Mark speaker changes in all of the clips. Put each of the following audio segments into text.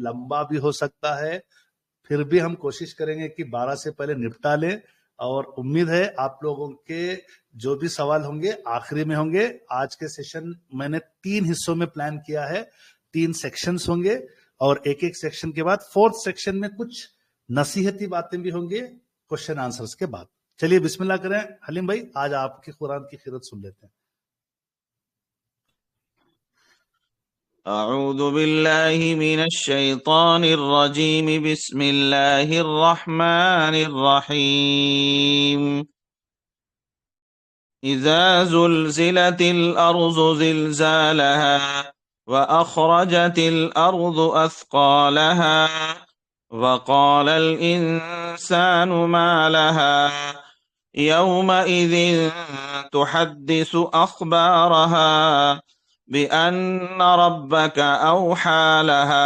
Speaker 1: लंबा भी हो सकता है, फिर भी हम कोशिश करेंगे कि 12 से पहले निपटा लें। और उम्मीद है आप लोगों के जो भी सवाल होंगे आखिरी में होंगे। आज के सेशन मैंने 3 हिस्सों में प्लान किया है, 3 सेक्शंस होंगे और एक एक सेक्शन के बाद 4th सेक्शन में कुछ नसीहती बातें भी होंगे क्वेश्चन आंसर्स के बाद। चलिए बिस्मिल्लाह करें। हलीम भाई, आज आपकी कुरान की क़िरात सुन लेते हैं।
Speaker 2: अऊज़ु बिल्लाहि मिनश शैतानिर रजीम, बिस्मिल्लाहिर रहमानिर रहीम। इज़ा ज़ुल्ज़िलतिल अर्ज़ु ज़िल्ज़ालहा व अख़रजतिल अर्ज़ु अथक़ालहा व क़ालल इंसानु मा लहा यौमइज़िन तुहद्दिसु अख़बारहा बिअन्न रब्बक औहा लहा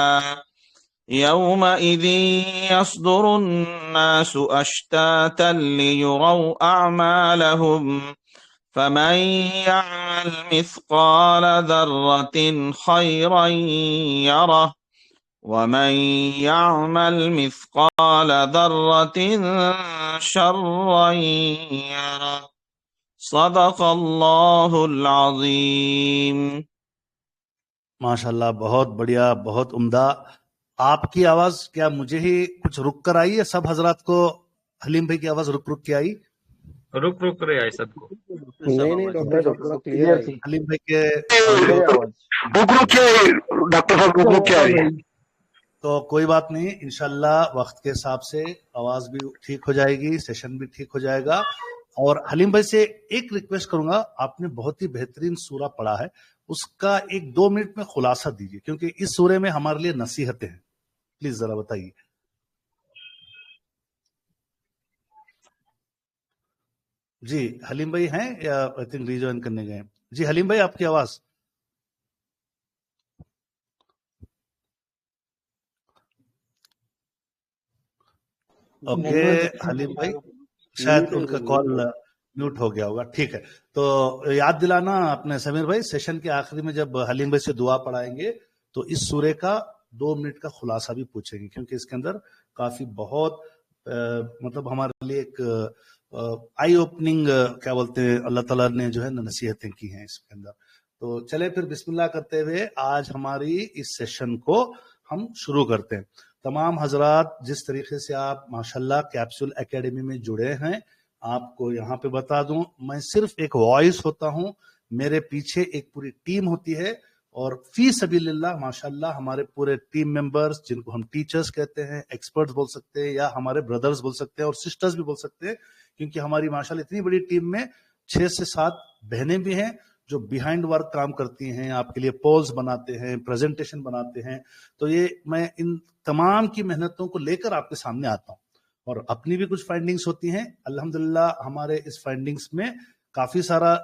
Speaker 2: यौमइज़िन यस्दुरुन नासु अश्तातन लियुरौ अअमालहुम फमन यअमल मिस्क़ाल ज़र्रतिन खैरन यरह वमन यअमल मिस्क़ाल ज़र्रतिन शर्रन यरह। सदक़ल्लाहुल अज़ीम।
Speaker 1: माशाल्लाह, बहुत बढ़िया, बहुत उम्दा। आपकी आवाज क्या मुझे ही कुछ रुक कर आई है? सब हजरात को हलीम भाई की आवाज रुक रुक के आई?
Speaker 3: रुक रहे आई सबको?
Speaker 4: नहीं डॉक्टर क्लियर थी
Speaker 1: हलीम भाई के
Speaker 4: डॉक्टर साहब रुक के आई।
Speaker 1: तो कोई बात नहीं, इंशाल्लाह वक्त के हिसाब से आवाज भी ठीक हो जाएगी, सेशन भी ठीक हो जाएगा। और हलीम भाई से एक रिक्वेस्ट करूंगा, आपने बहुत ही बेहतरीन सूरा पढ़ा है, उसका 1-2 मिनट में खुलासा दीजिए, क्योंकि इस सूरे में हमारे लिए नसीहतें हैं। प्लीज जरा बताइए। जी हलीम भाई हैं या आई थिंक रिजॉइन करने गए? जी हलीम भाई, आपकी आवाज। ओके हलीम भाई, शायद उनका कॉल म्यूट हो गया होगा। ठीक है, तो याद दिलाना आपने समीर भाई, सेशन के आखिरी में जब हलीम भाई से दुआ पढ़ाएंगे तो इस सूरे का 2 मिनट का खुलासा भी पूछेंगे, क्योंकि इसके अंदर काफी बहुत मतलब हमारे लिए एक आई ओपनिंग क्या बोलते हैं, अल्लाह ताला ने जो है नसीहतें की हैं इसके अंदर। तो चले फिर बिस्मिल्लाह करते हुए आज हमारी इस सेशन को हम शुरू करते हैं। तमाम हजरात, जिस तरीके से आप माशाल्लाह कैप्सूल एकेडमी में जुड़े हैं, आपको यहाँ पे बता दूं, मैं सिर्फ एक वॉइस होता हूँ, मेरे पीछे एक पूरी टीम होती है। और फी सबीलिल्लाह माशाल्लाह हमारे पूरे टीम मेंबर्स, जिनको हम टीचर्स कहते हैं, एक्सपर्ट्स बोल सकते हैं, या हमारे ब्रदर्स बोल सकते हैं और सिस्टर्स भी बोल सकते हैं, क्योंकि हमारी माशाल्लाह इतनी बड़ी टीम में 6 से 7 बहनें भी हैं जो बिहाइंड वर्क काम करती हैं, आपके लिए पोल्स बनाते हैं, प्रेजेंटेशन बनाते हैं। तो ये मैं इन तमाम की मेहनतों को लेकर आपके सामने आता हूँ और अपनी भी कुछ फाइंडिंग्स होती हैं। अल्हम्दुलिल्लाह हमारे इस फाइंडिंग्स में काफी सारा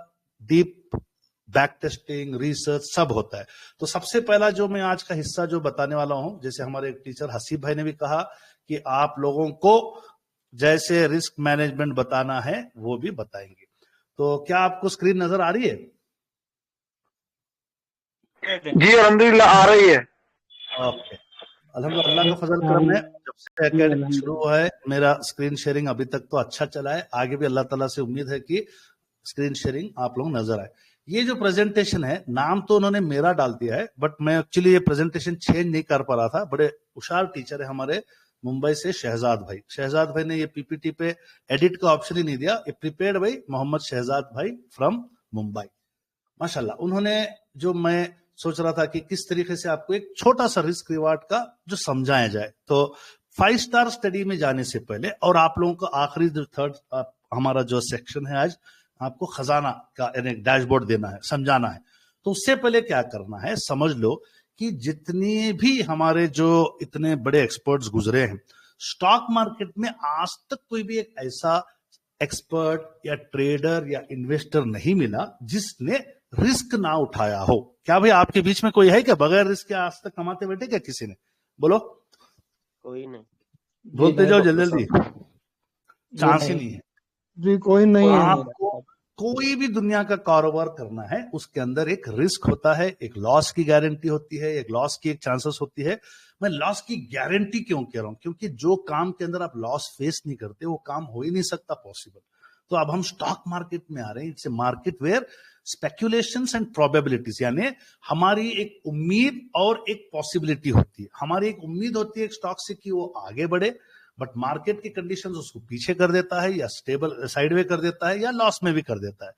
Speaker 1: डीप बैक टेस्टिंग, रिसर्च सब होता है। तो सबसे पहला जो मैं आज का हिस्सा जो बताने वाला हूं, जैसे हमारे एक टीचर हसीब भाई ने भी कहा कि आप लोगों को जैसे रिस्क मैनेजमेंट बताना है वो भी बताएंगे। तो क्या आपको स्क्रीन नजर आ रही है?
Speaker 4: जी अल्हम्दुलिल्लाह आ रही है।
Speaker 1: ओके, अल्हम्दुलिल्लाह का फजल करम है। जब से एकेडमी शुरू हुआ है मेरा स्क्रीन शेयरिंग अभी तक तो अच्छा चला है, आगे भी अल्लाह ताला से उम्मीद है कि स्क्रीन शेयरिंग आप लोग नजर आए। ये जो प्रेजेंटेशन है, नाम तो उन्होंने मेरा डाल दिया है, बट मैं एक्चुअली ये प्रेजेंटेशन चेंज नहीं कर पा रहा था। बड़े होशियार टीचर है हमारे मुंबई से शहजाद भाई। शहजाद भाई ने ये पीपीटी पे एडिट का ऑप्शन ही नहीं दिया, ये प्रिपेयर्ड भाई मोहम्मद शहजाद भाई फ्रॉम मुंबई। माशाल्लाह, उन्होंने जो मैं सोच रहा था कि किस तरीके से आपको एक छोटा सा रिस्क रिवार्ड का जो समझाया जाए, तो 5 स्टार स्टडी में जाने से पहले और आप लोगों को आखिरी जो थर्ड हमारा जो सेक्शन है आज, आपको खजाना का एक डैशबोर्ड देना है, समझाना है। तो उससे पहले क्या करना है, समझ लो कि जितनी भी हमारे जो इतने बड़े एक्सपर्ट्स गुजरे हैं स्टॉक मार्केट में, आज तक कोई भी एक ऐसा एक्सपर्ट या ट्रेडर या इन्वेस्टर नहीं मिला जिसने रिस्क ना उठाया हो। क्या भाई आपके बीच में कोई है क्या बगैर रिस्क के आज तक कमाते बैठे क्या? किसी ने बोलो?
Speaker 4: कोई नहीं।
Speaker 1: बोलते जाओ जल्दी जल्दी, चांस ही नहीं है
Speaker 5: जी कोई नहीं है।
Speaker 1: आपको कोई भी दुनिया का कारोबार करना है उसके अंदर एक रिस्क होता है, एक लॉस की गारंटी होती है, एक लॉस की एक चांसेस होती है। मैं लॉस की गारंटी क्यों कह रहा हूं? क्योंकि जो काम के अंदर आप लॉस फेस नहीं करते वो काम हो ही नहीं सकता पॉसिबल। तो अब हम स्टॉक मार्केट में आ रहे हैं। It's a market where speculations and probabilities, यानी हमारी एक उम्मीद और एक पॉसिबिलिटी होती है। हमारी एक उम्मीद होती है एक स्टॉक से कि वो आगे बढ़े, बट मार्केट की कंडीशंस उसको पीछे कर देता है, या स्टेबल साइडवे कर देता है, या लॉस में भी कर देता है।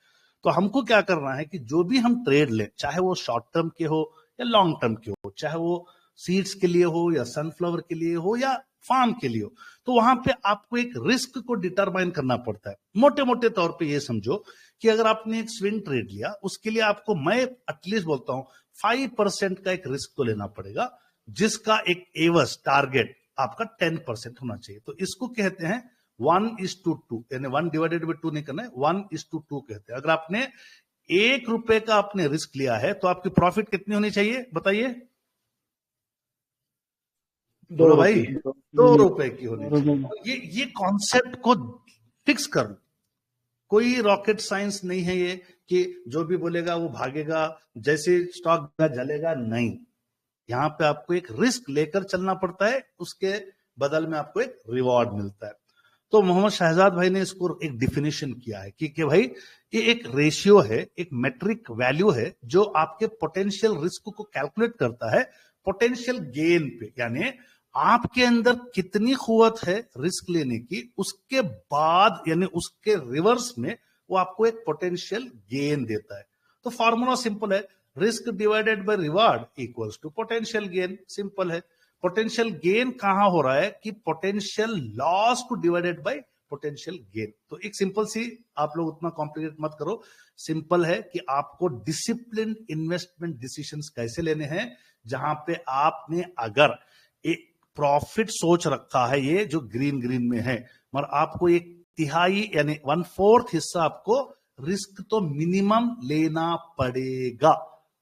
Speaker 1: तो हमको क्या करना है कि जो भी हम ट्रेड लें, चाहे वो शॉर्ट टर्म के हो या लॉन्ग टर्म के हो, चाहे वो सीड्स के लिए हो या सनफ्लावर के लिए हो या फार्म के लिए हो, तो वहां पे आपको एक रिस्क को डिटरमाइन करना पड़ता है। मोटे मोटे तौर पे ये समझो कि अगर आपने एक स्विंग ट्रेड लिया, उसके लिए आपको, मैं एटलीस्ट बोलता हूं 5% का एक रिस्क तो लेना पड़ेगा, जिसका एक एवज टारगेट आपका 10% होना चाहिए। तो इसको कहते हैं 1:2, यानी 1/2 नहीं करना है, 1:2 कहते हैं। अगर आपने ₹1 का आपने रिस्क लिया है तो आपकी प्रॉफिट कितनी होनी चाहिए बताइए? बोलो भाई, ₹2 की होनी चाहिए। ये कॉन्सेप्ट को फिक्स कर लो। कोई रॉकेट साइंस नहीं है ये कि जो भी बोलेगा वो भागेगा, जैसे स्टॉक जलेगा, नहीं। यहां पे आपको एक रिस्क लेकर चलना पड़ता है, उसके बदल में आपको एक रिवॉर्ड मिलता है। तो मोहम्मद शहजाद भाई ने इसको एक डिफिनेशन किया है कि भाई ये एक रेशियो है, एक मेट्रिक वैल्यू है जो आपके पोटेंशियल रिस्क को कैलकुलेट करता है पोटेंशियल गेन पे, यानी आपके अंदर कितनी कुव्वत है रिस्क लेने की, उसके बाद यानी उसके रिवर्स में वो आपको एक पोटेंशियल गेन देता है। तो फॉर्मूला सिंपल है, risk divided by reward equals to potential gain. Simple है। पोटेंशियल गेन कहां हो रहा है कि पोटेंशियल लॉस को डिवाइडेड बाय पोटेंशियल गेन। तो एक सिंपल सी, आप लोग उतना कॉम्प्लिकेट मत करो, सिंपल है कि आपको डिसिप्लिन इन्वेस्टमेंट डिसीजंस कैसे लेने हैं, जहां पे आपने अगर एक प्रॉफिट सोच रखा है, ये जो ग्रीन ग्रीन में है, मगर आपको एक तिहाई यानी 1/4 हिस्सा आपको रिस्क तो मिनिमम लेना पड़ेगा।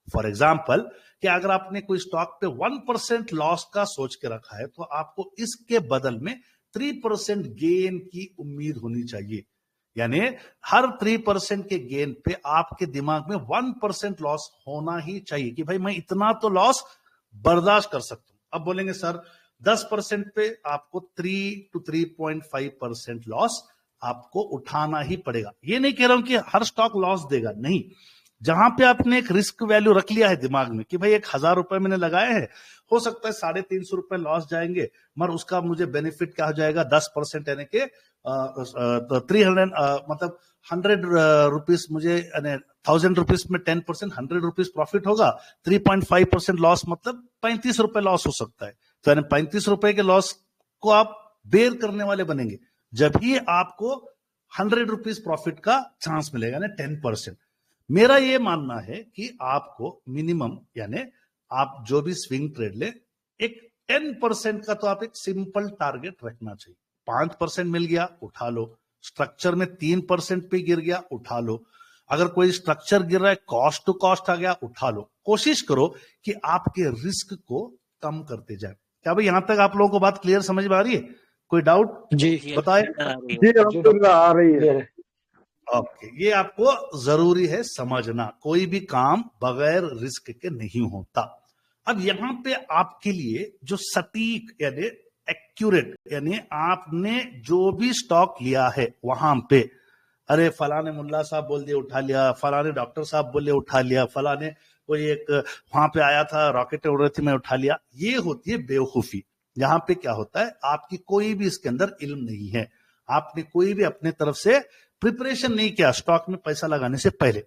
Speaker 1: फॉर एग्जाम्पल कि अगर आपने कोई स्टॉक पे 1% लॉस का सोच के रखा है, तो आपको इसके बदल में 3% गेन की उम्मीद होनी चाहिए। यानी हर 3% के गेन पे आपके दिमाग में 1% लॉस होना ही चाहिए कि भाई मैं इतना तो लॉस बर्दाश्त कर सकता हूं। अब बोलेंगे सर 10% पे आपको 3 to 3.5% लॉस आपको उठाना ही पड़ेगा। ये नहीं कह रहा हूं कि हर स्टॉक लॉस देगा, नहीं। जहां पे आपने एक रिस्क वैल्यू रख लिया है दिमाग में कि भाई 1,000 रुपए मैंने लगाए हैं, हो सकता है 350 रुपए लॉस जाएंगे, मगर उसका मुझे बेनिफिट क्या हो जाएगा 10%, यानी कि 300 मतलब 100 रुपीज मुझे, 1000 रुपीज में 10% 100 रुपीज प्रॉफिट होगा। 3.5% लॉस मतलब 35 रुपए लॉस हो सकता है। तो यानी 35 रुपए के लॉस को आप बेयर करने वाले बनेंगे जब ही आपको 100 रुपीज प्रॉफिट का चांस मिलेगा, यानी 10%। मेरा ये मानना है कि आपको मिनिमम, यानी आप जो भी स्विंग ट्रेड ले, एक 10% का तो आप एक सिंपल टारगेट रखना चाहिए। 5% मिल गया उठा लो, स्ट्रक्चर में 3% पे गिर गया उठा लो, अगर कोई स्ट्रक्चर गिर रहा है कॉस्ट टू कॉस्ट आ गया उठा लो। कोशिश करो कि आपके रिस्क को कम करते जाए। क्या भाई यहां तक आप लोगों को बात क्लियर समझ में आ रही है? कोई डाउट
Speaker 4: जी
Speaker 1: बताए?
Speaker 4: जी आ रही है।
Speaker 1: ओके, ये आपको जरूरी है समझना, कोई भी काम बगैर रिस्क के नहीं होता। अब यहां पे आपके लिए जो सटीक यानी एक्यूरेट, यानी आपने जो भी स्टॉक लिया है वहां पे, अरे फलाने मुल्ला साहब बोल दिए उठा लिया, फलाने डॉक्टर साहब बोले उठा लिया, फलाने कोई एक वहां पे आया था रॉकेट उड़ रही थी मैं उठा लिया, ये होती है बेवकूफी। यहाँ पे क्या होता है, आपकी कोई भी इसके अंदर इल्म नहीं है, आपने कोई भी अपने तरफ से प्रिपरेशन नहीं किया स्टॉक में पैसा लगाने से पहले।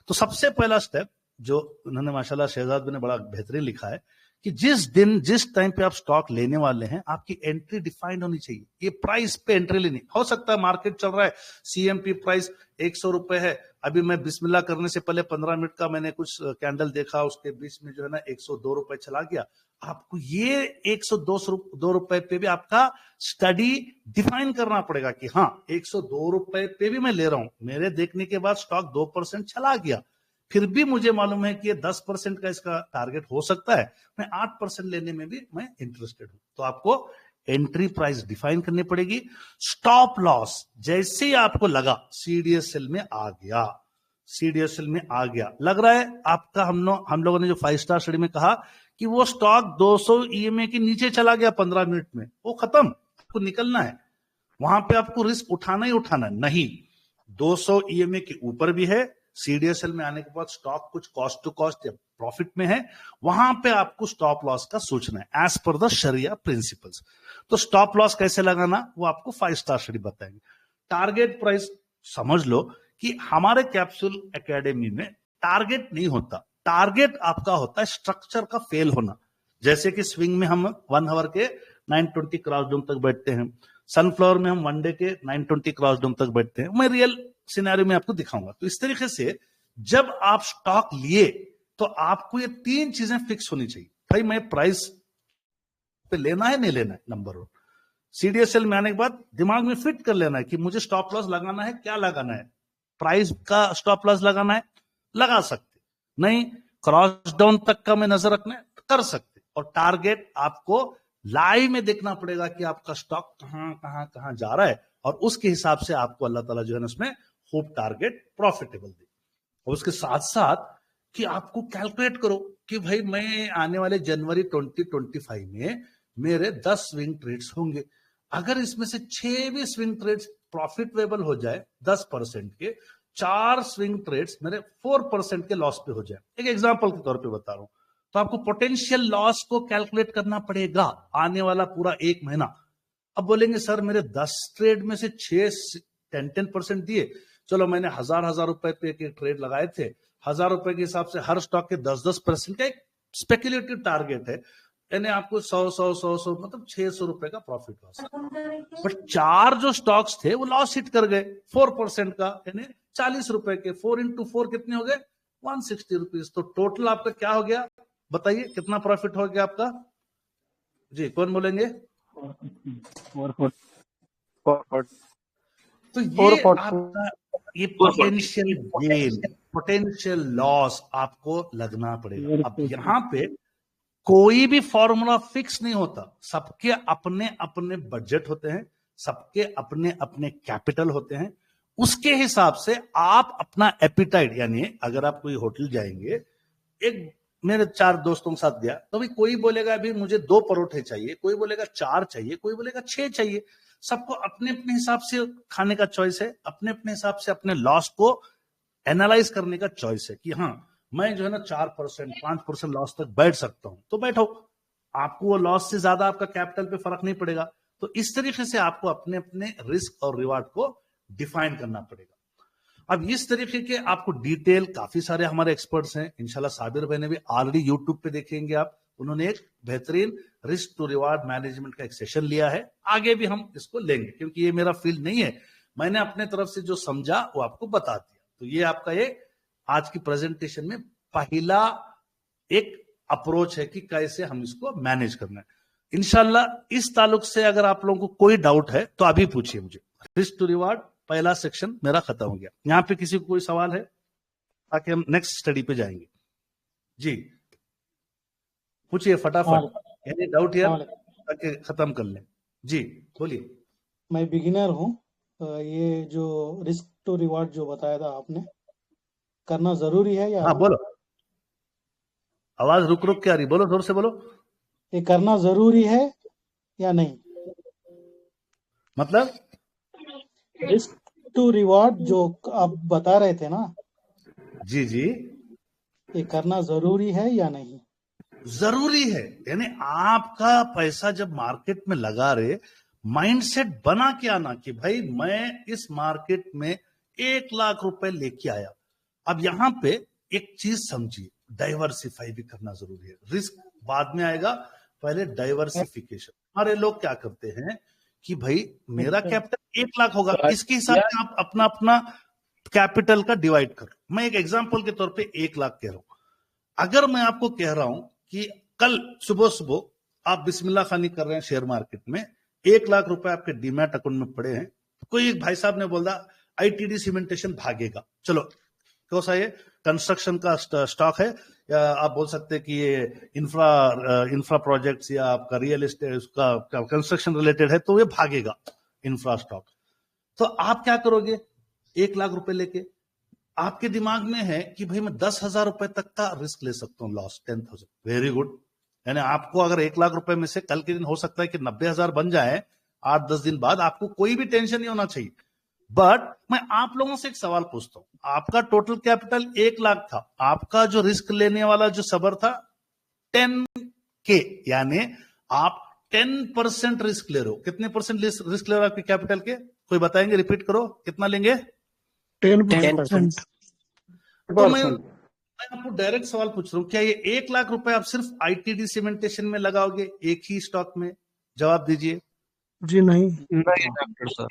Speaker 1: तो सबसे पहला स्टेप जो उन्होंने माशाल्लाह शहजाद ने बड़ा बेहतरीन लिखा है कि जिस दिन जिस टाइम पे आप स्टॉक लेने वाले हैं, आपकी एंट्री डिफाइंड होनी चाहिए। ये प्राइस पे एंट्री लेनी, हो सकता है मार्केट चल रहा है सीएमपी प्राइस 100 रुपए है, अभी मैं बिस्मिल्लाह करने से पहले 15 मिनट का मैंने कुछ कैंडल देखा, उसके बीच में जो है ना 102 रुपए चला गया। आपको ये 102 रुपए पे भी आपका स्टडी डिफाइन करना पड़ेगा कि हाँ 102 रुपए पे भी मैं ले रहा हूं, मेरे देखने के बाद स्टॉक 2% चला गया, फिर भी मुझे मालूम है कि ये 10% का इसका टारगेट हो सकता है, मैं 8% लेने में भी मैं इंटरेस्टेड हूं। तो आपको एंट्री प्राइस डिफाइन करनी पड़ेगी। स्टॉप लॉस जैसे ही आपको लगा सीडीएसएल में आ गया, सीडीएसएल में आ गया, लग रहा है आपका, हम लोगों ने जो 5 स्टार स्टडी में कहा कि वो स्टॉक 200 ईएमए के नीचे चला गया 15 मिनट में, वो खत्म, आपको निकलना है, वहां पे आपको रिस्क उठाना ही उठाना नहीं। 200 ईएमए के ऊपर भी है, सीडीएसएल में आने के बाद स्टॉक कुछ कॉस्ट टू कॉस्ट या प्रॉफिट में है, वहां पे आपको स्टॉप लॉस का सोचना है एज पर द शरिया प्रिंसिपल्स। तो स्टॉप लॉस कैसे लगाना वो आपको 5 स्टार स्टडी बताएंगे। टारगेट प्राइस समझ लो कि हमारे कैप्सूल एकेडमी में टारगेट नहीं होता, टारगेट आपका होता है स्ट्रक्चर का फेल होना। जैसे कि स्विंग में हम 1 आवर के 920 क्रॉस डोम तक बैठते हैं, सनफ्लावर में हम 1 डे के 920 क्रॉस डोम तक बैठते हैं, मैं रियल सिनेरियो में आपको दिखाऊंगा। तो इस तरीके से जब आप स्टॉक लिए तो आपको ये 3 चीजें फिक्स होनी चाहिए। भाई मैं प्राइस पे लेना है नहीं लेना है, नंबर 1। सीडीएसएल में आने के बाद दिमाग में फिट कर लेना है कि मुझे स्टॉप लॉस लगाना है, क्या लगाना है, प्राइस का स्टॉप लॉस लगाना है, लगा सकते, नहीं क्रॉस डाउन तक का मैं नजर रखना है, कर सकते। और टारगेट आपको लाइव में देखना पड़ेगा कि आपका स्टॉक कहां कहां कहां जा रहा है, और उसके हिसाब से आपको अल्लाह ताला जो है ना उसमें खूब टारगेट प्रॉफिटेबल दे। और उसके साथ साथ कि आपको कैलकुलेट करो कि भाई मैं आने वाले जनवरी 2025 में मेरे 10 स्विंग ट्रेड्स होंगे, अगर इसमें से 6 भी स्विंग ट्रेड्स प्रॉफिटेबल हो जाए 10% के, 4 स्विंग ट्रेड्स मेरे 4% के लॉस पे हो जाए, एक एग्जांपल के तौर पे बता रहा हूं, तो आपको पोटेंशियल लॉस को कैलकुलेट करना पड़ेगा आने वाला पूरा 1 महीना। अब बोलेंगे सर मेरे 10 ट्रेड में से 10% दिए, चलो मैंने हजार रुपए पे एक ट्रेड लगाए थे, 1000 रुपए के हिसाब से हर स्टॉक के 10% का एक स्पेकुलेटिव टारगेट है, यानी आपको 100 मतलब 600 रुपए का प्रॉफिट लॉस। बट 4 जो स्टॉक्स थे वो लॉस हिट कर गए 4% का, यानी 40 रुपए के, 4 into 4 कितने हो गए 160 रुपीज। तो टोटल आपका क्या हो गया बताइए, कितना प्रॉफिट हो गया आपका जी, कौन बोलेंगे?
Speaker 4: 440।
Speaker 1: तो ये आपका ये पोटेंशियल गेन, पोटेंशियल लॉस आपको लगना पड़ेगा। अब यहां पे कोई भी फॉर्मूला फिक्स नहीं होता, सबके अपने अपने बजट होते हैं, सबके अपने अपने कैपिटल होते हैं, उसके हिसाब से आप अपना एपिटाइट, यानी अगर आप कोई होटल जाएंगे, एक मेरे 4 दोस्तों के साथ गया, तो भी कोई बोलेगा अभी मुझे 2 परोठे चाहिए, कोई बोलेगा 4 चाहिए, कोई बोलेगा 6 चाहिए, सबको अपने अपने हिसाब से खाने का चॉइस है, अपने अपने हिसाब से अपने लॉस को एनालाइज करने का चॉइस है कि हाँ मैं जो है ना 4% 5% लॉस तक बैठ सकता हूं, तो बैठो, आपको वो लॉस से ज्यादा आपका कैपिटल पे फर्क नहीं पड़ेगा। तो इस तरीके से आपको अपने अपने रिस्क और रिवार्ड को डिफाइन करना पड़ेगा। अब इस तरीके के आपको डिटेल काफी सारे हमारे एक्सपर्ट्स हैं, इंशाल्लाह साबिर भाई ने भी ऑलरेडी यूट्यूब पे देखेंगे आप, उन्होंने एक बेहतरीन रिस्क टू रिवार्ड मैनेजमेंट का एक सेशन लिया है, आगे भी हम इसको लेंगे क्योंकि ये मेरा फील्ड नहीं है, मैंने अपने तरफ से जो समझा वो आपको बता दिया। तो ये आपका ये आज की प्रेजेंटेशन में पहला एक अप्रोच है कि कैसे हम इसको मैनेज करना है। इंशाल्लाह इस ताल्लुक से अगर आप लोगों को कोई डाउट है तो अभी पूछिए मुझे। रिस्क टू रिवार्ड पहला सेक्शन मेरा खत्म हो गया। यहां पे किसी को कोई सवाल है ताकि हम नेक्स्ट स्टडी पे जाएंगे? जी पूछिए फटाफट, यानी डाउट यार ताकि खत्म कर लें। जी बोलिए।
Speaker 5: मैं बिगिनर हूँ, ये जो रिस्क टू रिवार्ड जो बताया था आपने, करना जरूरी है या?
Speaker 1: हाँ बोलो, आवाज रुक रुक के आ रही, बोलो जोर से बोलो।
Speaker 5: ये करना जरूरी है या नहीं?
Speaker 1: मतलब
Speaker 5: रिस्क टू रिवार्ड जो आप बता रहे थे ना,
Speaker 1: जी जी
Speaker 5: ये करना जरूरी है या नहीं?
Speaker 1: जरूरी है, यानी आपका पैसा जब मार्केट में लगा रहे, माइंडसेट बना के आना कि भाई मैं इस मार्केट में 1 लाख रुपए लेके आया। अब यहां पे एक चीज समझिए, डाइवर्सिफाई भी करना जरूरी है, रिस्क बाद में आएगा, पहले डाइवर्सिफिकेशन। हमारे लोग क्या करते हैं कि भाई मेरा कैपिटल 1 लाख होगा, इसके हिसाब से आप अपना अपना कैपिटल का डिवाइड करो। मैं एक एग्जांपल के तौर पे 1 लाख कह रहा हूं, अगर मैं आपको कह रहा हूं कि कल सुबह सुबह आप बिस्मिल्लाह खानी कर रहे हैं शेयर मार्केट में, 1 लाख रुपए आपके डीमैट अकाउंट में पड़े हैं, कोई एक भाई साहब ने बोला आईटीडी सीमेंटेशन भागेगा, चलो कौन सा ये कंस्ट्रक्शन का स्टॉक है या आप बोल सकते हैं कि ये इंफ्रा प्रोजेक्ट्स या आपका रियल एस्टेट उसका कंस्ट्रक्शन रिलेटेड है तो ये भागेगा इंफ्रा स्टॉक। तो आप क्या करोगे, 1 लाख रुपए लेके आपके दिमाग में है कि भाई मैं 10,000 रुपए तक का रिस्क ले सकता हूँ, लॉस 10,000, वेरी गुड। यानी आपको अगर 1 लाख रुपए में से कल के दिन हो सकता है कि 90,000 बन जाए 8-10 दिन बाद, आपको कोई भी टेंशन नहीं होना चाहिए। बट मैं आप लोगों से एक सवाल पूछता हूं, आपका टोटल कैपिटल 1 लाख था, आपका जो रिस्क लेने वाला जो सबर था 10K, यानी आप 10% रिस्क ले रहे हो। कितने परसेंट रिस्क ले रहे हो आपके कैपिटल के, कोई बताएंगे, रिपीट करो, कितना लेंगे?
Speaker 5: 10%।
Speaker 1: तो मैं आपको डायरेक्ट सवाल पूछ रहा हूं, क्या ये 1 लाख रुपए आप सिर्फ आईटीडी सीमेंटेशन में लगाओगे एक ही स्टॉक में? जवाब दीजिए।
Speaker 5: जी नहीं।
Speaker 3: नहीं डॉक्टर साहब।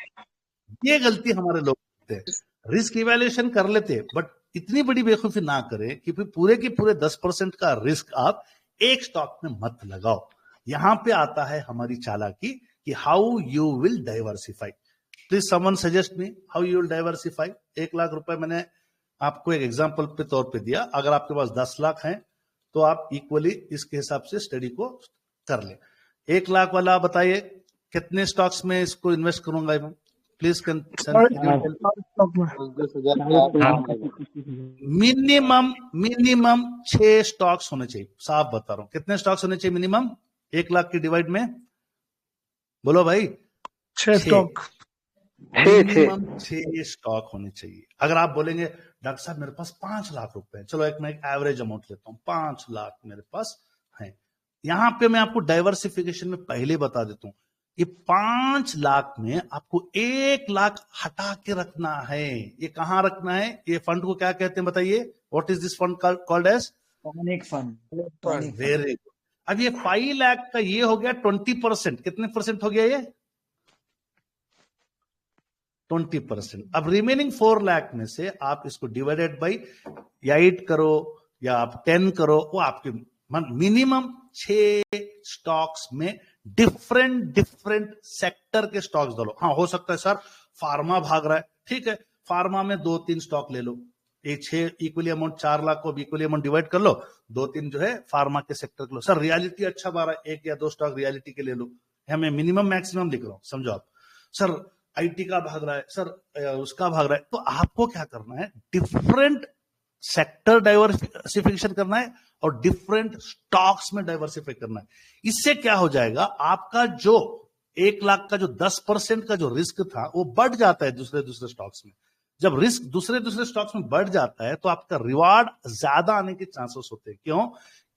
Speaker 1: ये गलती हमारे लोग करते हैं, रिस्क इवैल्यूएशन कर लेते हैं बट इतनी बड़ी बेवकूफी ना करें कि फिर पूरे के पूरे 10% का रिस्क आप एक स्टॉक में मत लगाओ। यहां पे आता है हमारी चालाकी कि how you will diversify. Please someone suggest me how you will diversify. 1 lakh रुपए मैंने आपको एक एग्जांपल पे तौर पे दिया, अगर आपके पास 10 लाख हैं तो आप इक्वली इसके हिसाब से स्टडी को कर ले। 1 लाख वाला बताइए कितने स्टॉक्स में इसको इन्वेस्ट करूंगा मैं, प्लीज मिनिमम 6 स्टॉक्स होने चाहिए। साफ बता रहा हूं, कितने स्टॉक्स होने चाहिए मिनिमम 1 लाख की डिवाइड में? बोलो भाई।
Speaker 5: 6 स्टॉक।
Speaker 1: मिनिमम 6 स्टॉक होने चाहिए। अगर आप बोलेंगे डॉक्टर साहब मेरे पास 5 लाख रुपए है, चलो मैं एक एवरेज अमाउंट लेता हूं, 5 लाख मेरे पास है। यहां पे मैं आपको डाइवर्सिफिकेशन में पहले बता देता हूं, ये 5 लाख में आपको 1 लाख हटा के रखना है। ये कहां रखना है? ये फंड को क्या कहते हैं बताइए? What is this fund called as?
Speaker 6: Tonic fund.
Speaker 1: Very good. अब ये 5 लाख का ये हो गया 20%। कितने परसेंट हो गया ये? 20%। अब रिमेनिंग 4 लाख में से आप इसको डिवाइडेड बाई 8 करो या आप 10 करो, वो आपके मिनिमम 6 स्टॉक्स में डिफरेंट सेक्टर के स्टॉक्स डालो। हाँ, हो सकता है सर फार्मा भाग रहा है, ठीक है, फार्मा में 2-3 स्टॉक ले लो। ये 6 इक्वली अमाउंट 4 लाख को इक्वली अमाउंट डिवाइड कर लो, 2-3 जो है फार्मा के सेक्टर के लो। सर रियलिटी अच्छा बार है, 1 या 2 स्टॉक रियलिटी के ले लो। मैं मिनिमम मैक्सिमम लिख रहा हूं, समझो आप। सर आईटी का भाग रहा है, सर उसका भाग रहा है, तो आपको क्या करना है? डिफरेंट सेक्टर डाइवर्सिफिकेशन करना है और डिफरेंट स्टॉक्स में डाइवर्सिफाई करना है। इससे क्या हो जाएगा, आपका जो 1 लाख का जो 10% का जो रिस्क था वो बढ़ जाता है दूसरे स्टॉक्स में। जब रिस्क दूसरे स्टॉक्स में बढ़ जाता है तो आपका रिवार्ड ज्यादा आने के चांसेस होते हैं। क्यों?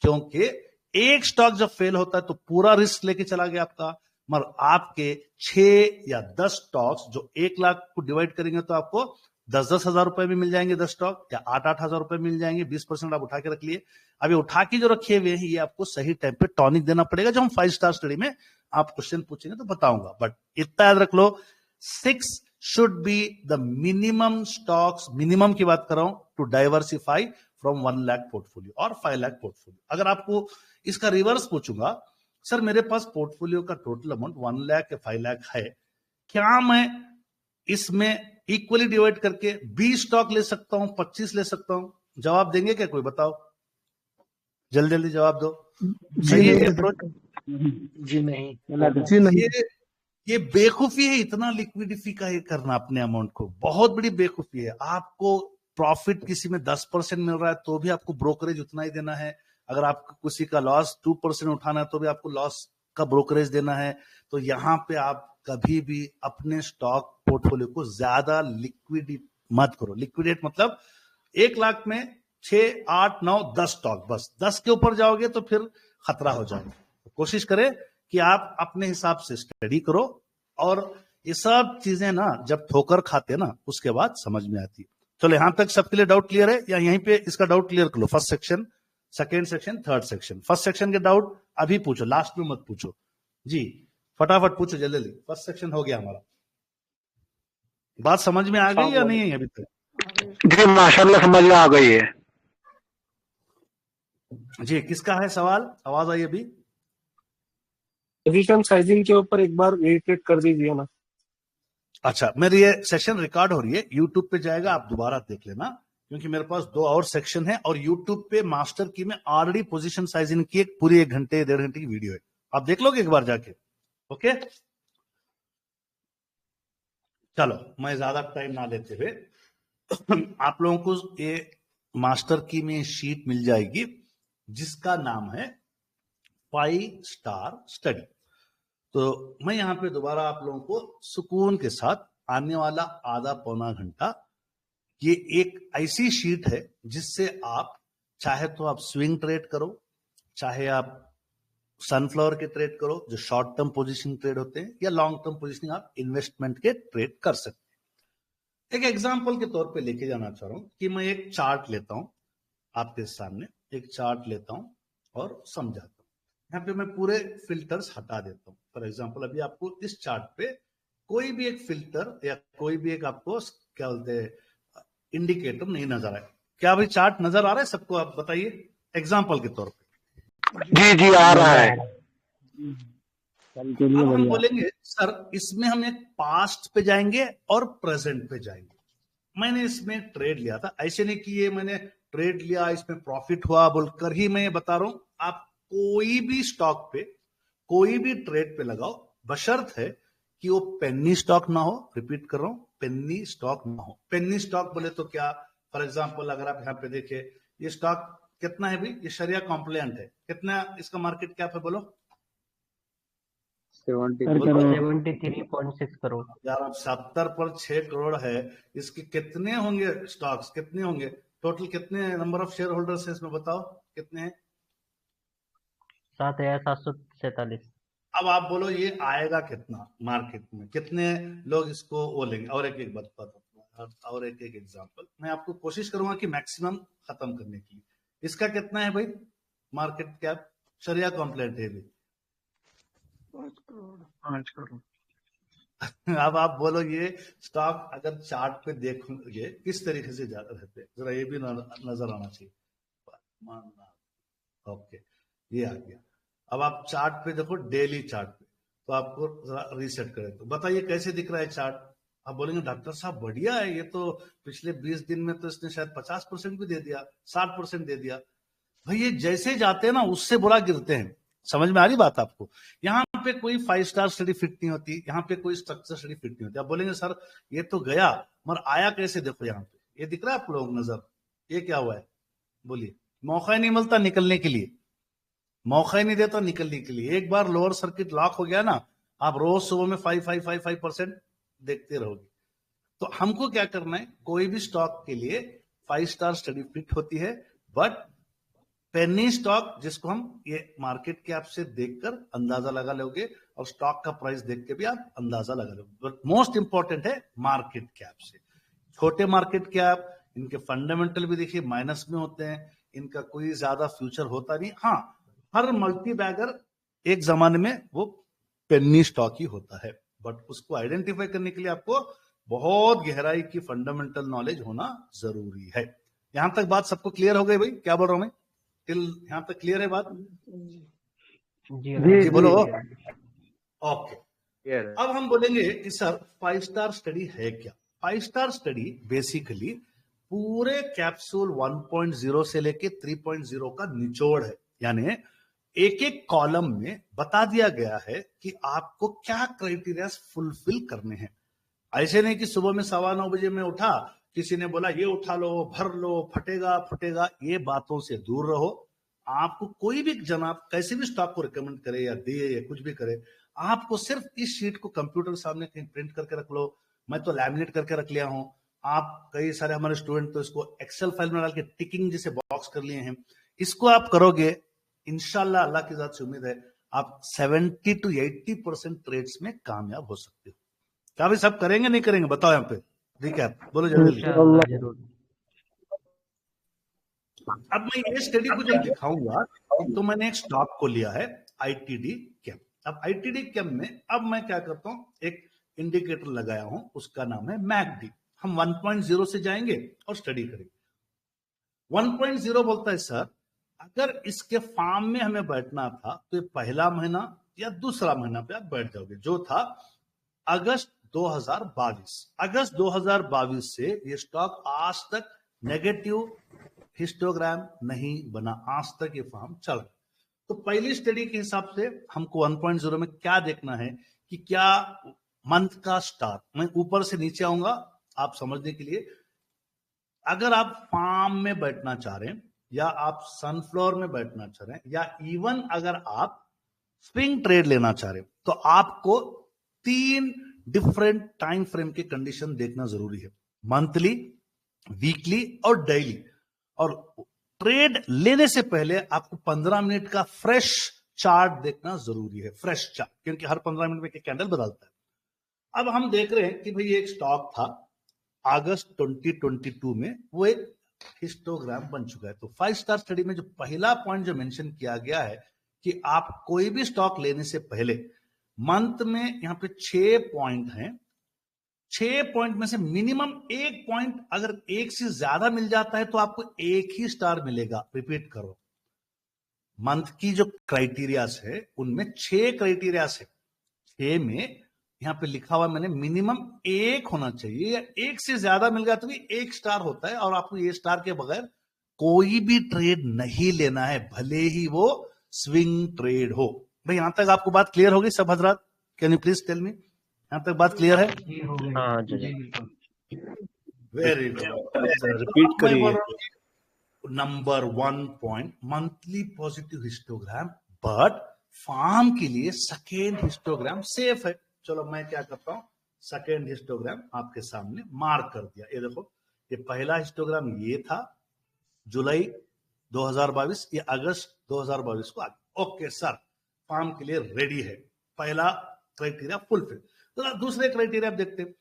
Speaker 1: क्योंकि एक स्टॉक जब फेल होता है तो पूरा रिस्क लेके चला गया आपका, मगर आपके 6 या 10 स्टॉक्स जो 1 लाख को डिवाइड करेंगे तो आपको 10-10 हजार रुपए में मिल जाएंगे, 10 स्टॉक, या 8-8 हजार रुपए मिल जाएंगे। 20% आप उठा के रख लिए। अब ये उठा के जो रखे हुए हैं ये आपको सही टाइम पे टॉनिक देना पड़ेगा। जब हम 5 स्टार स्टडी में आप क्वेश्चन पूछेंगे तो बताऊंगा, बट इतना याद रख लो, 6 should be the minimum stocks, minimum की बात कर रहा हूं, to diversify from 1 lakh portfolio और 5 लाख पोर्टफोलियो। अगर आपको इसका रिवर्स पूछूंगा, सर मेरे पास पोर्टफोलियो का टोटल अमाउंट 1 लाख या 5 लाख है, क्या मैं इसमें इक्वली डिवाइड करके 20 स्टॉक ले सकता हूं, 25 ले सकता हूं? जवाब देंगे क्या? कोई बताओ, जल्दी जल्दी जवाब दो। सही है अप्रोच?
Speaker 6: जी नहीं।
Speaker 1: ये बेवकूफी है, इतना लिक्विडिफी का ये करना अपने अमाउंट को, बहुत बड़ी बेवकूफी है। आपको प्रॉफिट किसी में 10% मिल रहा है तो भी आपको ब्रोकरेज उतना ही देना है। अगर आपको किसी का लॉस 2% उठाना है तो भी आपको लॉस का ब्रोकरेज देना है। तो यहां पे आप कभी भी अपने स्टॉक पोर्टफोलियो को ज्यादा लिक्विड मत करो। लिक्विडेट मतलब 1 लाख में 6, 8, 9, 10 स्टॉक, बस 10 के ऊपर जाओगे तो फिर खतरा हो जाएगा। तो कोशिश करें कि आप अपने हिसाब से स्टडी करो, और ये सब चीजें ना जब ठोकर खाते ना उसके बाद समझ में आती है। चलो यहां तक सबके लिए डाउट क्लियर है, या यहीं पे इसका डाउट क्लियर कर लो? First section, second section, third section. First section के डाउट अभी पूछो, लास्ट में मत पूछो जी, फटाफट पूछो जल्दी जल्दी। फर्स्ट सेक्शन हो गया हमारा। बात समझ में आ गई या नहीं है अभी तक?
Speaker 4: जी माशाल्लाह समझ में आ गई है
Speaker 1: जी। किसका है सवाल? आवाज आई अभी?
Speaker 7: पोजीशन साइजिंग के ऊपर एक बार रिपीट कर दीजिए ना।
Speaker 1: अच्छा, मेरी ये सेशन रिकॉर्ड हो रही है, यूट्यूब पे जाएगा, आप दोबारा देख लेना। क्योंकि मेरे पास 2 और सेक्शन है और यूट्यूब पे मास्टर की में ऑलरेडी पोजीशन साइजिंग की एक पूरी 1 घंटे 1.5 घंटे की वीडियो है, आप देख लोगे एक बार जाके। ओके, चलो मैं ज्यादा टाइम ना लेते हुए आप लोगों को ये मास्टर की में शीट मिल जाएगी जिसका नाम है 5 स्टार स्टडी। तो मैं यहां पे दोबारा आप लोगों को सुकून के साथ आने वाला आधा पौना घंटा, ये एक ऐसी शीट है जिससे आप चाहे तो आप स्विंग ट्रेड करो, चाहे आप सनफ्लावर के ट्रेड करो जो शॉर्ट टर्म पोजीशनिंग ट्रेड होते हैं, या लॉन्ग टर्म पोजीशनिंग आप इन्वेस्टमेंट के ट्रेड कर सकते हैं। एक एग्जांपल के तौर पे लेके जाना चाह रहा हूं कि मैं एक चार्ट लेता हूं, आपके सामने एक चार्ट लेता हूं और समझाता हूं। यहाँ पे मैं पूरे फिल्टर्स हटा देता हूं। फॉर एग्जांपल अभी आपको इस चार्ट पे कोई भी एक फिल्टर या कोई भी एक आपको क्या बोलते हैं इंडिकेटर नहीं नजर आए। क्या अभी चार्ट नजर आ रहा है सबको? आप बताइए एग्जांपल के तौर पे।
Speaker 4: जी जी आ रहा है।
Speaker 1: अब हम बोलेंगे सर इसमें हम एक पास्ट पे जाएंगे और प्रेजेंट पे जाएंगे। मैंने इसमें ट्रेड लिया था, ऐसे नहीं कि ये मैंने ट्रेड लिया इसमें प्रॉफिट हुआ बोलकर ही मैं बता रहा हूं। आप कोई भी स्टॉक पे कोई भी ट्रेड पे लगाओ, बशर्त है कि वो पेनी स्टॉक ना हो। रिपीट कर रहा हूं, पेनी स्टॉक ना हो। पेनी स्टॉक बोले तो क्या? फॉर एग्जांपल अगर आप यहाँ पे देखिए ये स्टॉक कितना है भाई, ये शरिया कॉम्प्लायंट है, कितना इसका मार्केट कैप है बोलो?
Speaker 3: 73.6 करोड़।
Speaker 1: यार अब 70 पर 6 करोड़ है, इसके कितने होंगे स्टॉक्स, कितने होंगे टोटल, कितने नंबर ऑफ शेयर होल्डर्स है इसमें बताओ कितने हैं?
Speaker 3: 7,747।
Speaker 1: अब आप बोलो ये आएगा कितना मार्केट में, कितने लोग इसको वो लेंगे? और एक बात और एक एग्जांपल मैं आपको कोशिश करूंगा कि मैक्सिमम खत्म करने की। इसका कितना है भाई मार्केट कैप? शरिया कॉम्प्लायंट है भी
Speaker 6: 5 करोड़।
Speaker 1: अब आप बोलो ये स्टॉक अगर चार्ट पे देखोगे किस तरीके से रहते हैं, जरा ये भी नजर आना चाहिए। ओके, ये आ गया। अब आप चार्ट पे देखो, डेली चार्ट पे, तो आपको जरा रीसेट करें तो बताइए कैसे दिख रहा है चार्ट। आप बोलेंगे डॉक्टर साहब बढ़िया है, ये तो पिछले 20 दिन में तो इसने शायद 50% भी दे दिया, 60% दे दिया। भाई ये जैसे जाते हैं ना उससे बुरा गिरते हैं। समझ में आ रही बात आपको? यहाँ पे कोई 5 स्टार स्टडी फिट नहीं होती, यहाँ पे कोई स्ट्रक्चर स्टडी फिट नहीं होती। आप बोलेंगे सर ये तो गया मगर आया कैसे? देखो यहाँ पे ये दिख रहा है आप लोग नजर, ये क्या हुआ है बोलिए? मौका ही नहीं मिलता निकलने के लिए, मौका ही नहीं देता निकलने के लिए। एक बार लोअर सर्किट लॉक हो गया ना, आप रोज सुबह में 5% देखते रहोगे। तो हमको क्या करना है, कोई भी स्टॉक के लिए 5 स्टार स्टडी फिट होती है, बट पेनी स्टॉक जिसको हम ये मार्केट कैप से देखकर अंदाजा लगा लोगे और स्टॉक का प्राइस देख के भी आप अंदाजा लगा लोगे। बट मोस्ट इंपॉर्टेंट है मार्केट कैप से। छोटे मार्केट कैप इनके फंडामेंटल भी देखिए माइनस में होते हैं, इनका कोई ज्यादा फ्यूचर होता नहीं। हाँ, हर मल्टी बैगर एक जमाने में वो पेनी स्टॉक ही होता है, बट उसको आइडेंटिफाई करने के लिए आपको बहुत गहराई की फंडामेंटल नॉलेज होना जरूरी है। यहां तक बात सबको क्लियर हो गई भाई? क्या बोल रहा हूं मैं? टिल यहां तक क्लियर है बात? जी बोलो। ओके, अब हम बोलेंगे कि सर 5 स्टार स्टडी है क्या? 5 स्टार स्टडी बेसिकली पूरे कैप्सूल 1.0 से लेके 3.0 का निचोड़ है। यानी एक एक कॉलम में बता दिया गया है कि आपको क्या क्राइटेरिया फुलफिल करने हैं। ऐसे नहीं कि सुबह में 9:15 बजे में उठा, किसी ने बोला ये उठा लो, भर लो, फटेगा, ये बातों से दूर रहो। आपको कोई भी जनाब कैसे भी स्टॉक को रिकमेंड करे या दे या कुछ भी करे, आपको सिर्फ इस शीट को कंप्यूटर सामने कहीं प्रिंट करके रख लो। मैं तो लैमिनेट करके रख लिया हूं। आप कई सारे हमारे स्टूडेंट तो इसको एक्सेल फाइल में डाल के टिकिंग जैसे बॉक्स कर लिए हैं। इसको आप करोगे इंशाल्लाह, अल्लाह की जात से उम्मीद है आप 70 to 80% ट्रेड्स में कामयाब हो सकते हो। क्या भी सब करेंगे नहीं करेंगे बताओ? यहाँ पे ठीक है, बोलो जल्दी। अब मैं ये स्टडी को जब दिखाऊंगा तो मैंने एक स्टॉक को लिया है आईटीडी कैम। अब आईटीडी कैम में अब मैं क्या करता हूं, एक इंडिकेटर लगाया हूं, उसका नाम है मैकडी। हम 1.0 से जाएंगे और स्टडी करेंगे। 1.0 बोलता है सर अगर इसके फार्म में हमें बैठना था तो ये पहला महीना या दूसरा महीना पे आप बैठ जाओगे, जो था अगस्त 2022। अगस्त 2022 से ये स्टॉक आज तक नेगेटिव हिस्टोग्राम नहीं बना, आज तक ये फॉर्म चल रहा है। तो पहली स्टडी के हिसाब से हमको 1.0 में क्या देखना है कि क्या मंथ का स्टार, मैं ऊपर से नीचे आऊंगा आप समझने के लिए। अगर आप फार्म में बैठना चाह रहे हैं या आप सनफ्लावर में बैठना चाह रहे हैं या इवन अगर आप स्विंग ट्रेड लेना चाह रहे हैं तो आपको 3 डिफरेंट टाइम फ्रेम के कंडीशन देखना जरूरी है, मंथली, वीकली और डेली। और ट्रेड लेने से पहले आपको 15 मिनट का फ्रेश चार्ट देखना जरूरी है, फ्रेश चार्ट, क्योंकि हर 15 मिनट में एक कैंडल बदलता है। अब हम देख रहे हैं कि भाई एक स्टॉक था अगस्त 2022 में, वो एक हिस्टोग्राम बन चुका है। तो 5 स्टार स्टडी में जो पहला पॉइंट जो मेंशन किया गया है कि आप कोई भी स्टॉक लेने से पहले मंथ में यहां पे 6 पॉइंट हैं, 6 पॉइंट में से मिनिमम 1 पॉइंट अगर एक से ज्यादा मिल जाता है तो आपको 1 ही स्टार मिलेगा। रिपीट करो, मंथ की जो क्राइटेरियाज है उनमें 6 क्राइटेरियाज है, 6 में यहां पे लिखा हुआ मैंने मिनिमम 1 होना चाहिए या 1 से ज्यादा मिल गया तो भी 1 स्टार होता है। और आपको ये स्टार के बगैर कोई भी ट्रेड नहीं लेना है, भले ही वो स्विंग ट्रेड हो। भाई यहां तक आपको बात क्लियर हो गई सब हजरात? Can you please tell me, यहां तक बात क्लियर है?
Speaker 3: हाँ जी
Speaker 1: वेरी गुड,
Speaker 8: रिपीट करिए।
Speaker 1: Number 1 point monthly positive histogram, but form के लिए सेकेंड हिस्टोग्राम सेफ है। चलो मैं क्या करता हूं, सेकेंड हिस्टोग्राम आपके सामने मार्क कर दिया। ये देखो, ये पहला हिस्टोग्राम ये था जुलाई 2022, ये अगस्त 2022 को आ गया। ओके सर, फार्म के लिए रेडी है, पहला क्राइटेरिया फुलफिल। तो दूसरे क्राइटेरिया आप देखते हैं,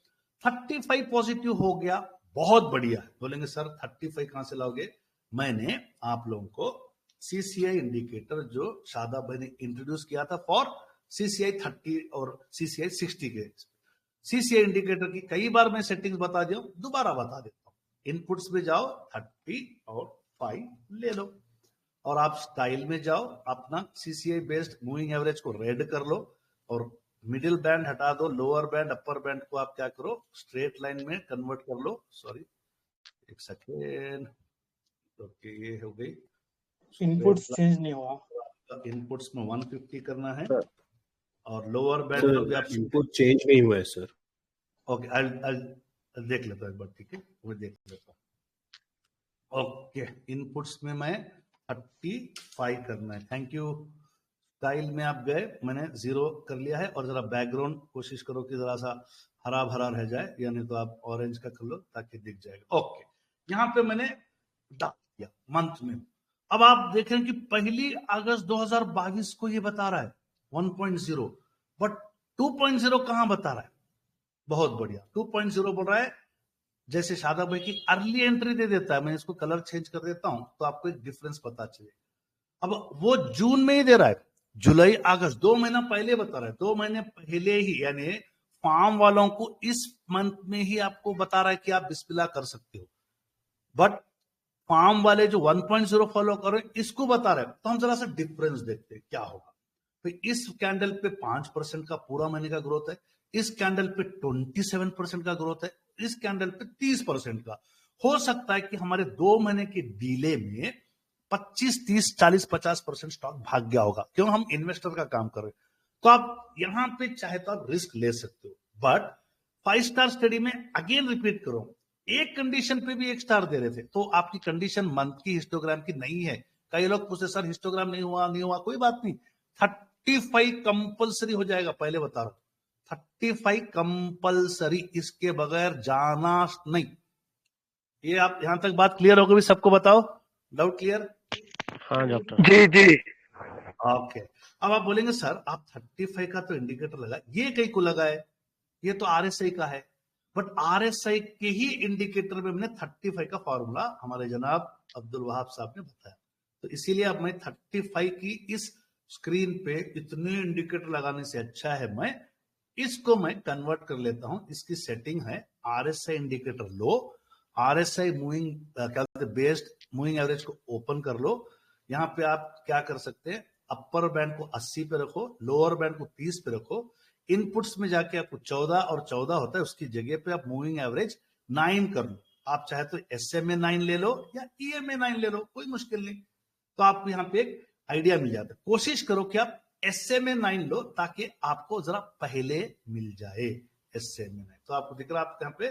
Speaker 1: 35 पॉजिटिव हो गया, बहुत बढ़िया है। बोलेंगे सर 35 कहां से लाओगे? मैंने आप लोगों को सीसीआई इंडिकेटर जो शादाब भाई ने इंट्रोड्यूस किया था फॉर सीसीआई 30 और सीसीआई 60 के, सीसीआई इंडिकेटर की कई बार मैं सेटिंग्स बता दिया, दोबारा बता देता हूं। इनपुट्स में जाओ, 30 और 5 ले लो, और आप स्टाइल में जाओ, अपना सीसीआई बेस्ड मूविंग एवरेज को रेड कर लो और मिडिल बैंड हटा दो, लोअर बैंड अपर बैंड को आप क्या करो, स्ट्रेट लाइन में कन्वर्ट कर लो। सॉरी एक सेकेंड, ओके ये हो गई।
Speaker 5: इनपुट्स चेंज नहीं हुआ,
Speaker 1: इनपुट्स में 150 करना है और लोअर बैंड को भी आप
Speaker 8: इनपुट चेंज नहीं हुआ है सर।
Speaker 1: ओके, I'll देख लेता हूं एक बार, ठीक है, वो देख लेता हूं। ओके, इनपुट्स में मैं 35 करना है। Thank you. स्टाइल में आप गए, मैंने 0 कर लिया है, और जरा बैकग्राउंड कोशिश करो कि जरा सा हरा भरा रह जाए, यानी तो आप ऑरेंज का कर लो ताकि दिख जाएगा। ओके, यहां पे मैंने डाल दिया मंथ में। अब आप देखें कि 1 अगस्त 2022 को ये बता रहा है 1.0, बट 2.0 कहां बता रहा है? बहुत बढ़िया, 2.0 बोल रहा है। जैसे शादाब भाई की अर्ली एंट्री दे देता है, मैं इसको कलर चेंज कर देता हूं तो आपको एक डिफरेंस पता चले। अब वो जून में ही दे रहा है, जुलाई अगस्त 2 महीना पहले बता रहा है, 2 महीने पहले ही, यानी फार्म वालों को इस मंथ में ही आपको बता रहा है कि आप बिस्मिल्लाह कर सकते हो। बट फार्म वाले जो 1.0 फॉलो कर रहे हैं इसको बता रहे हैं। तो हम जरा सा डिफरेंस देखते हैं क्या होगा। तो इस कैंडल पे 5% का पूरा महीने का ग्रोथ है, इस कैंडल पे 27% का ग्रोथ है, इस कैंडल पे 30% का। हो सकता है कि हमारे 2 महीने के डीले में 25, 30, 40, 50% स्टॉक भाग गया होगा, क्यों? हम इन्वेस्टर का काम कर रहे हैं। तो आप यहां पे चाहे तो आप रिस्क ले सकते हो, बट 5 स्टार स्टडी में अगेन रिपीट करो, एक कंडीशन पे भी 1 स्टार दे रहे थे, तो आपकी कंडीशन मंथ की हिस्टोग्राम की नहीं है। कई लोग पूछते सर हिस्टोग्राम नहीं हुआ, कोई बात नहीं, 35 कंपलसरी हो जाएगा, पहले बता रहा हूं, 35 कंपलसरी, इसके बगैर जाना नहीं। ये आप यहां तक बात क्लियर हो गई? सबको बताओ, डाउट क्लियर?
Speaker 3: हाँ डॉक्टर
Speaker 4: जी जी।
Speaker 1: ओके, अब आप बोलेंगे सर आप 35 का तो इंडिकेटर लगा, ये कहीं को लगा है? ये तो आरएसआई का है, बट आरएसआई के ही इंडिकेटर में मैंने 35 का फॉर्मूला हमारे जनाब अब्दुल वहाब साहब ने बताया। तो इसीलिए अब मैं 35 की इस स्क्रीन पे इतने इंडिकेटर लगाने से अच्छा है मैं इसको कन्वर्ट कर लेता हूं। इसकी सेटिंग है आरएसआई इंडिकेटर लो, आरएसआई मूविंग क्या कहते हैं बेस्ड मूविंग एवरेज को ओपन कर लो। यहां पे आप क्या कर सकते हैं, अपर बैंड को 80 पे रखो, लोअर बैंड को 30 पे रखो। इनपुट्स में जाके आपको 14 और 14 होता है, उसकी जगह पे आप मूविंग एवरेज 9 कर लो। आप चाहे तो SMA 9 ले लो या EMA 9 ले लो, कोई मुश्किल नहीं। तो आपको यहाँ पे एक आइडिया मिल जाता है। कोशिश करो कि आप SMA 9 लो ताकि आपको जरा पहले मिल जाए SMA 9। तो आपको दिख रहा है आपको यहाँ पे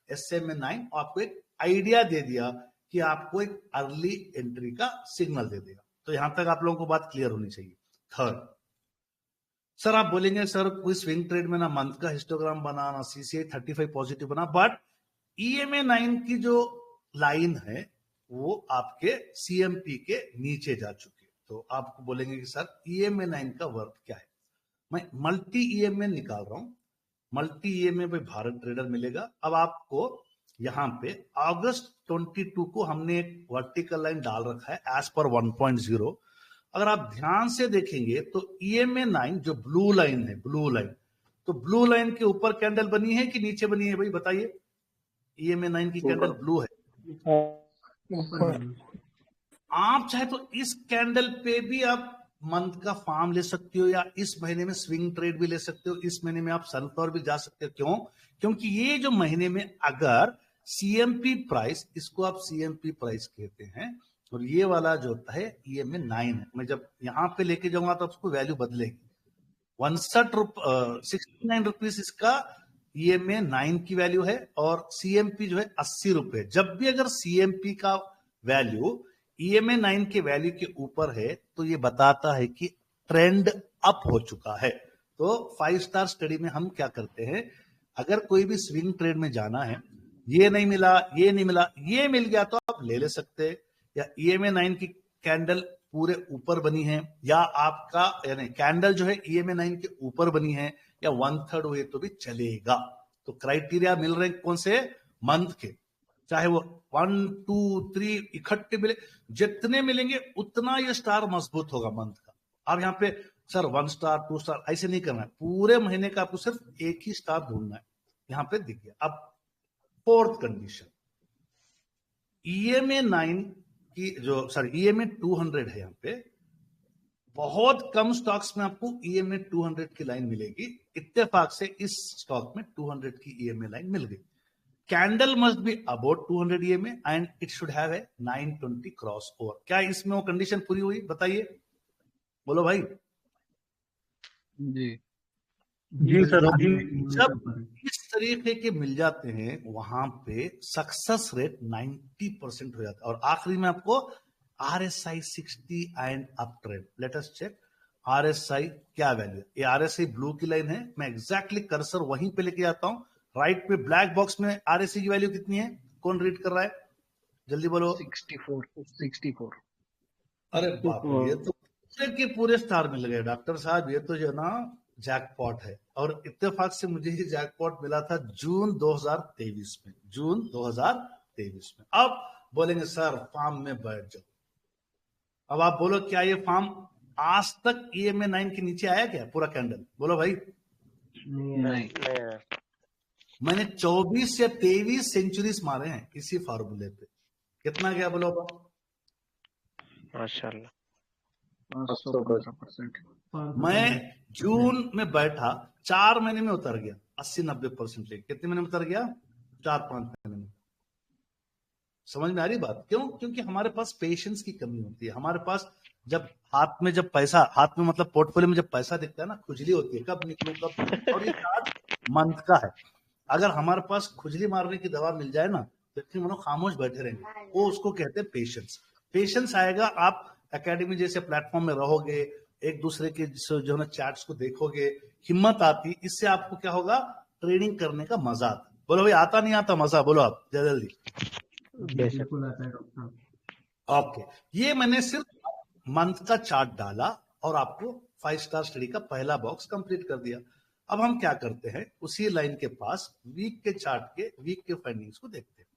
Speaker 1: SMA 9, और आपको एक आइडिया दे दिया कि आपको एक अर्ली एंट्री का सिग्नल दे देगा। तो यहां तक आप लोगों को बात क्लियर होनी चाहिए। थर्ड, सर आप बोलेंगे सर कोई स्विंग ट्रेड में ना मंथ का हिस्टोग्राम बना, ना CCI 35 पॉजिटिव बना, बट EMA 9 की जो लाइन है वो आपके CMP के नीचे जा चुकी है। तो आपको बोलेंगे कि सर EMA 9 का वर्थ क्या है। मैं मल्टी EMA निकाल रहा हूं, मल्टी EMA पे भारत ट्रेडर मिलेगा। अब आपको यहां पे अगस्त 22 को हमने एक वर्टिकल लाइन डाल रखा है एज पर 1.0। अगर आप ध्यान से देखेंगे तो EMA 9 जो ब्लू लाइन है, ब्लू लाइन, तो ब्लू लाइन के ऊपर कैंडल बनी है कि नीचे बनी है भाई बताइए। EMA 9 की कैंडल ब्लू है। आप चाहे तो इस कैंडल पे भी आप मंथ का फार्म ले सकते हो, या इस महीने में स्विंग ट्रेड भी ले सकते हो, इस महीने में आप सनफ्लावर भी जा सकते हो। क्यों? क्योंकि ये जो महीने में अगर CMP प्राइस, इसको आप CMP प्राइस कहते हैं, और ये वाला जो होता है EMA 9 है। मैं जब यहां पे लेके जाऊंगा तो उसको वैल्यू बदलेगी। 69 रुपीज इसका EMA 9 की वैल्यू है, और CMP जो है 80 रुपए। जब भी अगर CMP का वैल्यू EMA 9 के वैल्यू के ऊपर है तो ये बताता है कि ट्रेंड अप हो चुका है। तो 5 स्टार स्टडी में हम क्या करते हैं, अगर कोई भी स्विंग ट्रेड में जाना है, ये नहीं मिला, ये नहीं मिला, ये मिल गया तो आप ले सकते हैं। या EMA 9 की कैंडल पूरे ऊपर बनी है, या आपका यानी कैंडल जो है EMA 9 के ऊपर बनी है, या 1/3 हुए तो भी चलेगा। तो क्राइटेरिया मिल रहे हैं कौन से? मंथ के। चाहे वो 1, 2, 3 इकट्ठे मिले, जितने मिलेंगे उतना ये स्टार मजबूत होगा मंथ का। अब यहाँ पे सर 1 स्टार 2 स्टार ऐसे नहीं करना है, पूरे महीने का आपको सिर्फ एक ही स्टार ढूंढना है। यहाँ पे दिख गया। अब फोर्थ कंडीशन, EMA 9 की जो EMA 200 है, यहाँ पे बहुत कम स्टॉक्स में आपको EMA 200 की लाइन मिलेगी। इत्तेफाक से इस स्टॉक में 200 की EMA लाइन मिल गई। Candle must be about 200 EMA and it should have a 920 cross over. क्या इसमें वो कंडीशन पूरी हुई? बताइए, बोलो भाई।
Speaker 6: जी सर।
Speaker 1: जब इस तरीके के मिल जाते हैं वहां पे सक्सेस रेट 90% हो जाता है। और आखिरी में आपको RSI 60 and up trend. Let us check RSI क्या वैल्यू है। ये RSI ब्लू की लाइन है, मैं एग्जैक्टली कर्सर वहीं पे लेके आता हूं। राइट पे ब्लैक बॉक्स में RSI की वैल्यू कितनी है? कौन रीड कर रहा है? जल्दी बोलो।
Speaker 6: 64।
Speaker 1: अरे बाप रे, ये तो पूरे के पूरे स्टार मिल गए डॉक्टर साहब। ये तो जो ना जैकपॉट है। और इत्तेफाक से मुझे ये जैकपॉट मिला था जून 2023 में, जून 2023 में। अब बोलेंगे सर फार्म में बैठ जाओ। अब आप बोलो क्या ये फार्म आज तक EMA 9 के नीचे आया क्या पूरा कैंडल? बोलो भाई।
Speaker 6: नहीं।
Speaker 1: मैंने 24 या 23 सेंचुरीज मारे हैं इसी फार्मूले पे। कितना गया बोलो?
Speaker 3: माशाल्लाह।
Speaker 6: 100%।
Speaker 1: मैं जून में बैठा, 4 महीने में उतर गया 80-90% लेके। कितने महीने में उतर गया? 4-5 महीने में। समझ में आ रही बात? क्यों? क्योंकि हमारे पास पेशेंस की कमी होती है। हमारे पास जब पैसा हाथ में मतलब पोर्टफोलियो में जब पैसा दिखता है ना, खुजली होती है, कब निकलूं कब निकलूं। और ये चार्ट मंथ का है। अगर हमारे पास खुजली मारने की दवा मिल जाए ना, तो इतने मनो खामोश बैठे रहेंगे। वो उसको कहते हैं पेशेंस। पेशेंस आएगा, आप एकेडमी जैसे प्लेटफॉर्म में रहोगे, एक दूसरे के जो है चैट्स को देखोगे, हिम्मत आती, इससे आपको क्या होगा? ट्रेडिंग करने का मजा आता। बोलो भाई, आता नहीं आता मजा? बोलो आप जल्दी। ओके, ये मैंने सिर्फ मंथ का चार्ट डाला और आपको 5 स्टार स्टडी का पहला बॉक्स कंप्लीट कर दिया। अब हम क्या करते हैं, उसी लाइन के पास वीक के चार्ट के वीक के फाइंडिंग्स को देखते हैं।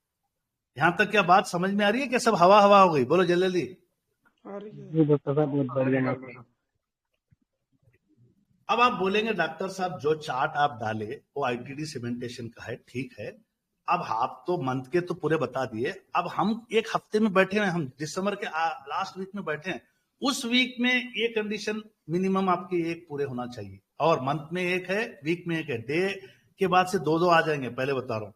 Speaker 1: यहां तक क्या बात समझ में आ रही है? क्या सब हवा हवा हो गई? बोलो जल्दी। अब आप बोलेंगे डॉक्टर साहब जो चार्ट आप डाले वो ITD सीमेंटेशन का है, ठीक है। अब आप तो मंथ के तो पूरे बता दिए। अब हम एक हफ्ते में बैठे हैं, हम दिसंबर के लास्ट वीक में बैठे हैं। उस वीक में ये कंडीशन मिनिमम आपके एक पूरे होना चाहिए। और मंथ में एक है, वीक में एक है, डे के बाद से 2-2 आ जाएंगे, पहले बता रहा हूं।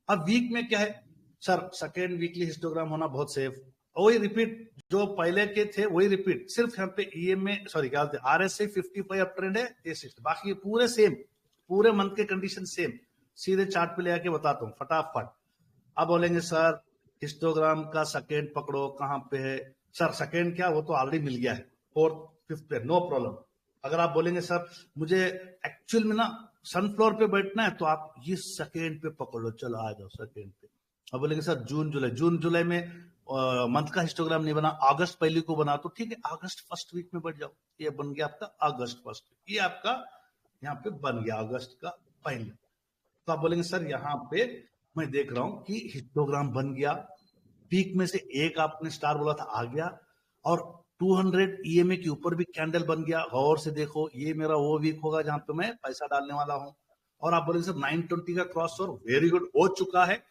Speaker 1: अब वीक में क्या है? सर सेकेंड वीकली हिस्टोग्राम होना बहुत सेफ, वही रिपीट जो पहले के थे वही रिपीट, सिर्फ यहाँ पे ईएमए सॉरी क्या बोलते हैं आरएसआई 55 अप ट्रेंड है, ये 60, बाकी पूरे सेम, पूरे मंथ के कंडीशन सेम। सीधे चार्ट पे ले आके बताता हूँ फटाफट। अब बोलेंगे सर हिस्टोग्राम का सेकेंड पकड़ो कहाँ पे है, सर सेकेंड क्या वो तो ऑलरेडी मिल गया है, फोर्थ फिफ्थ पे नो प्रॉब्लम। अगर आप बोलेंगे सर मुझे एक्चुअल में ना सनफ्लोर पे बैठना है तो आप ये सेकेंड पे पकड़ लो, चलो आ जाओ सेकेंड पे। अब बोलेंगे सर जून जुलाई में मंथ का हिस्टोग्राम नहीं बना, अगस्त पहली को बना, तो ठीक है अगस्त फर्स्ट वीक में बैठ जाओ, ये बन गया आपका अगस्त फर्स्ट वीक, ये आपका यहाँ पे बन गया अगस्त का पहले। तो आप बोलेंगे सर यहाँ पे मैं देख रहा हूं कि हिस्टोग्राम बन गया, पीक में से एक आपने स्टार बोला था आ गया, और 200 ईएमए के ऊपर भी कैंडल बन गया। गौर से देखो ये मेरा वो वीक होगा जहां पे मैं पैसा डालने वाला हूं। और आप बोलेंगे सर 920 का क्रॉस ओवर वेरी गुड हो चुका है।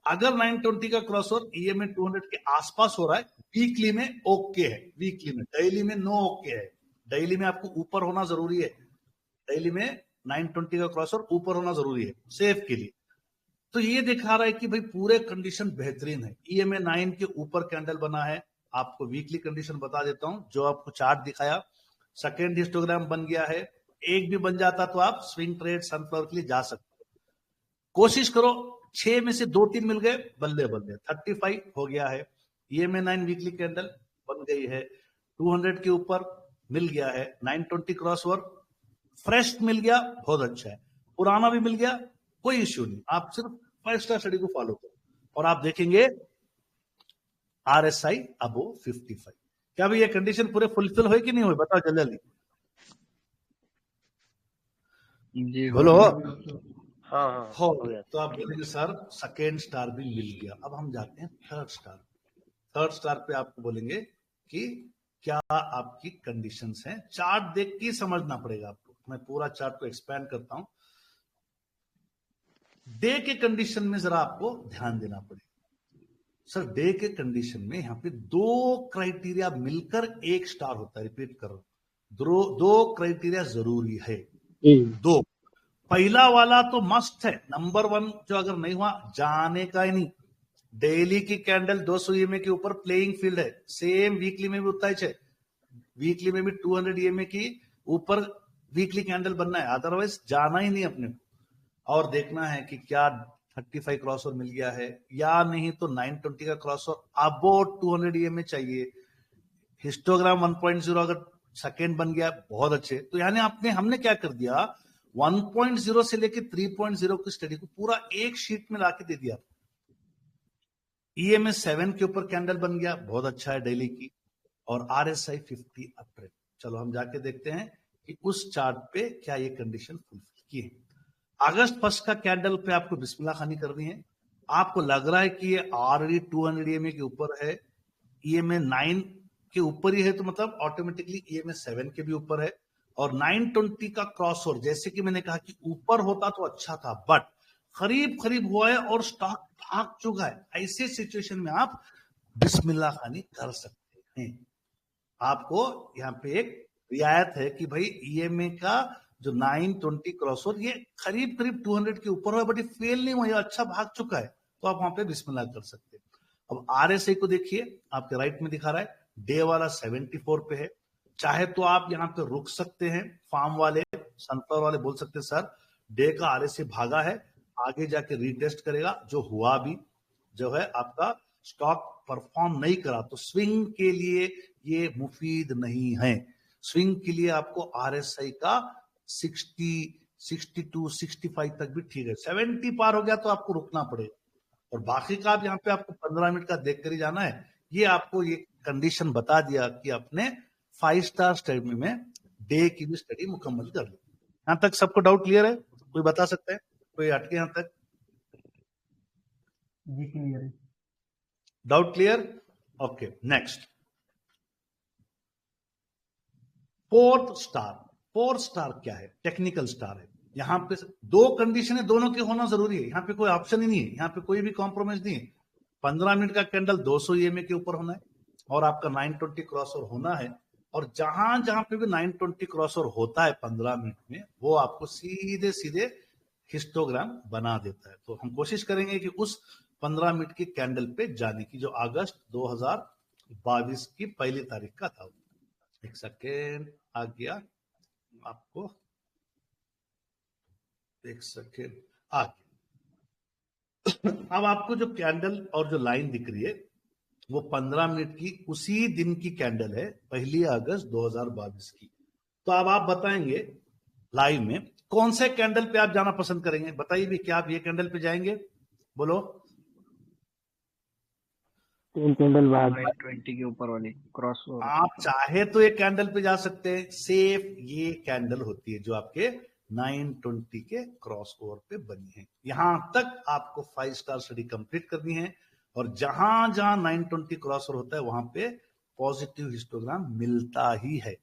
Speaker 1: अगर 920 का क्रॉस ओवर ईएमए 200 के आसपास हो रहा है वीकली में ओके है, वीकली में, डेली में नो ओके है। डेली में आपको ऊपर होना जरूरी है, डेली में 920 का क्रॉस ओवर ऊपर होना जरूरी है सेफ के लिए। तो ये दिखा रहा है कि भाई पूरे कंडीशन बेहतरीन है, ईएमए 9 के ऊपर कैंडल बना है। आपको वीकली कंडीशन बता देता हूं, जो आपको चार्ट दिखाया सेकेंड हिस्टोग्राम बन गया है, एक भी बन जाता तो आप स्विंग ट्रेड सनफ्लावर के लिए जा सकते हो। कोशिश करो 6 में से 2-3 मिल गए, बल्ले बल्ले 35 हो गया है। ईएमए 9 वीकली कैंडल बन गई है, 200 के ऊपर मिल गया है, 920 क्रॉस ओवर फ्रेश मिल गया, बहुत अच्छा है, पुराना भी मिल गया, कोई इश्यू नहीं। आप सिर्फ 5 स्टार स्टडी को फॉलो करो और आप देखेंगे आरएसआई अबो 55। क्या भाई ये कंडीशन पूरे फुलफिल हुए कि नहीं हुए, बताओ जल्दी
Speaker 6: जी
Speaker 1: बोलो।
Speaker 3: हाँ
Speaker 1: हो
Speaker 3: हो गया।
Speaker 1: तो आप बोलेंगे सर सेकेंड स्टार भी मिल गया। अब हम जाते हैं थर्ड स्टार। थर्ड स्टार पे आपको बोलेंगे कि क्या आपकी कंडीशंस हैं, चार्ट देख के समझना पड़ेगा आपको। मैं पूरा चार्ट को एक्सपैंड करता हूं। डे के कंडीशन में जरा आपको ध्यान देना पड़ेगा। सर डे के कंडीशन में यहां पे 2 क्राइटेरिया मिलकर 1 स्टार होता है, रिपीट कर रहा हूं, 2 क्राइटेरिया जरूरी है। 2 पहला वाला तो मस्ट है, नंबर 1 जो अगर नहीं हुआ जाने का ही नहीं। डेली की कैंडल 200 ईएमए के ऊपर प्लेइंग फील्ड है, सेम वीकली में भी उतना ही है, वीकली में भी 200 ईएमए की ऊपर वीकली कैंडल बनना है, अदरवाइज जाना ही नहीं अपने को। और देखना है कि क्या 35 क्रॉस ओवर मिल गया है या नहीं, तो 920 का क्रॉस ओवर अबाउट 200 ईएमए चाहिए। हिस्टोग्राम 1.0 अगर सेकेंड बन गया बहुत अच्छे, तो यानी हमने क्या कर दिया 1.0 से लेके 3.0 की स्टडी को पूरा एक शीट में लाके दे दिया। ईएमए 7 के ऊपर कैंडल बन गया, बहुत अच्छा है डेली की, और आरएसआई 50 अप ट्रेंड। चलो हम जाके देखते हैं कि उस चार्ट पे क्या ये कंडीशन फुलफिल की है। अगस्त फर्स्ट का कैंडल पे आपको बिस्मिल्लाह खानी करनी है। आपको लग रहा है कि ये ऑलरेडी 200 ईएमए के ऊपर है, ईएमए 9 के ऊपर ही है, तो मतलब ऑटोमेटिकली ईएमए 7 के भी ऊपर है, और 920 का क्रॉस ओवर जैसे कि मैंने कहा कि ऊपर होता तो अच्छा था, बट करीब हुआ है और स्टॉक भाग चुका है। ऐसे सिचुएशन में आप बिस्मिल्लाह खानी कर सकते हैं। आपको यहाँ पे एक रियायत है कि भाई ईएमए का जो 920 क्रॉस ओवर ये करीब 200 के ऊपर है, बट ये फेल नहीं हुआ, अच्छा भाग चुका है, तो आप वहां पे बिस्मिल्लाह कर सकते हैं। अब आरएसआई को देखिए, आपके राइट में दिखा रहा है डे वाला 74 पे है। चाहे तो आप यहाँ पे रुक सकते हैं, फार्म वाले सनफ्लावर वाले बोल सकते हैं सर डे का आरएसआई भागा है, आगे जाके रीटेस्ट करेगा, जो हुआ भी जो है आपका स्टॉक परफॉर्म नहीं करा, तो स्विंग के लिए ये मुफीद नहीं है। स्विंग के लिए आपको आरएसआई का 60, 62, 65 तक भी ठीक है, 70 पार हो गया तो आपको रुकना पड़ेगा, और बाकी का आप यहाँ पे आपको 15 मिनट का देख कर ही जाना है। ये आपको ये कंडीशन बता दिया कि आपने 5 स्टार स्टडी में डे की भी स्टडी मुकम्मल कर ली। यहां तक सबको डाउट क्लियर है? कोई बता सकता है, कोई अटके यहां तक?
Speaker 6: जी क्लियर है।
Speaker 1: Doubt clear? Okay next fourth star क्या है? टेक्निकल स्टार है। यहाँ पे 2 कंडीशन है, दोनों के होना जरूरी है, यहाँ पे कोई ऑप्शन ही नहीं है, यहाँ पे कोई भी कॉम्प्रोमाइज नहीं है। 15 मिनट का कैंडल 200 ईएमए के ऊपर होना है, और आपका 920 क्रॉस ओवर होना है, और जहां पे भी 920 क्रॉस ओवर होता है 15 मिनट में, वो आपको सीधे हिस्टोग्राम बना देता है। तो हम कोशिश करेंगे कि उस 15 मिनट की कैंडल पे जाने की, जो अगस्त 2022 की पहली तारीख का था। एक सेकेंड आ गया आपको, एक सेकेंड आ गया। अब आपको जो कैंडल और जो लाइन दिख रही है वो 15 मिनट की उसी दिन की कैंडल है, 1 अगस्त 2022 की। तो अब आप बताएंगे लाइव में कौन से कैंडल पे आप जाना पसंद करेंगे? बताइए भी, क्या आप ये कैंडल पे जाएंगे? बोलो।
Speaker 6: कैंडल बाद 20 के ऊपर वाली क्रॉस ओवर।
Speaker 1: आप चाहे तो ये कैंडल पे जा सकते हैं, सेफ ये कैंडल होती है जो आपके 920 के क्रॉस ओवर पे बनी है। यहां तक आपको 5 स्टार स्टडी कंप्लीट करनी है, और जहां जहां 920 क्रॉस ओवर होता है वहां पे पॉजिटिव हिस्टोग्राम मिलता ही है।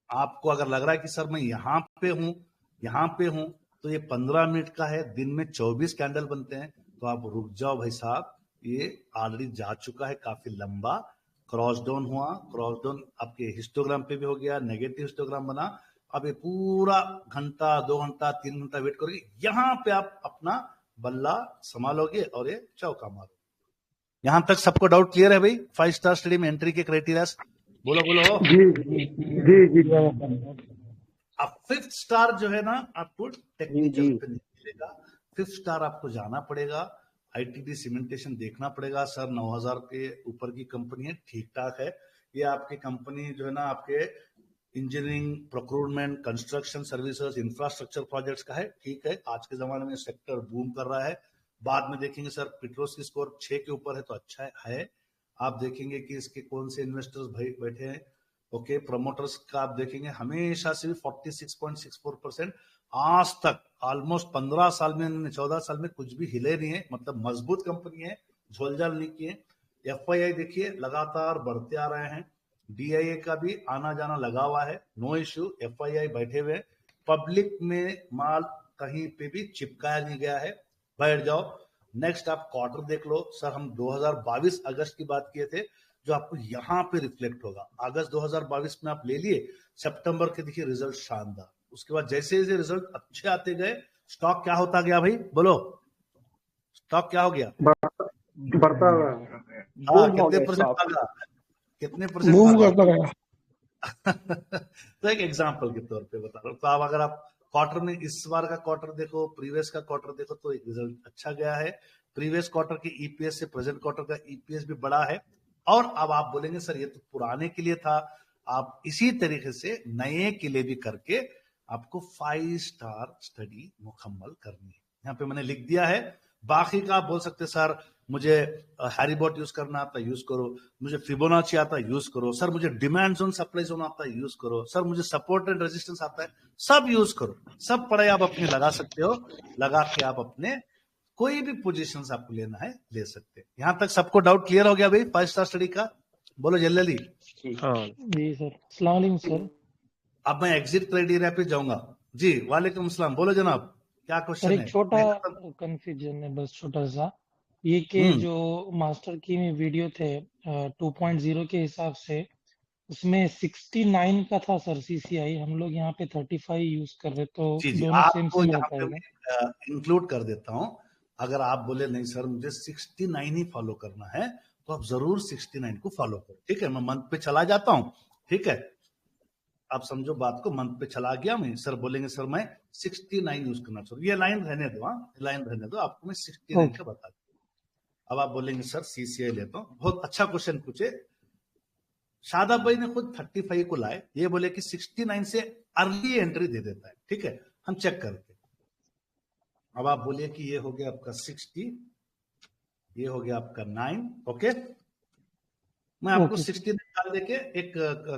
Speaker 1: आपको अगर लग रहा है कि सर मैं यहां पे हूं, तो ये 15 मिनट का है, दिन में 24 कैंडल बनते हैं, तो आप रुक जाओ भाई साहब, ये ऑलरेडी जा चुका है काफी लंबा, क्रॉस डाउन हुआ, क्रॉस डाउन आपके हिस्टोग्राम पे भी हो गया, नेगेटिव हिस्टोग्राम बना। अब ये पूरा घंटा, 2 घंटा, 3 घंटा वेट करोगे, यहां पे आप अपना बल्ला संभालोगे और ये चौका मारोगे। यहां तक सबको डाउट क्लियर है भाई? 5 स्टार स्टडी में एंट्री के क्राइटेरिया बोलो बोलो।
Speaker 4: जी।
Speaker 1: अब 5th स्टार जो है ना आपको टेक्निकल पे नहीं मिलेगा, 5th स्टार आपको जाना पड़ेगा, आईटीडी सीमेंटेशन देखना पड़ेगा। सर 9000 के ऊपर की कंपनी है, ठीक ठाक है। ये आपकी कंपनी जो है ना आपके engineering, procurement, construction services, infrastructure projects का है, ठीक है। आज के जमाने में सेक्टर बूम कर रहा है। बाद में देखेंगे सर पेट्रोस की स्कोर 6 के ऊपर है तो अच्छा है। आप देखेंगे कि इसके कौन से इन्वेस्टर्स भाई बैठे हैं, ओके। प्रमोटर्स का आप देखेंगे हमेशा से 46.64%, आज तक ऑलमोस्ट 15 साल में, 14 साल में कुछ भी हिले नहीं है, मतलब मजबूत कंपनी है, झोलझाल नहीं किए। एफआईआई देखिए लगातार बढ़ते आ रहे हैं, डीआईए का भी आना जाना लगा हुआ है, नो इश्यू, एफआईआई बैठे हुए। पब्लिक में माल कहीं पे भी चिपकाया नहीं गया है, बैठ जाओ। नेक्स्ट आप क्वार्टर देख लो सर, हम 2022 अगस्त की बात किए थे, जो आपको यहां पे रिफ्लेक्ट होगा। अगस्त 2022 में आप ले लिए, सितंबर के देखिए रिजल्ट शानदार, उसके बाद जैसे जैसे रिजल्ट अच्छे आते गए, स्टॉक क्या होता गया भाई? बोलो, स्टॉक क्या हो गया?
Speaker 4: बढ़ता हुआ
Speaker 1: हाँ, कितने परसेंट भागा? कितने परसेंट भागा? तो एक एग्जांपल के तौर पे बता रहा हूँ। तो आप अगर आप क्वार्टर में इस बार का क्वार्टर देखो, प्रीवियस का क्वार्टर देखो, तो एक रिजल्ट अच्छा गया है। प्रीवियस क्वार्टर के ईपीएस से प्रेजेंट क्वार्टर का ईपीएस भी बड़ा है। और अब आप बोलेंगे सर ये तो पुराने के लिए था, आप इसी तरीके से नए के लिए भी करके आपको 5 स्टार स्टडी मुकम्मल करनी है। यहाँ पे मैंने लिख दिया है। बाकी का आप बोल सकते सर मुझे हैरीबॉट यूज करना आता, यूज करो। मुझे फिबोनाची आता, यूज करो। सर मुझे डिमांड जोन, सप्लाई जोन आता है, यूज करो। सर मुझे सपोर्ट एंड रेजिस्टेंस आता है, सब यूज करो। सब पढ़ाई आप अपनी लगा सकते हो, लगा के आप अपने कोई भी पोजीशन आपको लेना है ले सकते हैं। यहां तक सबको डाउट क्लियर हो गया भाई 5 स्टार स्टडी का? बोलो जल्दी।
Speaker 5: जी सर, अस्सलाम वालेकुम सर।
Speaker 1: अब मैं एग्जिट क्राइटेरिया पे जाऊंगा। जी वालेकुम सलाम, बोलो जनाब, क्या क्वेश्चन
Speaker 5: सर
Speaker 1: है?
Speaker 5: एक छोटा कंफ्यूजन है, बस छोटा सा, ये कि जो मास्टर की में वीडियो थे 2.0 के हिसाब से, उसमें 69 का था सर सीसीआई, हम लोग यहाँ पे 35 यूज कर रहे, तो
Speaker 1: जी जी,
Speaker 5: दोनों सेम
Speaker 1: आपको
Speaker 5: सेम
Speaker 1: यहाँ
Speaker 5: रहता
Speaker 1: पे
Speaker 5: है
Speaker 1: मैं इंक्लूड कर देता हूं। अगर आप बोले नहीं सर मुझे 69 ही फॉलो करना है, तो आप जरूर 69 को फॉलो करो, ठीक है। मैं मंथ पे चला जाता हूं, ठीक है। आप समझो बात को, मंथ पे चला गया मैं, सर बोलेंगे सर मैं 69 यूज करना चाहूँ, ये लाइन रहने दो, हाँ लाइन रहने दो, आपको मैं 69 का बता दूं। अब आप बोलेंगे सर सीसीआई लेता हूँ, बहुत अच्छा क्वेश्चन पूछे। शादाब भाई ने खुद 35 को लाए, ये बोले कि 69 से अर्ली एंट्री दे देता है, ठीक है, हम चेक करते। अब आप बोलिए कि ये हो गया आपका 60, ये हो गया आपका 9, ओके। मैं आपको 60 निकाल देके एक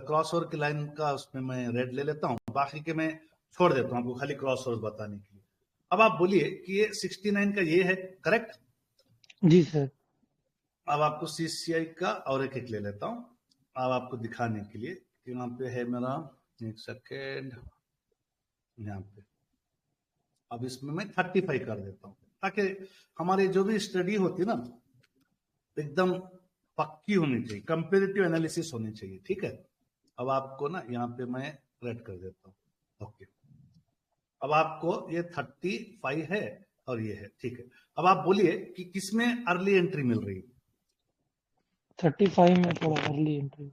Speaker 1: क्रॉस ओवर की लाइन का उसमें मैं रेड ले लेता हूं, बाकी के मैं छोड़ देता हूं आपको खाली क्रॉस ओवर बताने के लिए। अब आप बोलिए कि ये 69 का ये है, करेक्ट?
Speaker 5: जी सर।
Speaker 1: अब आपको सीसीआई का और एक ले लेता हूं, अब आपको दिखाने के लिए कि यहाँ पे है मेरा, एक सेकेंड, यहाँ पे अब इसमें मैं 35 कर देता हूँ, ताकि हमारी जो भी स्टडी होती है ना एकदम पक्की होनी चाहिए, कंपेरेटिव एनालिसिस होनी चाहिए, ठीक है। अब आपको ना यहाँ पे मैं रेड कर देता हूँ, ओके। अब आपको ये 35 है और ये है, ठीक है। अब आप बोलिए कि किसमें अर्ली एंट्री मिल रही है?
Speaker 5: 35 में थोड़ा अर्ली एंट्री।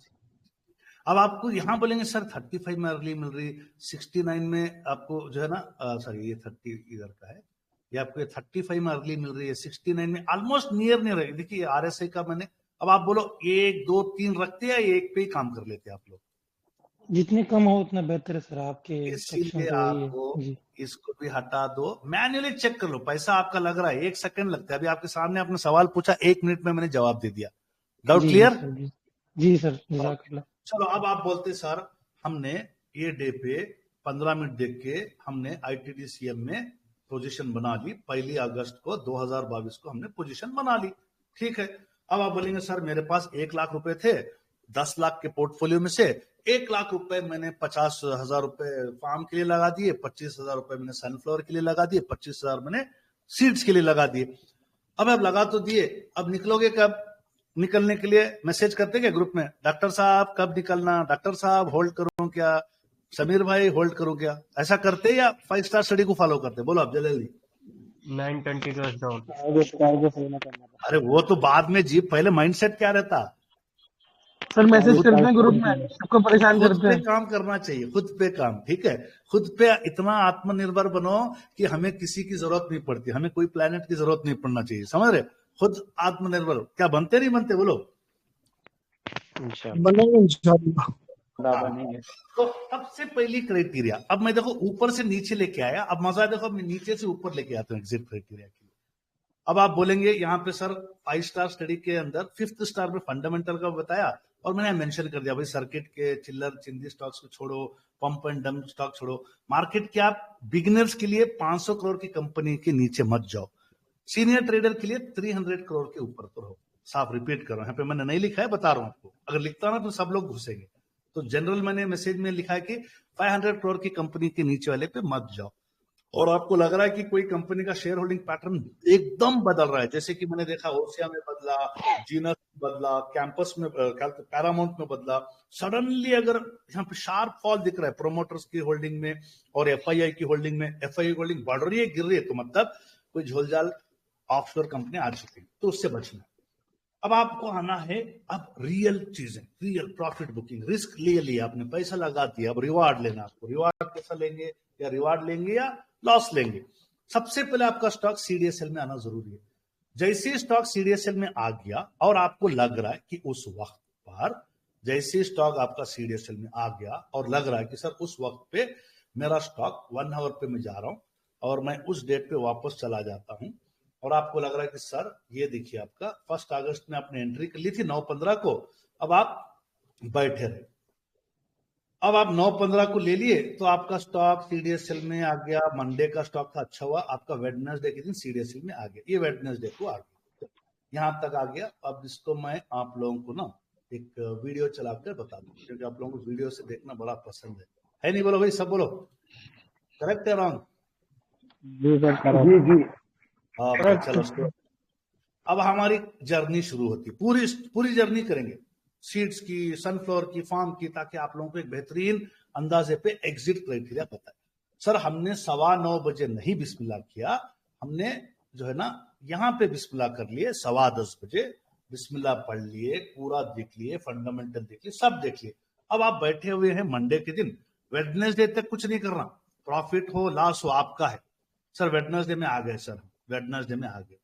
Speaker 1: अब आपको यहाँ बोलेंगे सर 35 में अर्ली मिल रही, 69 में आपको जो है ना, सॉरी ये 30 इधर का है, ये आपको 35 में अर्ली मिल रही है, 69 में ऑलमोस्ट नियर नहीं रही। देखिए आरएसआई का मैंने, अब आप बोलो 1 2 3 रखते हैं, एक पे ही काम कर लेते हैं आप लोग?
Speaker 5: जितने कम हो उतना बेहतर है सर, आपके सेक्शन
Speaker 1: इसीलिए
Speaker 5: तो वही
Speaker 1: आपको
Speaker 5: है जी।
Speaker 1: इसको भी हटा दो, मैन्युअली चेक कर लो। पैसा आपका लग रहा है, 1 सेकंड लगता है। अभी आपके सामने आपने सवाल पूछा, 1 मिनट में मैंने जवाब दे दिया। डाउट
Speaker 5: जी
Speaker 1: क्लियर?
Speaker 5: सर, जी सर, जज़ाकल्लाह।
Speaker 1: चलो अब आप बोलते सर हमने ये डे पे 15 मिनट देख के हमने आईटीडीसीएम में पोजीशन बना ली, 1 अगस्त को 2022 को हमने पोजीशन बना ली, ठीक है। अब आप बोलेंगे सर मेरे पास 1 लाख रुपए थे, 10 लाख के पोर्टफोलियो में से 1 लाख रुपए मैंने 50,000 रुपए फार्म के लिए लगा दिए, 25,000 रुपए मैंने सनफ्लावर के लिए लगा दिए, 25,000 मैंने सीड्स के लिए लगा दिए। अब आप लगा तो दिए, अब निकलोगे कब? निकलने के लिए मैसेज करते क्या ग्रुप में, डॉक्टर साहब कब निकलना, डॉक्टर साहब होल्ड करूं क्या, समीर भाई होल्ड करूं क्या? ऐसा करते या 5 स्टार स्टडी को फॉलो करते? बोलो आप जल्दी।
Speaker 3: 9:20 डाउन।
Speaker 1: अरे वो तो बाद में जी, पहले माइंडसेट क्या रहता?
Speaker 7: सर मैसेज करते हैं ग्रुप में, सबको परेशान
Speaker 1: खुद
Speaker 7: करते
Speaker 1: पे
Speaker 7: हैं।
Speaker 1: काम करना चाहिए, खुद पे काम, ठीक है। खुद पे इतना आत्मनिर्भर बनो कि हमें किसी की जरूरत नहीं पड़ती, हमें कोई प्लेनेट की जरूरत नहीं पड़ना चाहिए, समझ रहे? खुद आत्मनिर्भर। क्या बनते नहीं बनते? बोलो
Speaker 7: बनेंगे इंशाल्लाह।
Speaker 1: तो सबसे पहली क्राइटेरिया, अब मैं देखो ऊपर से नीचे लेके आया, अब मजा देखो मैं नीचे से ऊपर लेके आता हूँ एग्जिट क्राइटेरिया के लिए। अब आप बोलेंगे यहाँ पे सर 5 स्टार स्टडी के अंदर 5th स्टार में फंडामेंटल का बताया और मैंने मेंशन कर दिया भाई सर्किट के चिल्लर चिंदी स्टॉक्स को छोड़ो, पंप एंड डंप स्टॉक छोड़ो, मार्केट के आप बिगिनर्स के लिए 500 करोड़ की कंपनी के नीचे मत जाओ, सीनियर ट्रेडर के लिए 300 करोड़ के ऊपर तो रहो। साफ रिपीट करो, यहाँ पे मैंने नहीं लिखा है, बता रहा हूं आपको, अगर लिखता ना तो सब लोग घुसेंगे। तो जनरल मैंने मैसेज में लिखा है कि 500 करोड़ की कंपनी के नीचे वाले पे मत जाओ। और आपको लग रहा है कि कोई कंपनी का शेयर होल्डिंग पैटर्न एकदम बदल रहा है, जैसे कि मैंने देखा ओसिया में बदला, जीनस में बदला, कैंपस में, पैरामाउंट में बदला, सडनली अगर यहाँ पे शार्प फॉल दिख रहा है प्रोमोटर्स की होल्डिंग में और एफआईआई की होल्डिंग में, एफआईआई होल्डिंग बढ़ रही है गिर रही है, तो मतलब कोई झोलझाल ऑफशोर कंपनी आ चुकी है, तो उससे बचना। अब आपको आना है अब रियल चीजें, रियल प्रॉफिट बुकिंग, रिस्क ले लिया आपने, पैसा लगा दिया, अब रिवार्ड लेना। आपको रिवार्ड कैसा लेंगे, या रिवार्ड लेंगे या लॉस लेंगे? सबसे पहले आपका स्टॉक सीडीएसएल में आना जरूरी है। जैसे स्टॉक सीडीएसएल में आ गया और आपको लग रहा है कि उस वक्त पर, जैसे स्टॉक आपका सीडीएसएल में आ गया और लग रहा है कि सर उस वक्त पे मेरा स्टॉक 1 आवर पे मैं जा रहा हूं और मैं उस डेट पे वापस चला जाता हूं, और आपको लग रहा है कि सर ये देखिए आपका 1 अगस्त में आपने एंट्री कर ली थी 9/15 को, अब आप बैठे रहे, अब आप 9/15 को ले लिए तो आपका स्टॉक सीडीएसएल में आ गया। मंडे का स्टॉक था, अच्छा हुआ आपका वेडनेसडे के दिन सीडीएसएल में आ गया, ये वेडनेसडे को आ गया, यहां तक आ गया। अब इसको मैं आप लोगों को ना एक वीडियो चलाकर बता दूं, क्योंकि आप लोगों को वीडियो से देखना बड़ा पसंद है नहीं? बोलो भाई, सब बोलो, करेक्ट है रॉन्ग?
Speaker 4: जी
Speaker 1: हाँ चलो, अब हमारी जर्नी शुरू होती है, पूरी जर्नी करेंगे सीड्स की, सनफ्लावर की, फार्म की, ताकि आप लोगों को एक बेहतरीन अंदाजे पे एग्जिट क्राइटेरिया पता है। सर हमने 9:15 बजे नहीं बिस्मिल्लाह किया, हमने जो है ना यहाँ पे बिस्मिल्लाह कर लिए, 10:15 बजे बिस्मिल्लाह पढ़ लिए, पूरा देख लिए, फंडामेंटल देख लिए, सब देख लिए। अब आप बैठे हुए हैं मंडे के दिन, वेडनेसडे तक कुछ नहीं करना, प्रॉफिट हो लॉस हो आपका है। सर वेडनेसडे में आ गए, सर वेडनेसडे में आ गए,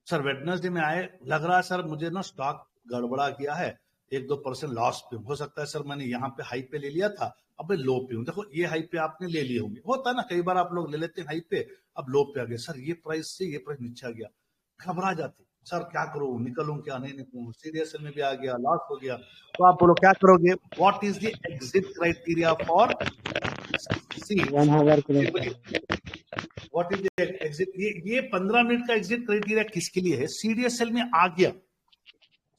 Speaker 1: सर वेडनेसडे में आए, लग रहा है सर मुझे ना स्टॉक गड़बड़ा गया है, 1-2% लॉस पे हो सकता है, सर मैंने यहाँ पे हाई पे ले लिया था, अब मैं लो पे हूँ। देखो ये हाई पे आपने ले लिए होंगे, होता है ना कई बार आप लोग ले लेते हैं हाई पे, अब लो पे आ गए, सर ये प्राइस से ये प्राइस नीचे आ गया, घबरा जाते, सर क्या करूं, निकलूं क्या नहीं निकलूं, सीडीएसएल में भी आ गया, लॉस हो गया, तो आप बोलो क्या करोगे? What is the exit criteria for C 1 hour? What is the exit? ये 15 मिनट का एग्जिट क्राइटेरिया किसके लिए है? सीडीएसएल में आ गया,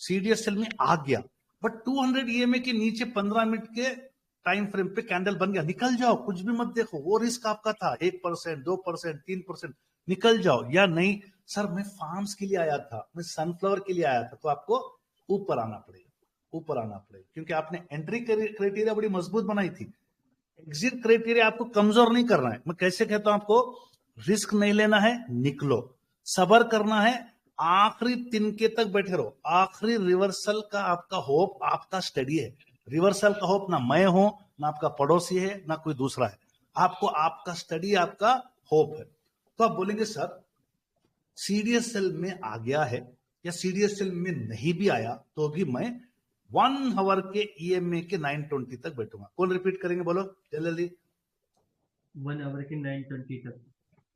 Speaker 1: सीडीएसएल में आ गया, बट 200 ईएमए के नीचे 15 मिनट के टाइम फ्रेम पे कैंडल बन गया, निकल जाओ, कुछ भी मत देखो, वो रिस्क आपका था, 1%, 2%, 3%, निकल जाओ। या नहीं सर मैं फार्म्स के लिए आया था, मैं सनफ्लावर के लिए आया था, तो आपको ऊपर आना पड़ेगा, ऊपर आना पड़ेगा, क्योंकि आपने एंट्री क्राइटेरिया बड़ी मजबूत बनाई थी। एग्जिट क्राइटेरिया आपको कमजोर नहीं करना है। मैं कैसे कहता हूं आपको, रिस्क नहीं लेना है, निकलो। सबर करना है, आखिरी तिनके तक बैठे रहो। आखिरी रिवर्सल का आपका होप आपका स्टडी है। रिवर्सल का होप ना मैं हूं, ना आपका पड़ोसी है, ना कोई दूसरा है। आपको आपका स्टडी, आपका होप है। तो आप बोलेंगे सर सीडीएसएल में आ गया है या सीडीएसएल में नहीं भी आया तो भी मैं 1 आवर के ईएमए के 920 तक बैठूंगा। कौन रिपीट करेंगे, बोलो जल्दी।
Speaker 3: 1 आवर के 920 तक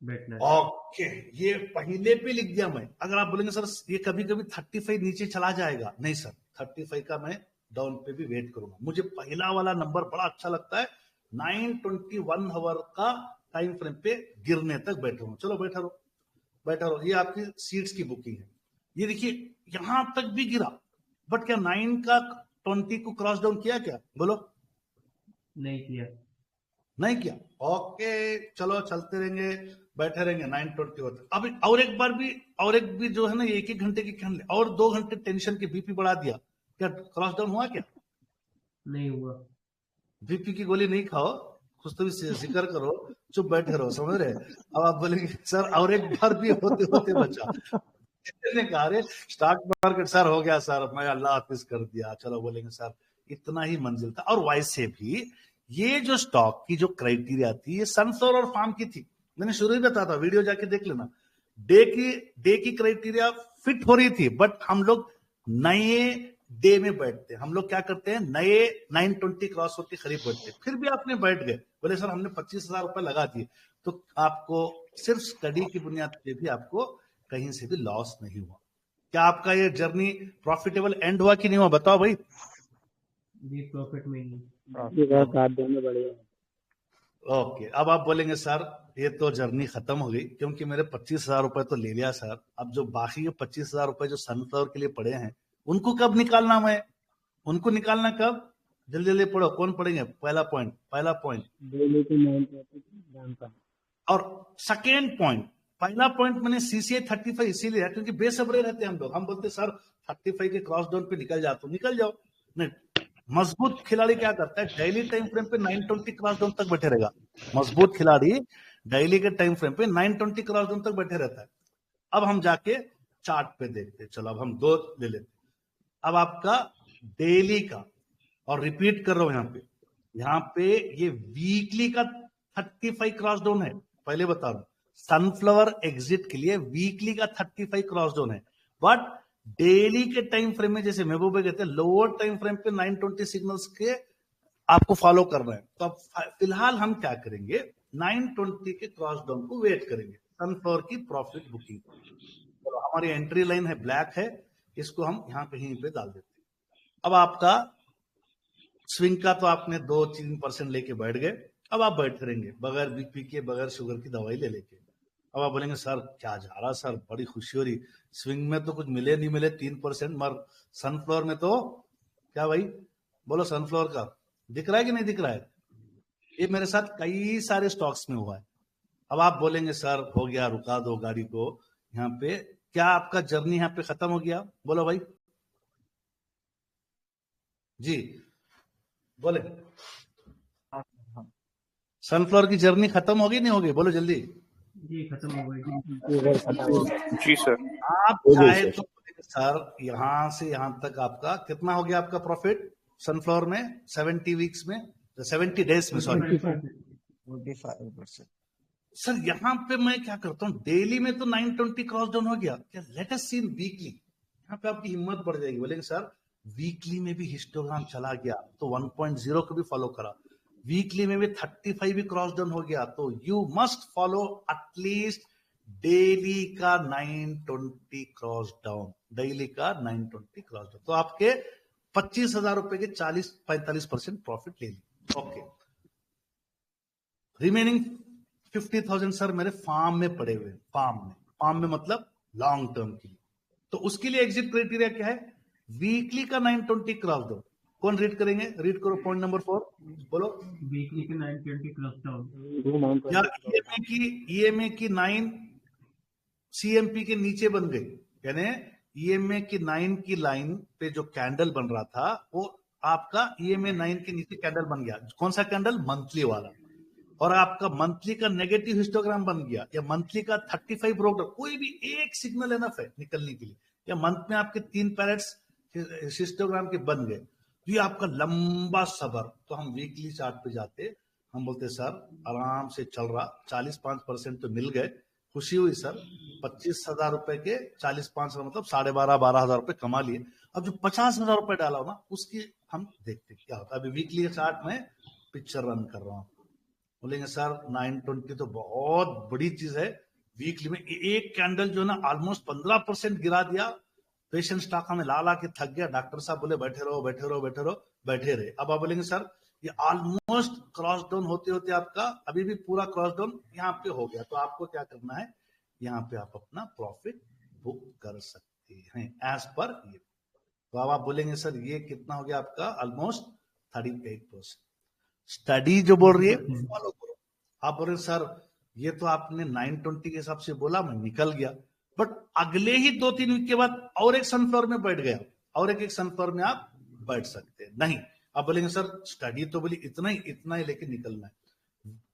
Speaker 3: बैठना है।
Speaker 1: ओके, ये पहले पे लिख दिया मैं। अगर आप बोलेंगे सर ये कभी कभी 35 नीचे चला जाएगा, नहीं सर, 35 का मैं डाउन पे भी वेट करूंगा। मुझे पहला वाला नंबर बड़ा अच्छा लगता है, 921 आवर का टाइम फ्रेम पे गिरने तक बैठूंगा। चलो बैठा रहो, बैठा रहो। ये आपकी सीट्स की बुकिंग है। ये देखिए यहां तक भी गिरा, बट क्या 9 का 20 को क्रॉस डाउन किया क्या, बोलो?
Speaker 3: नहीं किया,
Speaker 1: नहीं किया। ओके चलो चलते रहेंगे, बैठे रहेंगे 920 होते। अब और एक भी जो है ना, 1-1 घंटे की कैंडल और 2 घंटे टेंशन के बीपी बढ़ा दिया, क्या क्रॉस डाउन हुआ क्या?
Speaker 3: नहीं हुआ।
Speaker 1: बीपी की गोली नहीं खाओ, कुछ तो भी जिक्र करो, चुप बैठे रहो, समझ रहे? अब आप बोलेंगे सर और एक बार भी होते होते बचा। ने कहा अरे स्टॉक मार्केट सर हो गया सर, मैं अल्लाह हाफिज कर दिया। चलो बोलेंगे सर इतना ही मंजिल था। और वैसे भी ये जो स्टॉक की जो क्राइटेरिया थी, ये सनफ्लावर और फार्म की थी। मैंने शुरू ही बताया था, वीडियो जाके देख लेना। डे की क्राइटेरिया फिट हो रही थी, बट हम लोग नए डे में बैठते हैं। हम लोग क्या करते हैं, नए 920 क्रॉस होकर खरीद बैठते हैं। फिर भी आपने बैठ गए, बोले सर हमने 25,000 रुपए लगा दिए। तो आपको सिर्फ स्टडी की बुनियाद पे भी आपको कहीं से भी लॉस नहीं हुआ। क्या आपका ये जर्नी प्रॉफिटेबल एंड हुआ कि नहीं हुआ, बताओ भाई।
Speaker 3: भी प्रॉफिट में ही।
Speaker 1: ओके, अब आप बोलेंगे सर ये तो जर्नी खत्म हो गई, क्योंकि मेरे 25,000 रुपए तो ले लिया सर। अब जो बाकी के 25,000 रुपए जो सनफ्लावर के लिए पड़े हैं, उनको कब निकालना? मैं उनको निकालना कब? जल्दी जल्दी पढ़ो, कौन पढ़ेंगे? पहला पॉइंट और सेकेंड पॉइंट। पहला पॉइंट मैंने सीसीआई 35 इसीलिए है क्योंकि बेसब्रे रहते हैं हम लोग। हम बोलते सर 35 के क्रॉस डाउन पे निकल जाओ, तो निकल जाओ। नहीं, मजबूत खिलाड़ी क्या करता है, डेली टाइम फ्रेम पे 920 क्रॉस डाउन तक बैठे रहेगा। मजबूत खिलाड़ी डेली के टाइम फ्रेम पे 920 क्रॉस डाउन तक बैठे रहता है। अब हम जाके चार्ट पे देखते हैं। चलो अब हम 2 ले लेते। अब आपका डेली का, और रिपीट कर रहा हूं यहाँ पे ये वीकली का 35 क्रॉस डाउन है। पहले बता रहा हूं, सनफ्लावर एग्जिट के लिए वीकली का 35 क्रॉस डाउन है, बट डेली के टाइम फ्रेम में जैसे महबूबे कहते हैं लोअर टाइम फ्रेम पे 920 सिग्नल्स के आपको फॉलो कर रहे हैं। तो अब फिलहाल हम क्या करेंगे, 920 के क्रॉस डाउन को वेट करेंगे सनफ्लावर की प्रॉफिट बुकिंग। तो हमारी एंट्री लाइन है, ब्लैक है, इसको हम यहां कहीं पे डाल देते हैं। अब आपका स्विंग का तो आपने 2-3% लेके बैठ गए। अब आप बैठे रहेंगे बगैर बीपी के, बगैर शुगर की दवाई ले लेके। अब आप बोलेंगे सर क्या जा रहा सर, बड़ी खुशी हो रही, स्विंग में तो कुछ मिले नहीं मिले 3%, मगर सनफ्लावर में तो क्या भाई, बोलो सनफ्लावर का दिख रहा है कि नहीं दिख रहा है? ये मेरे साथ कई सारे स्टॉक्स में हुआ है। अब आप बोलेंगे सर हो गया, रुका दो गाड़ी को यहाँ पे। क्या आपका जर्नी यहाँ पे खत्म हो गया? बोलो भाई जी, बोले सनफ्लावर की जर्नी खत्म हो गई नहीं हो गई? बोलो जल्दी
Speaker 3: जी, खत्म हो गई।
Speaker 8: जी सर।
Speaker 1: आप चाहे तो सर यहां से यहां तक आपका कितना हो गया आपका प्रॉफिट सनफ्लावर में 70 वीक्स में, 70 डेज में, सॉरी
Speaker 2: 45%।
Speaker 1: सर यहां पे मैं क्या करता हूं, डेली में तो 920 क्रॉस डाउन हो गया, क्या लेट अस सी इन वीकली। यहाँ पे आपकी हिम्मत बढ़ जाएगी, बोलेंगे सर वीकली में भी हिस्टोग्राम चला गया तो 1.0 को भी फॉलो करा, वीकली में भी 35 भी क्रॉस डाउन हो गया, तो you must follow at least daily का 920 क्रॉस डाउन, डेली का 920 क्रॉस डाउन। तो आपके 25,000 रुपए के 40-45% प्रॉफिट ले ली। ओके, रिमेनिंग 50,000 सर मेरे फार्म में पड़े हुए। फार्म में मतलब लॉन्ग टर्म के लिए। तो उसके लिए एग्जिट क्राइटेरिया क्या है, वीकली का 920 क्रॉस डाउन। कौन रीड करेंगे? रीड करो पॉइंट नंबर 4, बोलो।
Speaker 3: वीकली के 920 क्रॉस डाउन
Speaker 1: या ईएमए की 9 सीएमपी के नीचे बन गई, यानी ईएमए की 9 की लाइन पे जो कैंडल बन रहा था वो आपका ईएमए 9 के नीचे कैंडल बन गया। कौन सा कैंडल? मंथली वाला। और आपका मंथली का नेगेटिव हिस्टोग्राम बन गया या मंथली का 35 ब्रोकर, कोई भी एक सिग्नल एनफ है निकलने के लिए, या मंथ में आपके 3 पैरेट्स हिस्टोग्राम के बन गए, तो ये आपका लंबा सफर। तो हम वीकली चार्ट पे जाते, हम बोलते सर आराम से चल रहा, 45% तो मिल गए, खुशी हुई सर, 25,000 रुपए के 45 मतलब 12,500 रुपए कमा लिए। अब जो 50,000 रुपए डाला हो ना, उसकी हम देखते क्या होता है। अभी वीकली चार्ट में पिक्चर रन कर रहा हूं, बोलेंगे सर 920 तो बहुत बड़ी चीज है, वीकली में एक कैंडल जो ना ऑलमोस्ट 15% गिरा दिया, पेशेंट स्टॉक हमें ला के थक गया, डॉक्टर साहब बोले बैठे रहो बैठे रहो बैठे रहो, बैठे रहे। अब आप बोलेंगे सर ये ऑलमोस्ट क्रॉस डाउन होते होते आपका अभी भी पूरा क्रॉस डाउन यहाँ पे हो गया, तो आपको क्या करना है, यहाँ पे आप अपना प्रॉफिट बुक कर सकते हैं एज पर ये। तो अब आप बोलेंगे सर ये कितना हो गया आपका, ऑलमोस्ट 38%। स्टडी जो बोल रही है फॉलो करो। आप बोल रहे सर ये तो आपने 920 के हिसाब से बोला, मैं निकल गया, बट अगले ही 2-3 वीक के बाद और एक सनफ्लावर में बैठ गया, और एक सनफ्लावर में आप बैठ सकते हैं। नहीं, आप बोलेंगे सर स्टडी तो बोली इतना ही लेके निकलना है।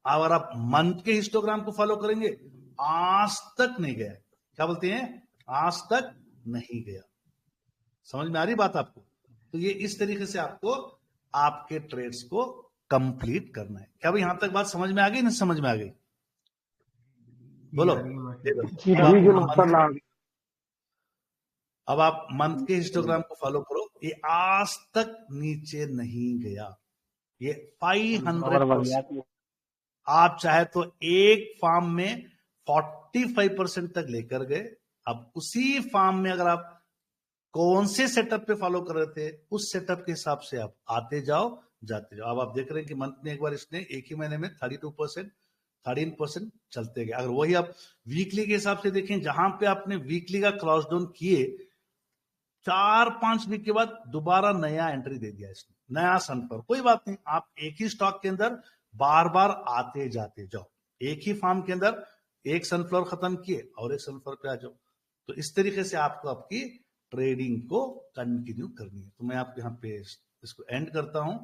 Speaker 1: अगर आप मंथ के हिस्टोग्राम को फॉलो करेंगे, आज तक नहीं गया, क्या बोलते हैं, आज तक नहीं गया। समझ में आ रही बात आपको? तो ये इस तरीके से आपको आपके ट्रेड्स को कंप्लीट करना है। क्या भाई यहां तक बात समझ में आ गई? नहीं समझ में आ गई? बोलो। अब आप मंथ के हिस्टोग्राम को फॉलो करो, ये आज तक नीचे नहीं गया, ये 500%। आप चाहे तो एक फार्म में 45% तक लेकर गए। अब उसी फार्म में अगर आप कौन से सेटअप पे फॉलो कर रहे थे, उस सेटअप के हिसाब से आप आते जाओ जाते जाओ। अब आप देख रहे हैं कि मंथ में एक बार इसने एक ही महीने में 32%, 13% चलते गए। अगर वही आप वीकली के हिसाब से देखें, जहां पे आपने वीकली का क्रॉस डाउन किए, 4-5 वीक के बाद दोबारा नया एंट्री दे दिया इसने, नया सनफ्लावर। कोई बात नहीं, आप एक ही स्टॉक के अंदर बार बार आते जाते जाओ, एक ही फार्म के अंदर एक सनफ्लावर खत्म किए और एक सनफ्लावर पे आ जाओ। तो इस तरीके से आपको आपकी ट्रेडिंग को कंटिन्यू करनी है। तो मैं आपके यहाँ पे इसको एंड करता हूं,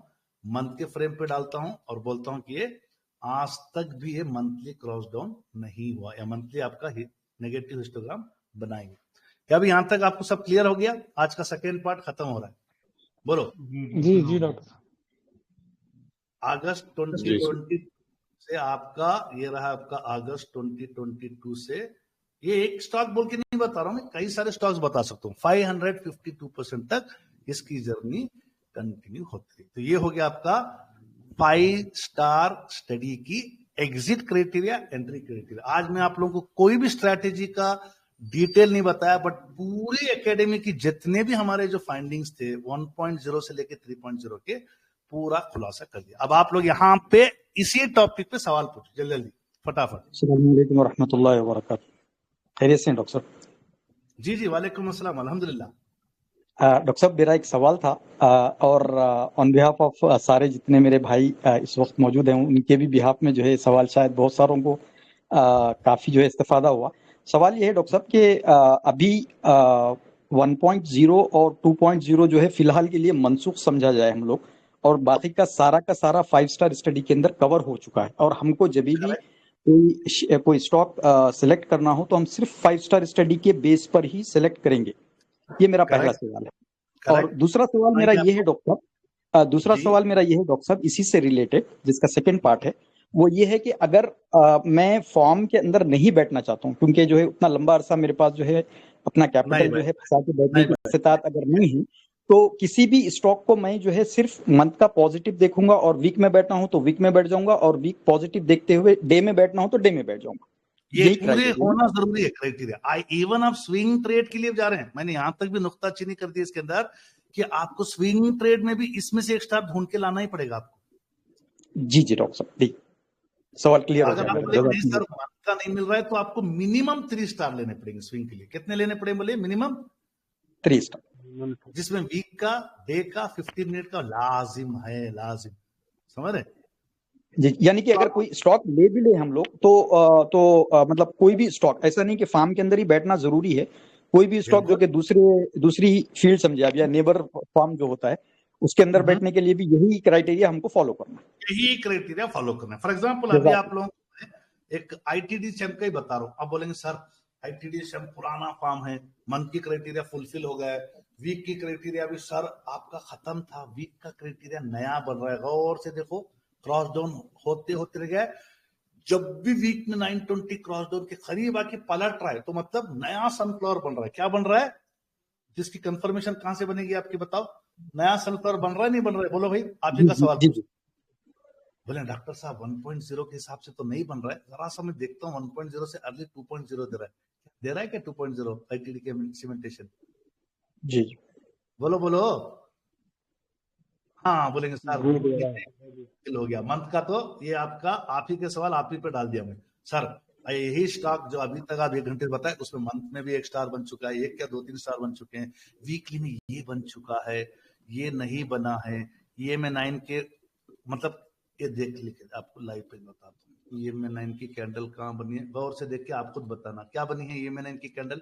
Speaker 1: मंथ के फ्रेम पे डालता हूं और बोलता हूं कि ये आज तक भी ये मंथली क्रॉस डाउन नहीं हुआ, या मंथली आपका नेगेटिव हिस्टोग्राम बनाएंगे। क्या अभी यहां तक आपको सब क्लियर हो गया? आज का सेकेंड पार्ट खत्म हो रहा है, बोलो।
Speaker 5: जी डॉक्टर।
Speaker 1: अगस्त 2020 से आपका ये रहा, आपका अगस्त 2022 से ये एक स्टॉक बोल के नहीं बता रहा हूं मैं, कई सारे स्टॉक्स बता सकता हूं। 552% तक इसकी जर्नी कंटिन्यू होती है। तो ये हो गया आपका 5 स्टार स्टडी की एग्जिट क्राइटेरिया, एंट्री क्राइटेरिया। आज मैं आप लोगों को कोई भी स्ट्रैटेजी का डिटेल नहीं बताया, बट पूरी एकेडमी की जितने भी हमारे जो फाइंडिंग्स थे 1.0 से लेके 3.0 के पूरा खुलासा कर दिया। अब आप लोग यहाँ पे इसी टॉपिक पे सवाल पूछो जल्दी जल्दी फटाफट।
Speaker 9: अस्सलाम वालेकुम रहमतुल्लाहि व बरकातहू। खैरियत से डॉक्टर साहब?
Speaker 1: जी जी वालेकुम अस्सलाम, अल्हम्दुलिल्लाह।
Speaker 9: डॉक्टर साहब मेरा एक सवाल था, और ऑन बिहाफ ऑफ सारे जितने मेरे भाई इस वक्त मौजूद हैं, उनके भी बिहाफ में जो है सवाल शायद बहुत सारों को काफ़ी जो है इस्तेफादा हुआ। सवाल ये है डॉक्टर साहब कि अभी 1.0 और 2.0 जो है फिलहाल के लिए मनसूख समझा जाए हम लोग, और बाकी का सारा 5 स्टार स्टडी के अंदर कवर हो चुका है, और हमको जब भी कोई स्टॉक सिलेक्ट करना हो तो हम सिर्फ 5 स्टार स्टडी के बेस पर ही सिलेक्ट करेंगे। ये मेरा पहला सवाल है। और दूसरा सवाल मेरा ये है डॉक्टर साहब, इसी से रिलेटेड जिसका सेकंड पार्ट है, वो ये है कि अगर मैं फॉर्म के अंदर नहीं बैठना चाहता हूँ, क्योंकि जो है उतना लंबा अरसा मेरे पास जो है अपना कैपिटल जो है फंसा के बैठने की इस्तात अगर नहीं है, तो किसी भी स्टॉक को मैं जो है सिर्फ मंथ का पॉजिटिव देखूंगा, और वीक में बैठना हो तो वीक में बैठ जाऊंगा, और वीक पॉजिटिव देखते हुए डे में बैठना हो तो डे में बैठ जाऊंगा।
Speaker 1: ये पूरे होना जरूरी है क्राइटेरिया। इवन आप स्विंग ट्रेड के लिए जा रहे हैं, मैंने यहां तक भी नुक्ताचीनी कर दी इसके अंदर कि आपको स्विंग ट्रेड में भी इसमें से एक स्टार ढूंढ के लाना ही पड़ेगा आपको।
Speaker 9: जी डॉक्टर साहब, सवाल क्लियर हो जाएगा।
Speaker 1: अगर आपको सर मंथ का नहीं मिल रहा है तो आपको मिनिमम 3 स्टार लेने पड़ेंगे स्विंग के लिए। कितने लेने पड़ेंगे बोले? मिनिमम
Speaker 9: 3 स्टार,
Speaker 1: जिसमें वीक का, डे का, 15 मिनट का लाजिम है, लाजिम। समझ रहे
Speaker 9: जी? यानी कि अगर कोई स्टॉक ले भी ले हम लोग तो मतलब कोई भी स्टॉक, ऐसा नहीं कि फार्म के अंदर ही बैठना जरूरी है, कोई भी स्टॉक जो कि दूसरी फील्ड समझे आप, या नेबर फार्म जो होता है उसके अंदर बैठने के लिए भी यही क्राइटेरिया हमको फॉलो करना है।
Speaker 1: यही क्राइटेरिया फॉलो करना है। फॉर एग्जाम्पल अभी आप लोगों को एक आईटीडी चैंप का ही बता रहा हूँ, आप बोलेंगे सर आईटीडी चैंप पुराना फॉर्म है, मंथ की क्राइटेरिया फुलफिल हो गया है, वीक की क्राइटेरिया भी सर आपका खत्म था, वीक का क्राइटेरिया नया बन रहा है। गौर से देखो, क्रॉस डाउन होते होते रह गया। जब भी वीक में 920 क्रॉस डाउन के करीब आके पलट रहा है तो मतलब नया सनफ्लावर बन रहा है। क्या बन रहा है? जिसकी कंफर्मेशन कहां से बनेगी आपकी बताओ? नया सनफ्लावर बन रहा है नहीं बन रहा है? बोलो भाई, आप ही का सवाल। बोले डॉक्टर साहब 1.0 के हिसाब से तो नहीं बन रहा है, जरा सा मैं देखता हूँ 1.0 से अर्ली 2.0 दे रहा है क्या? 2.0 आईटीडी के सीमेंटेशन
Speaker 9: जी
Speaker 1: बोलो बोलो। हाँ बोलेंगे सर हो गया मंथ का, तो ये आपका आप ही के सवाल आप ही पे डाल दिया मैं। सर यही स्टॉक जो अभी तक आप 1 घंटे बताए उसमें मंथ में भी 1 स्टार बन चुका है, 1 क्या 2-3 स्टार बन चुके हैं, वीकली में ये बन चुका है, ये नहीं बना है, ये मैं 9 के मतलब ये देख लिखे आपको लाइव पे बताता हूँ। ये मैं 9 की कैंडल कहाँ बनी है, गौर से देख के आप खुद बताना क्या बनी है। ये मैं 9 की कैंडल,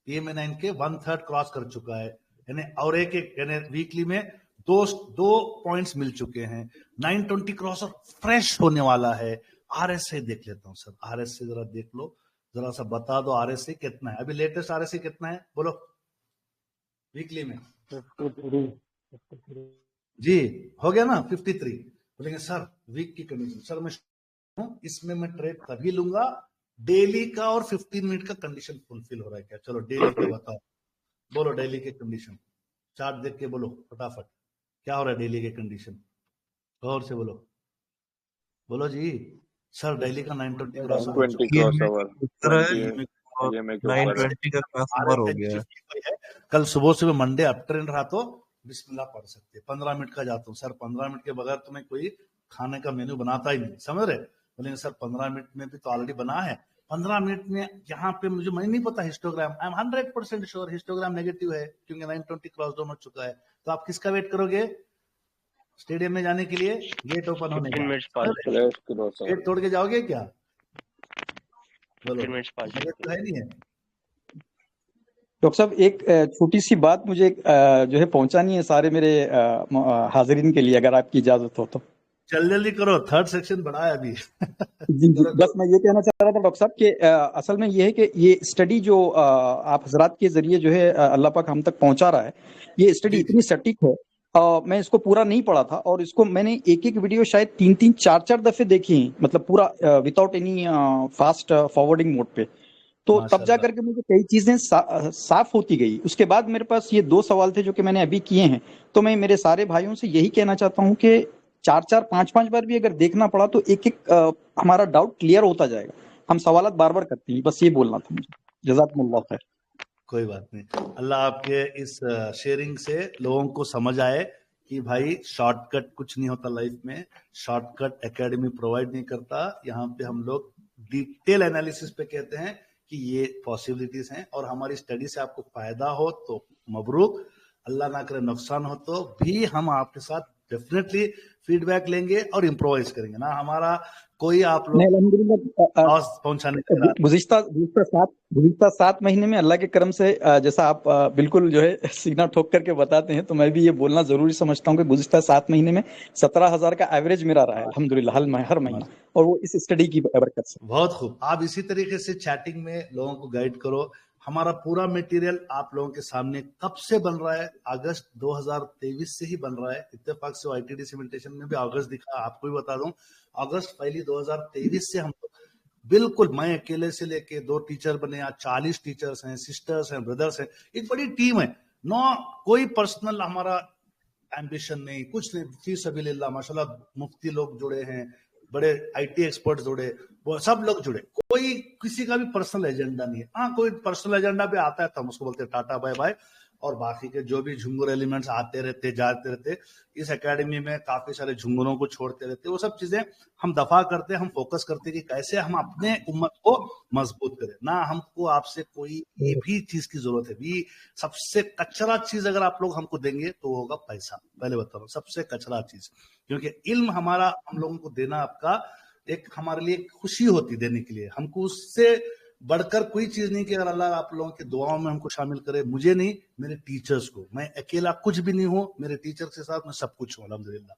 Speaker 1: ये मैं 9 के 1/3 क्रॉस कर चुका है, यानी और एक यानी वीकली में दो पॉइंट्स मिल चुके हैं। 920 क्रॉस और फ्रेश होने वाला है। आरएसआई देख लेता हूँ सर, आरएसआई जरा देख लो, जरा सा बता दो आरएसआई कितना है अभी, लेटेस्ट आरएसआई कितना है बोलो वीकली में?
Speaker 4: 53
Speaker 1: जी हो गया ना 53। बोलेंगे सर वीक की कंडीशन, सर मैं इसमें मैं ट्रेड तभी लूंगा डेली का और 15 मिनट का कंडीशन फुलफिल हो रहा है क्या? चलो डेली का बताओ, बोलो डेली के कंडीशन, चार्ट देख के बोलो फटाफट क्या हो रहा है डेली के कंडीशन, गौर से बोलो, बोलो जी। सर डेली का 920 क्रॉस ओवर,
Speaker 2: 920 का क्रॉस ओवर हो गया।
Speaker 1: कल सुबह सुबह मंडे अप ट्रेंड रहा तो बिस्मिल्लाह पढ़ सकते। 15 मिनट का जाता हूँ सर, 15 मिनट के बगैर तुम्हें कोई खाने का मेन्यू बनाता ही नहीं, समझ रहे? बोलेंगे सर 15 मिनट में भी तो ऑलरेडी बना है, 15 मिनट में यहाँ पे मुझे मैं नहीं पता histogram, I am 100% sure histogram negative है क्योंकि 920 क्रॉस डाउन हो चुका है। तो आप किसका वेट करोगे स्टेडियम में जाने के लिए? गेट ओपन होने का, गेट तोड़ के जाओगे क्या? बोलो तो है नहीं है।
Speaker 9: डॉक्टर साहब एक छोटी सी बात मुझे जो है पहुंचानी है सारे मेरे हाजिरीन के लिए, अगर आपकी इजाजत हो तो।
Speaker 1: जल्दी करो, 3rd सेक्शन बढ़ा है अभी।
Speaker 9: जी जी, बस मैं ये कहना चाह रहा था डॉक्टर साहब कि असल में ये है कि ये स्टडी जो आप हजरात के जरिए जो है अल्लाह पाक हम तक पहुंचा रहा है, ये स्टडी इतनी सटीक है। मैं इसको पूरा नहीं पढ़ा था और इसको मैंने एक वीडियो शायद 3-3, 4-4 दफे देखी, मतलब पूरा without any fast forwarding mode पे। तो तब जा करके मुझे कई चीजें साफ होती गई। उसके बाद मेरे पास ये 2 सवाल थे जो कि मैंने अभी किए हैं। तो मैं मेरे सारे भाइयों से यही कहना चाहता हूँ कि 4-4, 5-5 बार भी अगर देखना पड़ा तो एक हमारा डाउट क्लियर होता जाएगा। हम सवालात बार बार करते हैं, बस ये बोलना था मुझे। जज़ाकुमुल्लाह खैर।
Speaker 1: कोई बात नहीं, अल्लाह आपके इस शेयरिंग से लोगों को समझ आए कि भाई शॉर्टकट कुछ नहीं होता लाइफ में, शॉर्टकट एकेडमी प्रोवाइड नहीं करता। यहाँ पे हम लोग डिटेल एनालिसिस पे कहते हैं कि ये पॉसिबिलिटीज हैं और हमारी स्टडी से आपको फायदा हो तो मबरूक, अल्लाह ना करे नुकसान हो तो भी हम आपके साथ डेफिनेटली फीडबैक लेंगे और इम्प्रोवाइज करेंगे ना। हमारा कोई आप लोग पहुंचाने का
Speaker 9: गुज़िश्ता 7 महीने में अल्लाह के करम से जैसा आप बिल्कुल जो है सीना ठोक करके बताते हैं, तो मैं भी ये बोलना जरूरी समझता हूँ कि गुज़िश्ता 7 महीने में 17,000 का एवरेज मेरा रहा है अल्हम्दुलिल्लाह हर महीना, और वो इस स्टडी की बरकत से।
Speaker 1: बहुत खूब। आप इसी तरीके से चैटिंग में लोगों को गाइड करो। हमारा पूरा मटेरियल आप लोगों के सामने कब से बन रहा है? अगस्त 2023 से ही बन रहा है। इत्तेफाक से आईटीडी सीमेंटेशन में भी अगस्त दिखा, आपको भी बता दूं अगस्त पहली 2023 से हम बिल्कुल, मैं अकेले से लेके 2 टीचर बने, आज 40 टीचर्स हैं, सिस्टर्स हैं, ब्रदर्स हैं, एक बड़ी टीम है। नो कोई पर्सनल हमारा एम्बिशन नहीं, कुछ नहीं, फी सबिलिल्लाह माशाल्लाह मुफ्ती लोग जुड़े हैं, बड़े आईटी एक्सपर्ट जुड़े, वो सब लोग जुड़े, कोई किसी का भी पर्सनल एजेंडा नहीं है। हाँ कोई पर्सनल एजेंडा पे आता है तो हम उसको बोलते हैं टाटा बाय बाय, और बाकी के जो भी झुंगुर एलिमेंट्स आते रहते जाते रहते, इस एकेडमी में काफी सारे झुंगुरों को छोड़ते रहते, वो सब चीजें हम दफा करते, हम फोकस करते कि कैसे हम अपने उम्मत को मजबूत करें ना। हमको आपसे कोई भी चीज की जरूरत है भी, सबसे कचरा चीज अगर आप लोग हमको देंगे तो होगा पैसा। पहले बता रहा हूं, सबसे कचरा चीज, क्योंकि इल्म हमारा हम लोगों को देना आपका एक हमारे लिए खुशी होती देने के लिए, हमको उससे बढ़कर कोई चीज नहीं कि अगर अल्लाह आप लोगों की दुआओं में हमको शामिल करे, मुझे नहीं, मेरे टीचर्स को। मैं अकेला कुछ भी नहीं हूं, मेरे टीचर के साथ मैं सब कुछ हूं अल्हम्दुलिल्लाह।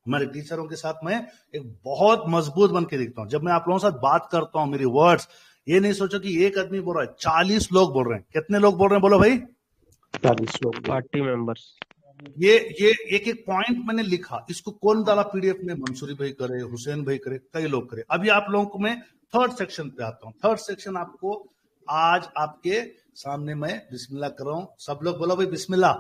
Speaker 1: हमारे टीचरों के साथ मैं एक बहुत मजबूत बन के दिखता हूं। जब मैं आप लोगों के साथ बात करता हूं, मेरी वर्ड्स, ये नहीं सोचो कि एक आदमी बोल रहा है, 40 लोग बोल रहे हैं। कितने लोग बोल रहे हैं बोलो भाई?
Speaker 9: 40 लोग।
Speaker 6: 40 मेंबर्स।
Speaker 1: ये एक एक पॉइंट मैंने लिखा, इसको कौन डाला पीडीएफ में? मंसूरी भाई करे, हुसैन भाई करे, कई लोग करे। अभी आप लोगों को मैं थर्ड सेक्शन पे आता हूं। थर्ड सेक्शन आपको आज आपके सामने मैं बिस्मिल्लाह कर रहा हूं। सब लोग बोलो भाई बिस्मिल्लाह।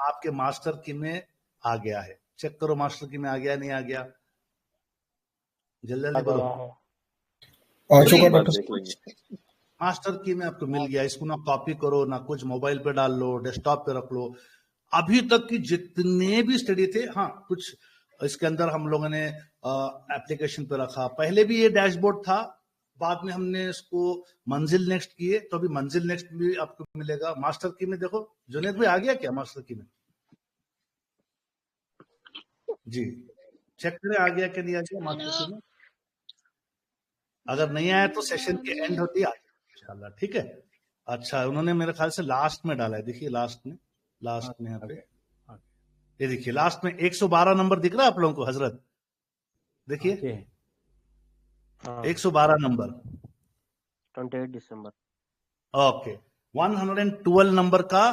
Speaker 1: आपके मास्टर की में आ गया है, चेक करो मास्टर की में आ गया नहीं आ गया, जल्दी जल्दी बोलो। मास्टर की में आपको मिल गया, इसको ना कॉपी करो ना कुछ, मोबाइल पे डाल लो, डेस्कटॉप पे रख लो। अभी तक की जितने भी स्टडी थे, हाँ कुछ इसके अंदर हम लोगों ने एप्लीकेशन पे रखा। पहले भी ये डैशबोर्ड था, बाद में हमने इसको मंजिल नेक्स्ट किए, तो अभी मंजिल नेक्स्ट भी आपको मिलेगा। मास्टर की में देखो, जुनेद भाई आ गया क्या मास्टर की में? जी चेक करें आ गया क्या नहीं आ गया मास्टर की में। अगर नहीं आया तो सेशन के एंड होती है इंशाल्लाह, ठीक है। अच्छा, उन्होंने मेरे ख्याल से लास्ट में डाला है, देखिए लास्ट में यहाँ पे, ये देखिए लास्ट में 112 नंबर दिख रहा है आप लोगों को हजरत, देखिए 112 नंबर
Speaker 6: 28 दिसंबर।
Speaker 1: ओके, 112 नंबर का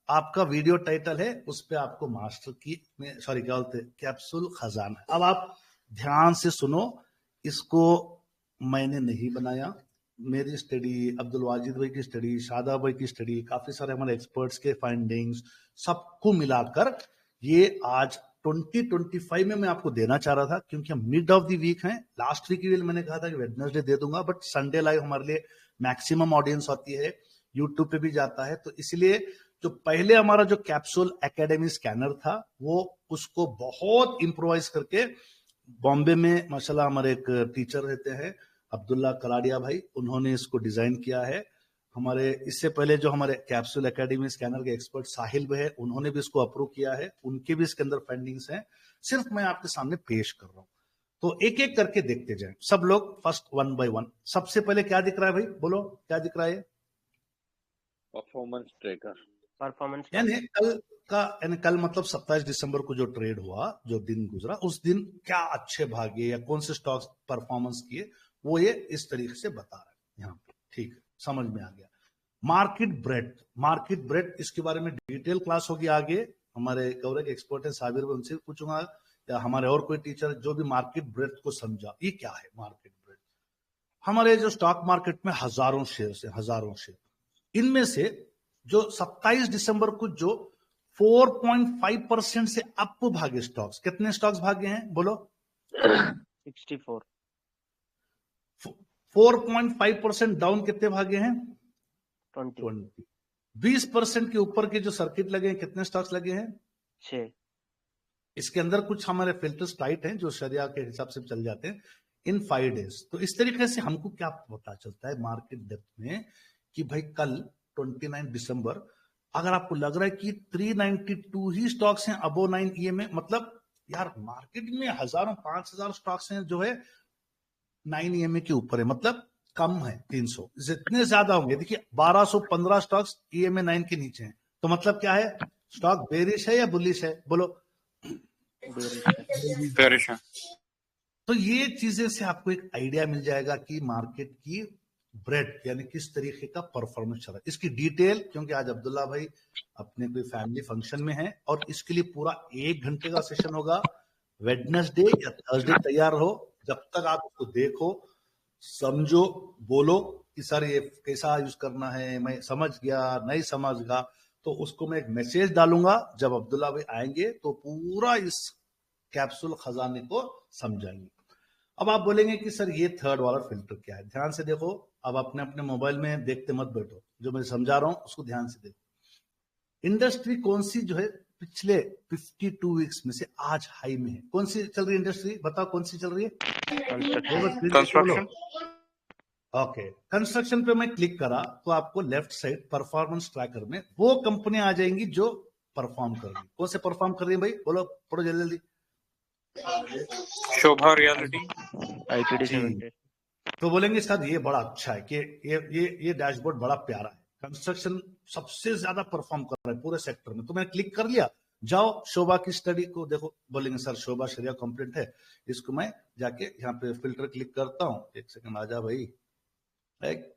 Speaker 1: आपका वीडियो टाइटल है, उस पे आपको मास्टर की में सॉरी क्या बोलते कैप्सूल खजाना। अब आप ध्यान से सुनो, इसको मैंने नहीं बनाया, मेरी स्टडी, अब्दुल वाजिद भाई की स्टडी, शादाब भाई की स्टडी, काफी सारे हमारे एक्सपर्ट्स के फाइंडिंग्स, सबको मिलाकर ये आज 2025 में मैं आपको देना चाह रहा था, क्योंकि हम मिड ऑफ द वीक हैं। लास्ट वीक भी मैंने कहा था कि वेडनेसडे दे दूंगा, बट संडे लाइव हमारे लिए मैक्सिमम ऑडियंस होती है, यूट्यूब पे भी जाता है, तो इसलिए जो पहले हमारा जो कैप्सूल एकेडमी स्कैनर था, वो उसको बहुत इम्प्रोवाइज करके बॉम्बे में माशाल्लाह हमारे एक टीचर रहते हैं अब्दुल्ला कलाडिया भाई, उन्होंने इसको डिजाइन किया है। हमारे इससे पहले जो हमारे कैप्सूल एकेडमी स्कैनर के एक्सपर्ट साहिल भाई है, उन्होंने भी इसको अप्रूव किया है, उनके भी इसके अंदर फाइंडिंग्स हैं, सिर्फ मैं आपके सामने पेश कर रहा हूं। तो एक एक करके देखते जाएं सब लोग, फर्स्ट वन बाय वन। सबसे पहले क्या दिख रहा है भाई, बोलो क्या दिख रहा है?
Speaker 8: Performance tracker.
Speaker 6: परफॉर्मेंस
Speaker 1: यानी कल मतलब 27 दिसंबर को जो ट्रेड हुआ, जो दिन गुजरा, उस दिन क्या अच्छे भागे या कौन से स्टॉक्स परफॉर्मेंस किए, वो ये इस तरीके से बता रहा है यहाँ पे, ठीक है, समझ में आ गया। मार्केट ब्रेड इसके बारे में डिटेल क्लास होगी आगे, हमारे कवरेज के एक्सपर्ट है साबिर भाई, उनसे पूछूंगा, या हमारे और कोई टीचर जो भी मार्केट ब्रेड को समझा, ये क्या है मार्केट ब्रेड। हमारे जो स्टॉक मार्केट में हजारों शेयर, इनमें से जो 27 दिसंबर को जो 4.5% से अप भागे स्टॉक्स, कितने स्टॉक्स भागे हैं बोलो?
Speaker 6: 64।
Speaker 1: 4.5% डाउन कितने भागे हैं?
Speaker 6: 20।
Speaker 1: 20% के ऊपर के जो सर्किट लगे हैं, कितने स्टॉक्स लगे हैं?
Speaker 6: 6।
Speaker 1: इसके अंदर कुछ हमारे फिल्टर्स टाइट हैं जो शरिया के हिसाब से चल जाते हैं इन 5 डेज। तो इस तरीके से हमको क्या पता चलता है मार्केट डेप्थ में कि भाई कल 29 दिसंबर अगर आपको लग रहा है कि 392 ही स्टॉक्स हैं अबो 9 EMA, मतलब यार मार्केट में हजारों 5000 स्टॉक्स हैं जो है 9 EMA के ऊपर है, मतलब कम है 300, जितने ज्यादा होंगे देखिए 1215 स्टॉक्स EMA 9 के नीचे हैं, तो मतलब क्या है, स्टॉक बेरिश है या बुलिश है बोलो?
Speaker 8: बेरिश है।
Speaker 1: तो ये चीजें से आपको एक आइडिया मिल जाएगा कि मार्केट की ब्रेड यानी किस तरीके का परफॉर्मेंस चल रहा है, इसकी डिटेल, क्योंकि आज अब्दुल्ला भाई अपने कोई फैमिली फंक्शन में है और इसके लिए पूरा 1 घंटे का सेशन होगा। वेडनेसडे या थर्सडे तैयार रहो, जब तक आप उसको देखो, समझो, बोलो कि सर ये कैसा यूज करना है, मैं समझ गया नहीं समझ गया, तो उसको मैं एक मैसेज डालूंगा, जब अब्दुल्ला भाई आएंगे तो पूरा इस कैप्सूल खजाने को समझाएंगे। अब आप बोलेंगे कि सर ये थर्ड वाला फिल्टर क्या है, ध्यान से देखो, अब अपने अपने मोबाइल में देखते मत बैठो, जो मैं समझा रहा हूं उसको ध्यान से देखो। इंडस्ट्री कौन सी जो है पिछले 52 वीक्स में से आज हाई में है, कौन सी चल रही है इंडस्ट्री, बताओ कौन सी चल रही है?
Speaker 8: कंस्ट्रक्शन।
Speaker 1: ओके, कंस्ट्रक्शन पे मैं क्लिक करा तो आपको लेफ्ट साइड परफॉर्मेंस ट्रैकर में वो कंपनियां आ जाएंगी जो परफॉर्म कर रही है। कौन से परफॉर्म कर रही है भाई, बोलो, पढ़ो जल्दी जल्दी।
Speaker 8: शोभा रियलिटी
Speaker 6: ITD
Speaker 1: जी।
Speaker 6: 70।
Speaker 1: तो बोलेंगे सर ये बड़ा अच्छा है कि ये डैशबोर्ड बड़ा प्यारा है, कंस्ट्रक्शन सबसे ज्यादा परफॉर्म कर रहा है पूरे सेक्टर में। तो मैंने क्लिक कर लिया, जाओ शोभा की स्टडी को देखो। बोलेंगे सर शोभा शरिया कंप्लीट है, इसको मैं जाके यहाँ पे फिल्टर क्लिक करता हूँ। एक सेकंड आजा भाई, एक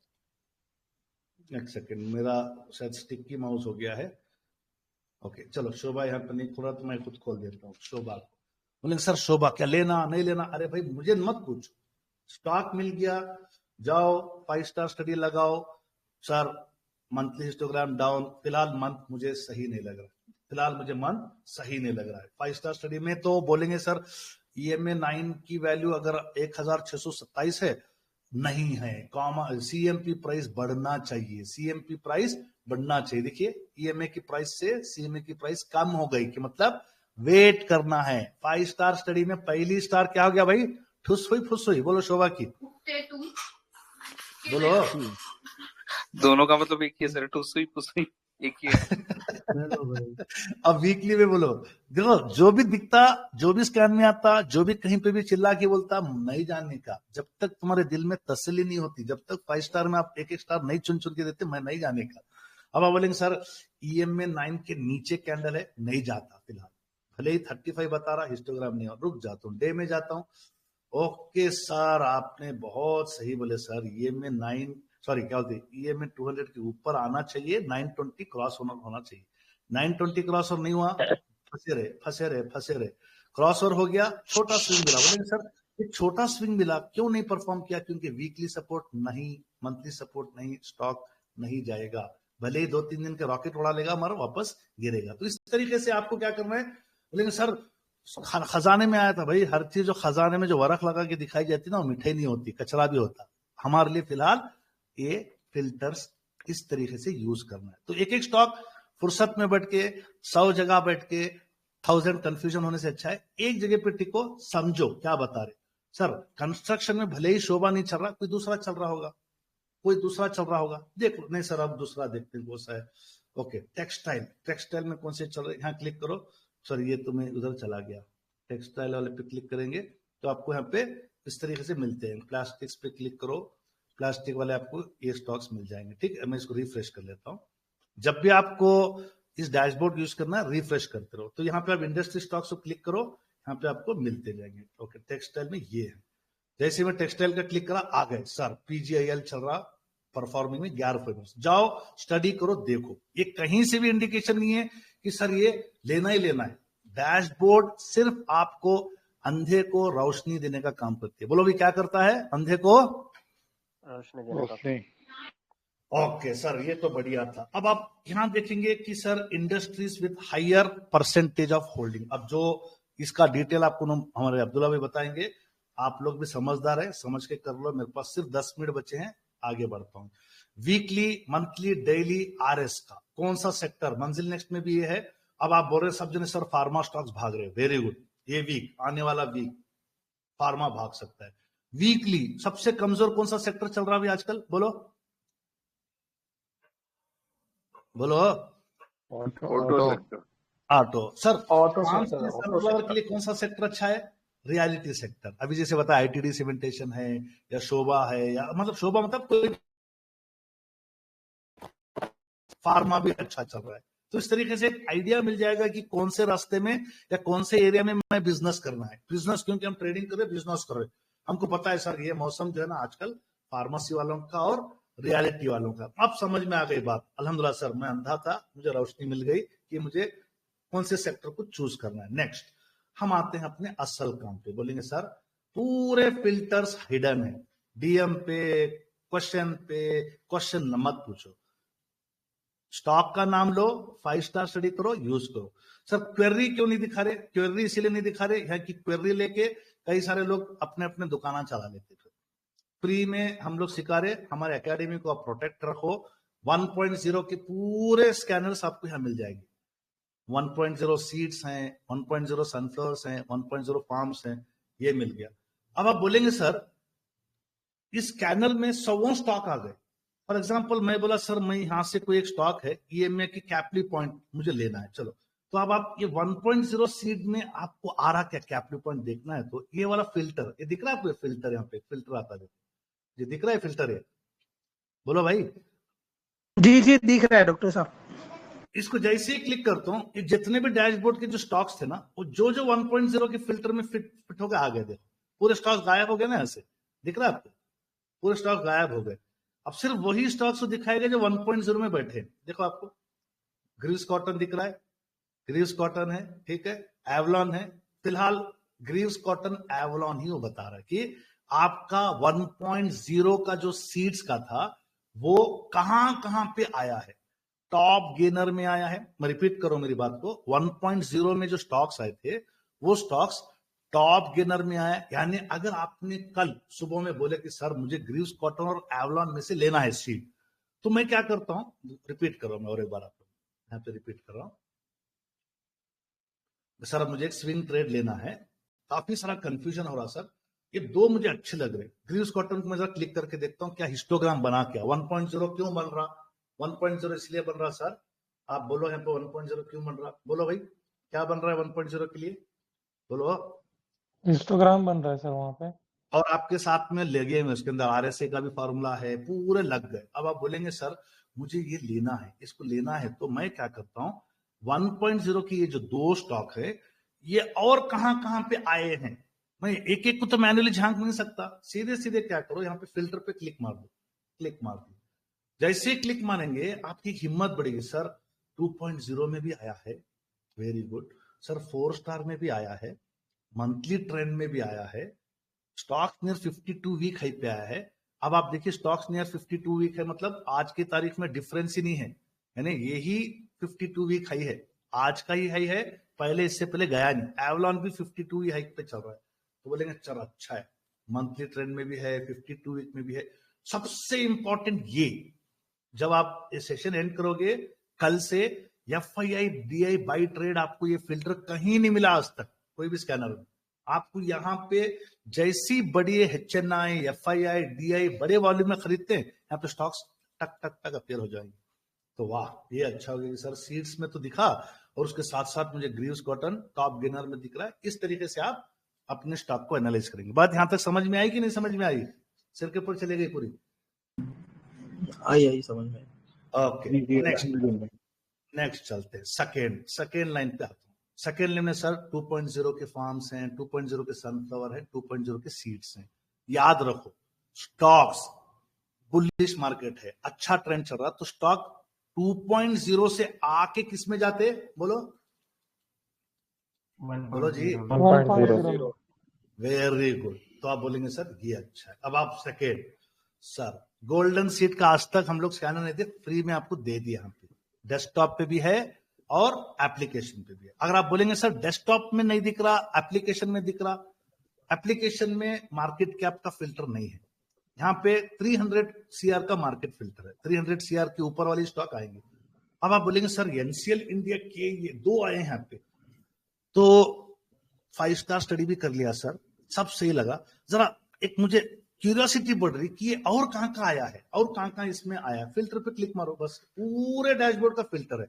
Speaker 1: सेकंड, मेरा शायद स्टिकी माउस हो गया है। ओके चलो शोभा यहाँ पे नहीं खुला तो मैं खुद खोल देता हूँ शोभा को। बोलेंगे सर शोभा क्या लेना नहीं लेना? अरे भाई मुझे मत पूछो, स्टॉक मिल गया, जाओ 5 स्टार स्टडी लगाओ। सर मंथली हिस्टोग्राम डाउन, फिलहाल मंथ मुझे सही नहीं लग रहा, फिलहाल मुझे मंथ सही नहीं लग रहा है 5 स्टार स्टडी में। तो बोलेंगे सर EMA 9 की वैल्यू अगर 1627 है, नहीं है, CMP प्राइस बढ़ना चाहिए, CMP प्राइस बढ़ना चाहिए। देखिए EMA की प्राइस से CMA की प्राइस कम हो गई, कि मतलब वेट करना है। 5 स्टार स्टडी में पहली स्टार क्या हो गया भाई? ठुस हुई फुस हुई। बोलो शोभा की, बोलो।
Speaker 8: दोनों का मतलब एक ही है सर, टुसुई पुसुई एक ही है।
Speaker 1: अब वीकली में बोलो, देखो जो भी दिखता, जो भी स्कैन में आता, जो भी कहीं पे भी चिल्ला के बोलता, नहीं जानने का। जब तक तुम्हारे दिल में तसल्ली नहीं होती, जब तक 5 स्टार में आप एक स्टार नहीं चुन चुन के देते, मैं नहीं जाने का। अब आप बोलेंगे सर EMA 9 के नीचे कैंडल है, नहीं जाता फिलहाल, भले ही 35 बता रहा, हिस्टोग्राम नहीं, रुक जाता हूँ, डे में जाता हूँ। ओके सर आपने बहुत सही बोले सर, EMA 9 सॉरी क्या होती है, EMA 200 के ऊपर आना चाहिए, 920 क्रॉस होना चाहिए। 920 क्रॉस ओवर नहीं हुआ, फंसे रहे। क्रॉस ओवर हो गया, छोटा स्विंग मिला। बोलेंगे सर ये छोटा स्विंग मिला क्यों नहीं परफॉर्म किया? क्योंकि वीकली सपोर्ट नहीं, मंथली सपोर्ट नहीं, स्टॉक नहीं जाएगा। भले ही 2-3 दिन के रॉकेट उड़ा लेगा, हमारा वापस गिरेगा। तो इस तरीके से आपको क्या करना है? बोलेंगे सर खजाने में आया था भाई, हर चीज जो खजाने में जो वरख लगा के दिखाई जाती ना, वो मिठाई नहीं होती, कचरा भी होता। हमारे लिए फिलहाल ये फिल्टर्स इस तरीके से यूज करना है। तो एक एक स्टॉक फुर्सत में बैठ के 100 जगह बैठ के 1000 कंफ्यूजन होने से अच्छा है एक जगह पे टिको, समझो क्या बता रहे। सर कंस्ट्रक्शन में भले ही शोभा नहीं चल रहा, कोई दूसरा चल रहा होगा, देखो। नहीं सर अब दूसरा देखते हैं कौन सा है। ओके टेक्सटाइल में कौन से चल रहे, यहाँ क्लिक करो। सर ये तुम्हें उधर चला गया, टेक्सटाइल वाले पे क्लिक करेंगे तो आपको यहाँ पे इस तरीके से मिलते हैं। प्लास्टिक्स पे क्लिक करो, प्लास्टिक वाले आपको ये स्टॉक्स मिल जाएंगे। ठीक है, मैं इसको रिफ्रेश कर लेता हूँ। जब भी आपको इस डैशबोर्ड यूज करना है, रिफ्रेश करते रहो। तो यहाँ पे आप इंडस्ट्री स्टॉक्स को क्लिक करो, यहाँ पे आपको मिलते जाएंगे। ओके टेक्सटाइल में ये है, जैसे मैं टेक्सटाइल का क्लिक करा आ गए। सर PGIL चल रहा, परफॉर्मिंग में 11%। जाओ स्टडी करो, देखो ये कहीं से भी इंडिकेशन नहीं है कि सर ये लेना ही लेना है। डैशबोर्ड सिर्फ आपको अंधे को रोशनी देने का काम करती है। बोलो भी क्या करता है? अंधे को
Speaker 6: रोशनी देने का।
Speaker 1: ओके सर ये तो बढ़िया था। अब आप यहां देखेंगे कि sir industries with higher percentage of holding. अब जो इसका डिटेल आपको हमारे अब्दुल्ला भाई बताएंगे, आप लोग भी समझदार है, समझ के कर लो। मेरे पास सिर्फ 10 मिनट बचे हैं, आगे बढ़ता हूं। वीकली, मंथली, डेली RS का कौन सा सेक्टर? मंजिल नेक्स्ट में भी ये है। अब आप बोल रहे सब जने सर फार्मा स्टॉक्स भाग रहे, वेरी गुड। ये वीक, आने वाला वीक फार्मा भाग सकता है। वीकली सबसे कमजोर कौन सा सेक्टर चल रहा है अभी आजकल? बोलो ऑटो। सर ऑटो के लिए कौन सा सेक्टर अच्छा है? Reality sector. अभी जैसे बताया ITD सीमेंटेशन है या शोभा है, या मतलब शोभा मतलब कोई फार्मा भी अच्छा चल रहा है। तो इस तरीके से एक आइडिया मिल जाएगा कि कौन से रास्ते में या कौन से एरिया में मैं बिजनेस करना है। बिजनेस क्योंकि हम ट्रेडिंग कर रहे, बिजनेस कर रहे, हमको पता है सर ये मौसम जो है ना आजकल फार्मेसी वालों का और रियलिटी वालों का। अब समझ में आ गई बात। अल्हम्दुलिल्लाह सर मैं अंधा था, मुझे रोशनी मिल गई कि मुझे कौन से सेक्टर को चूज करना है। नेक्स्ट हम आते हैं अपने असल काम पे। बोलेंगे सर पूरे फिल्टर्स हिडन है, DM पे, क्वेश्चन मत पूछो, स्टॉक का नाम लो, 5 स्टार स्टडी करो, यूज करो। सर क्वेरी क्यों नहीं दिखा रहे? क्वेरी इसीलिए नहीं दिखा रहे यहाँ की क्वेरी लेके कई सारे लोग अपने अपने दुकाना चला लेते थे। फ्री में हम लोग सिखा रहे, हमारे एकेडमी को आप प्रोटेक्ट रखो। 1.0 के पूरे स्कैनर्स आपको यहाँ मिल जाएंगे। 1.0 सीड्स हैं, 1.0 सनफ्लावर्स हैं, 1.0 फार्म्स हैं, ये मिल गया। अब आप बोलेंगे सर इस स्कैनर में 100 स्टॉक आ गए। फॉर एग्जाम्पल मैं बोला सर मैं यहां से कोई एक स्टॉक है, EMA की कैपली पॉइंट मुझे लेना है, चलो तो अब आप ये 1.0 सीड में आपको आ रहा क्या कैप पॉइंट देखना है तो ये वाला फिल्टर, ये दिख रहा है आपको फिल्टर, यहाँ पे फिल्टर आता है, ये दिख रहा है फिल्टर है, बोलो भाई।
Speaker 7: जी जी दिख रहा है डॉक्टर साहब।
Speaker 1: इसको जैसे ही क्लिक करता हूँ, ये जितने भी डैशबोर्ड के जो स्टॉक्स थे ना, वो जो 1.0 के फिल्टर में फिट होकर आ गए, देखो पूरे स्टॉक्स गायब हो गए ना, ऐसे दिख रहा है आपको, पूरे स्टॉक गायब हो गए। अब सिर्फ वही स्टॉक्स दिखाएगा जो 1.0 में बैठे। देखो आपको ग्रीव्स कॉटन दिख रहा है, ग्रीव्स कॉटन है, ठीक है, एवलॉन है। फिलहाल ग्रीव्स कॉटन एवलॉन ही वो बता रहा है कि आपका 1.0 का जो सीड्स का था वो कहां पे आया है। टॉप गेनर में आया है। मैं रिपीट करूं मेरी बात को, 1.0 में जो स्टॉक्स आए थे वो स्टॉक्स टॉप गेनर में आया। यानी अगर आपने कल सुबह में बोले कि सर मुझे ग्रीव्स कॉटन और एवलॉन में से लेना है सीड, तो मैं क्या करता हूं, रिपीट करो, मैं और एक बार आपको यहाँ पे रिपीट कर रहा हूं। सर मुझे एक स्विंग ट्रेड लेना है, काफी सारा कंफ्यूजन हो रहा सर, ये दो मुझे अच्छे लग रहे। ग्रीव्स कॉटन को मैं जरा क्लिक करके देखता हूँ क्या हिस्टोग्राम बना क्या, 1.0 क्यों बन रहा, 1.0 इसलिए बन रहा सर, आप बोलो यहाँ पे 1.0 क्यों बन रहा, बोलो भाई क्या बन रहा है 1.0 के लिए, बोलो।
Speaker 5: हिस्टोग्राम बन रहा है सर वहां पे,
Speaker 1: और आपके साथ में लगे हुए उसके अंदर आरएसए का भी फॉर्मूला है, पूरे लग गए। अब आप बोलेंगे सर मुझे ये लेना है, इसको लेना है, तो मैं क्या करता हूँ 1.0 की ये जो दो स्टॉक है ये और कहां पे आए हैं, मैं एक एक को तो मैन्युअली झांक नहीं सकता, सीधे सीधे क्या करो यहाँ पे फिल्टर पे क्लिक मार दो, क्लिक मार दो। जैसे क्लिक मारेंगे आपकी हिम्मत बढ़ेगी, सर 2.0 में भी आया है, वेरी गुड सर, 4 स्टार में भी आया है, मंथली ट्रेंड में भी आया है, स्टॉक्स नियर 52 वीक हाई पे आया है। अब आप देखिए स्टॉक्स नियर 52 वीक है, मतलब आज की तारीख में डिफरेंस ही नहीं है, यानी यही 52 वीक हाई है, आज का ही हाई है, पहले इससे पहले गया नहीं। एवलॉन भी 52 वीक हाई पे चल रहा है, तो बोलेंगे चल अच्छा है, मंथली ट्रेंड में भी है, 52 वीक में भी है। सबसे इंपॉर्टेंट ये, जब आप ये सेशन एंड करोगे कल से, FII DI बाई ट्रेड आपको ये फिल्टर कहीं नहीं मिला आज तक, कोई भी स्कैनर में। आपको यहाँ पे जैसी बड़ी HNI FII DI बड़े वॉल्यूम में खरीदते हैं, यहाँ पे स्टॉक्स टक टक टक अपीयर हो जाएंगे। तो वाह ये अच्छा हो गया सर, सीड्स में तो दिखा और उसके साथ साथ मुझे ग्रीव्स कॉटन टॉप गेनर में दिख रहा है। इस तरीके से आप अपने स्टॉक को एनालाइज करेंगे। बात यहां तक समझ में आई कि नहीं समझ में आई, सिर के ऊपर चले गई पूरी,
Speaker 2: आई समझ में।
Speaker 1: ओके नेक्स्ट चलते हैं, सेकेंड लाइन पे आते हैं। सेकेंड लाइन में सर 2.0 के फार्म्स हैं, 2.0 के सनफ्लावर है, 2.0 के सीड्स हैं। याद रखो स्टॉक्स बुलिश मार्केट है, अच्छा ट्रेंड चल रहा, तो स्टॉक 2.0 से आके किस में जाते, बोलो बोलो जी
Speaker 5: 1.0।
Speaker 1: वेरी गुड, तो आप बोलेंगे सर ये अच्छा है। अब आप सेकेंड, सर गोल्डन सीट का आज तक हम लोग स्कैनर नहीं थे, फ्री में आपको दे दिया, यहाँ पे डेस्कटॉप पे भी है और एप्लीकेशन पे भी है। अगर आप बोलेंगे सर डेस्कटॉप में नहीं दिख रहा, एप्लीकेशन में दिख रहा, एप्लीकेशन में मार्केट कैप का फिल्टर नहीं है, यहाँ पे 300 CR का मार्केट फिल्टर है, 300 CR के ऊपर वाली स्टॉक आएंगे। अब आप बोलेंगे सर NCL इंडिया के ये दो आए हैं यहाँ पे, तो 5 स्टार स्टडी भी कर लिया सर, सब सही लगा, जरा एक मुझे क्यूरियोसिटी बढ़ रही कि ये और कहाँ आया है, और कहाँ इसमें आया है। फिल्टर पे क्लिक मारो, बस पूरे डैशबोर्ड का फिल्टर है,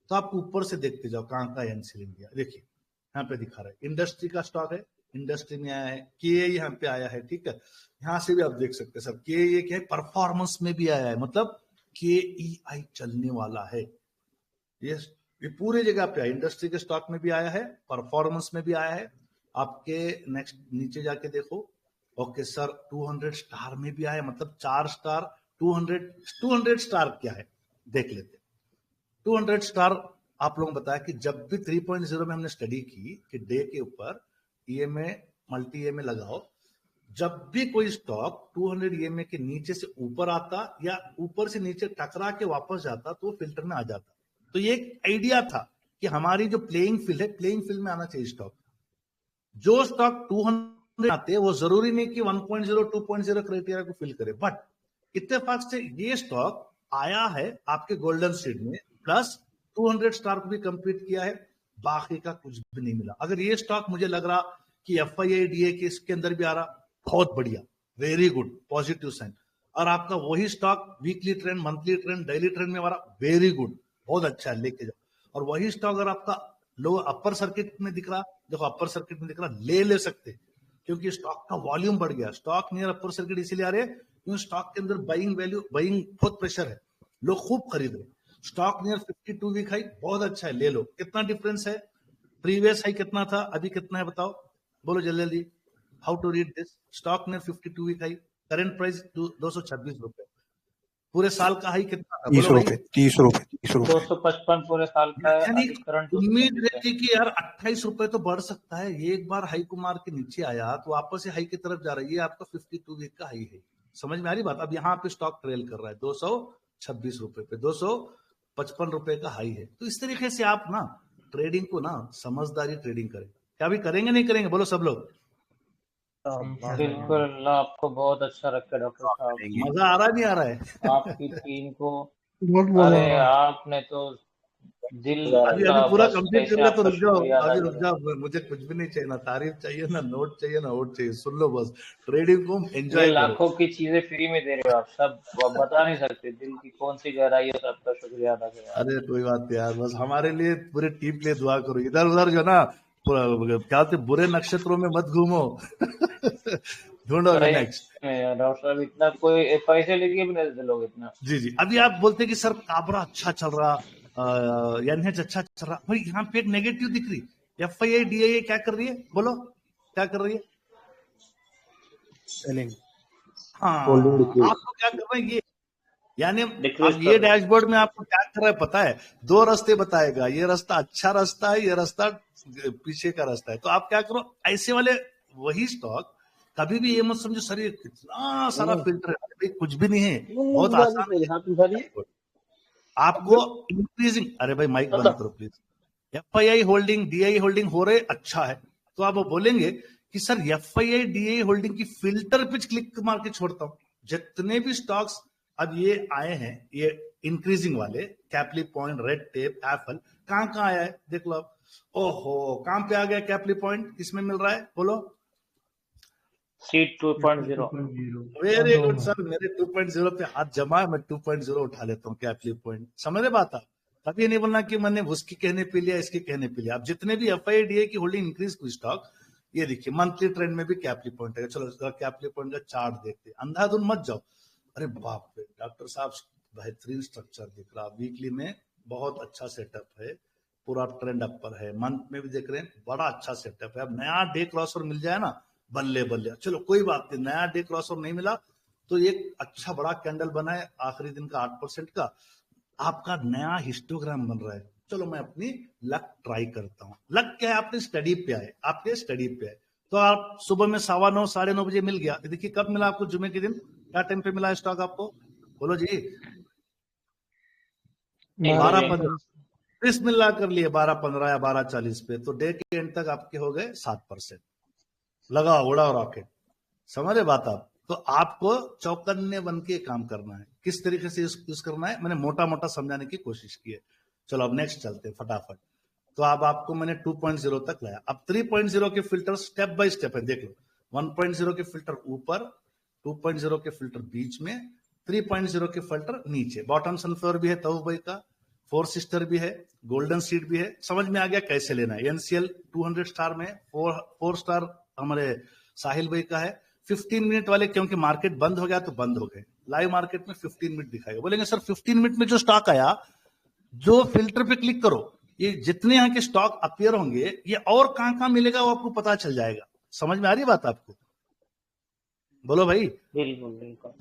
Speaker 1: तो आप ऊपर से देखते जाओ कहाँ NCL इंडिया, देखिए यहाँ पे दिखा रहा है, इंडस्ट्री का स्टॉक है, इंडस्ट्री में आया है, के यहाँ पे आया है, ठीक है, यहाँ से भी आप देख सकते हैं सर के ये क्या है, परफॉर्मेंस में भी आया है, मतलब KEI चलने वाला है, ये पूरी जगह पे आया, इंडस्ट्री के स्टॉक में भी आया है, परफॉर्मेंस में भी आया है। आपके नेक्स्ट नीचे जाके देखो, ओके सर 200 स्टार में भी आया, मतलब 4 स्टार 200 स्टार क्या है देख लेते। 200 स्टार आप लोगों को बताया कि जब भी 3.0 में हमने स्टडी की कि डे के ऊपर EMA मल्टी EMA लगाओ, जब भी कोई स्टॉक 200 EMA के नीचे से ऊपर आता या ऊपर से नीचे टकरा के वापस जाता तो वो फिल्टर में आ जाता। तो ये एक आइडिया था कि हमारी जो प्लेइंग फील्ड है, प्लेइंग फील्ड में आना चाहिए स्टॉक। जो स्टॉक 200 आते हैं वो जरूरी नहीं कि 1.0 2.0 क्राइटेरिया को फिल करे, बट इत्तेफाक से ये स्टॉक आया है आपके गोल्डन सीड में, प्लस 200 स्टार को भी कंप्लीट किया है, बाकी का कुछ भी नहीं मिला। अगर ये स्टॉक मुझे लग रहा कि FII DI के इसके अंदर भी आ रहा, बहुत बढ़िया, वेरी गुड, पॉजिटिव साइन। और आपका वही stock weekly trend, monthly trend, daily trend में आ रहा, वेरी गुड, बहुत अच्छा है, लेके जाओ। और वही स्टॉक अगर आपका लो अपर सर्किट में दिख रहा, देखो अपर सर्किट में दिख रहा, ले सकते क्योंकि स्टॉक का वॉल्यूम बढ़ गया। स्टॉक नियर अपर सर्किट इसीलिए आ रहे हैं क्योंकि स्टॉक के अंदर बाइंग बहुत प्रेशर है, लोग खूब खरीद रहे। स्टॉक नियर 52 वीक हाई बहुत अच्छा है, ले लो। कितना डिफरेंस है, प्रीवियस हाई कितना था, अभी कितना है बताओ, बोलो जल्दी जल्दी। How to read this, stock near 52 week high, current price 226 रुपए, पूरे साल का हाई कितना था,
Speaker 4: 30 रुपए 30 रुपए
Speaker 6: 255 पूरे साल का है।
Speaker 1: यानी
Speaker 6: अभी करंट
Speaker 1: उम्मीद रहती कि यार 28 रुपए तो बढ़ सकता है, ये एक बार हाई को मार के नीचे आया तो वापस से हाई की तरफ जा रही है, आपका 52 वीक का हाई है। समझ में आ रही बात। अब यहाँ पे स्टॉक ट्रेल कर रहा है 226 रुपए पे, 255 रुपए का हाई है। तो इस तरीके से आप ना ट्रेडिंग को ना समझदारी ट्रेडिंग करें। क्या भी करेंगे नहीं करेंगे, बोलो सब लोग।
Speaker 6: बिल्कुल। अल्लाह आपको बहुत अच्छा रखे डॉक्टर साहब,
Speaker 1: मजा आ रहा नहीं आ रहा है?
Speaker 6: आपकी टीम को।
Speaker 7: बहुत मजा
Speaker 6: अरे
Speaker 7: आ रहा है।
Speaker 6: आपने तो दिल
Speaker 1: अभी
Speaker 6: का
Speaker 1: पूरा
Speaker 6: बस
Speaker 1: कंप्लीट
Speaker 6: कैसे
Speaker 1: कर ले तो
Speaker 6: आपका
Speaker 1: रुक जाओ,
Speaker 6: शुक्रिया अदा
Speaker 1: अभी रुक
Speaker 6: करें।
Speaker 1: जाओ, मुझे कुछ भी नहीं चाहिए, ना तारीफ चाहिए, ना नोट चाहिए, ना वोट चाहिए, सुन लो बस, ट्रेडिंग को
Speaker 6: ये
Speaker 1: एंजॉय करो।
Speaker 6: लाखों की चीजें फ्री में दे रहे हो आप, सब आप बता नहीं सकते दिल की कौन सी गहराई है, सबका शुक्रिया अदा करें।
Speaker 1: अरे कोई बात नहीं यार, बस हमारे लिए पूरे टीम के लिए दुआ करो। इधर उधर जो ना क्या होते बुरे नक्षत्रों में मत घूमो ढूंढो
Speaker 6: अरे
Speaker 1: नेक्स्ट।
Speaker 6: डॉक्टर साहब इतना कोई पैसे लेके भी नहीं देते लोग इतना।
Speaker 1: जी जी, अभी आप बोलते कि सर काबरा अच्छा चल रहा, एनएच अच्छा चल रहा, भाई यहाँ पे एक नेगेटिव दिख रही, एफआईआई डीआईए क्या कर रही है, बोलो क्या कर रही है?
Speaker 4: सेलिंग,
Speaker 1: हाँ, आपको क्या कर रहे हैं ये, यानी अब ये डैशबोर्ड में आपको क्या कर रहा है पता है, दो रास्ते बताएगा, ये रास्ता अच्छा रास्ता है, ये रास्ता पीछे का रास्ता है। तो आप क्या करो, ऐसे वाले वही स्टॉक कभी भी ये मत समझो सर ये कितना सारा फिल्टर है, भाई कुछ भी नहीं है, बहुत आसान है। आपको इंक्रीजिंग, अरे भाई माइक बंद करो please, FII holding DII holding हो रहे अच्छा है, तो आप बोलेंगे कि सर एफआईआई डीआई होल्डिंग की फिल्टर पे क्लिक मार के छोड़ता हूं। जितने भी स्टॉक्स अब ये आए हैं, ये इंक्रीजिंग वाले, कैपली पॉइंट, रेड टेप, एप्पल, कहां आया है देख लो आप। ओहो, कहां पे आ गया कैपली पॉइंट, किसमें मिल रहा है बोलो?
Speaker 6: सीट 2.0।
Speaker 1: वेरी गुड सर, मेरे 2.0 पे हाथ जमा है, मैं 2.0 उठा लेता हूँ कैपली पॉइंट। समझ रहे बात आप? कभी नहीं बोलना कि मैंने उसकी कहने पे लिया, इसके कहने पे लिया। आप जितने भी एफआईआई डीआई की होल्डिंग इंक्रीज हुई स्टॉक, ये देखिए मंथली ट्रेंड में भी कैपली पॉइंट है। चलो कैपली पॉइंट का चार्ट देखते हैं, अंधाधुन मत जाओ। अरे बाप रे डॉक्टर साहब, बेहतरीन स्ट्रक्चर दिख रहा, वीकली में बहुत अच्छा सेटअप है, पूरा ट्रेंड अपर है, मंथ में भी देख रहे हैं बड़ा अच्छा सेटअप है। अब नया डे क्रॉसर मिल जाए ना, बल्ले बल्ले। चलो कोई बात नहीं, नया डे क्रॉसर नहीं मिला तो एक अच्छा बड़ा कैंडल बना है आखिरी दिन का 8% का, आपका नया हिस्टोग्राम बन रहा है। चलो मैं अपनी लक ट्राई करता हूँ। लक क्या है, आपने स्टडी पे आए, आपके स्टडी पे आए, तो आप सुबह में 9:15 9:30 बजे मिल गया। देखिए कब मिला आपको, जुमे के दिन, क्या टाइम पे मिला स्टॉक आपको, बोलो जी? 12:15 बिस्मिल्लाह कर लिए, 12:15 या 12:40 पे, तो डे के एंड तक आपके हो गए 7%। लगा उड़ा रॉकेट, समझ रहे बात आप? तो आपको चौकन्ने बन के काम करना है। किस तरीके से यूज करना है मैंने मोटा मोटा समझाने की कोशिश की है। चलो अब नेक्स्ट चलते हैं फटाफट। तो अब आपको मैंने 2.0 तक लाया, अब 3.0 के फिल्टर स्टेप बाय स्टेप है, देख लो। 1.0 के फिल्टर ऊपर, 2.0 के फिल्टर बीच में, 3.0 के फिल्टर नीचे। बॉटम सनफ्लावर भी है तव भाई का, 4 सिस्टर भी है, गोल्डन सीड भी है। समझ में आ गया कैसे लेना है। एनसीएल 200 स्टार में 4 स्टार हमारे साहिल भाई का है। 15 मिनट वाले क्योंकि मार्केट बंद हो गया तो बंद हो गए, लाइव मार्केट में 15 मिनट दिखाएगा। बोलेंगे सर 15 मिनट में जो स्टॉक आया, जो फिल्टर पे क्लिक करो, ये जितने यहाँ के स्टॉक अपीयर होंगे, ये और कहां मिलेगा वो आपको पता चल जाएगा। समझ में आ रही बात आपको? बोलो भाई।
Speaker 6: बिल्कुल बिल्कुल।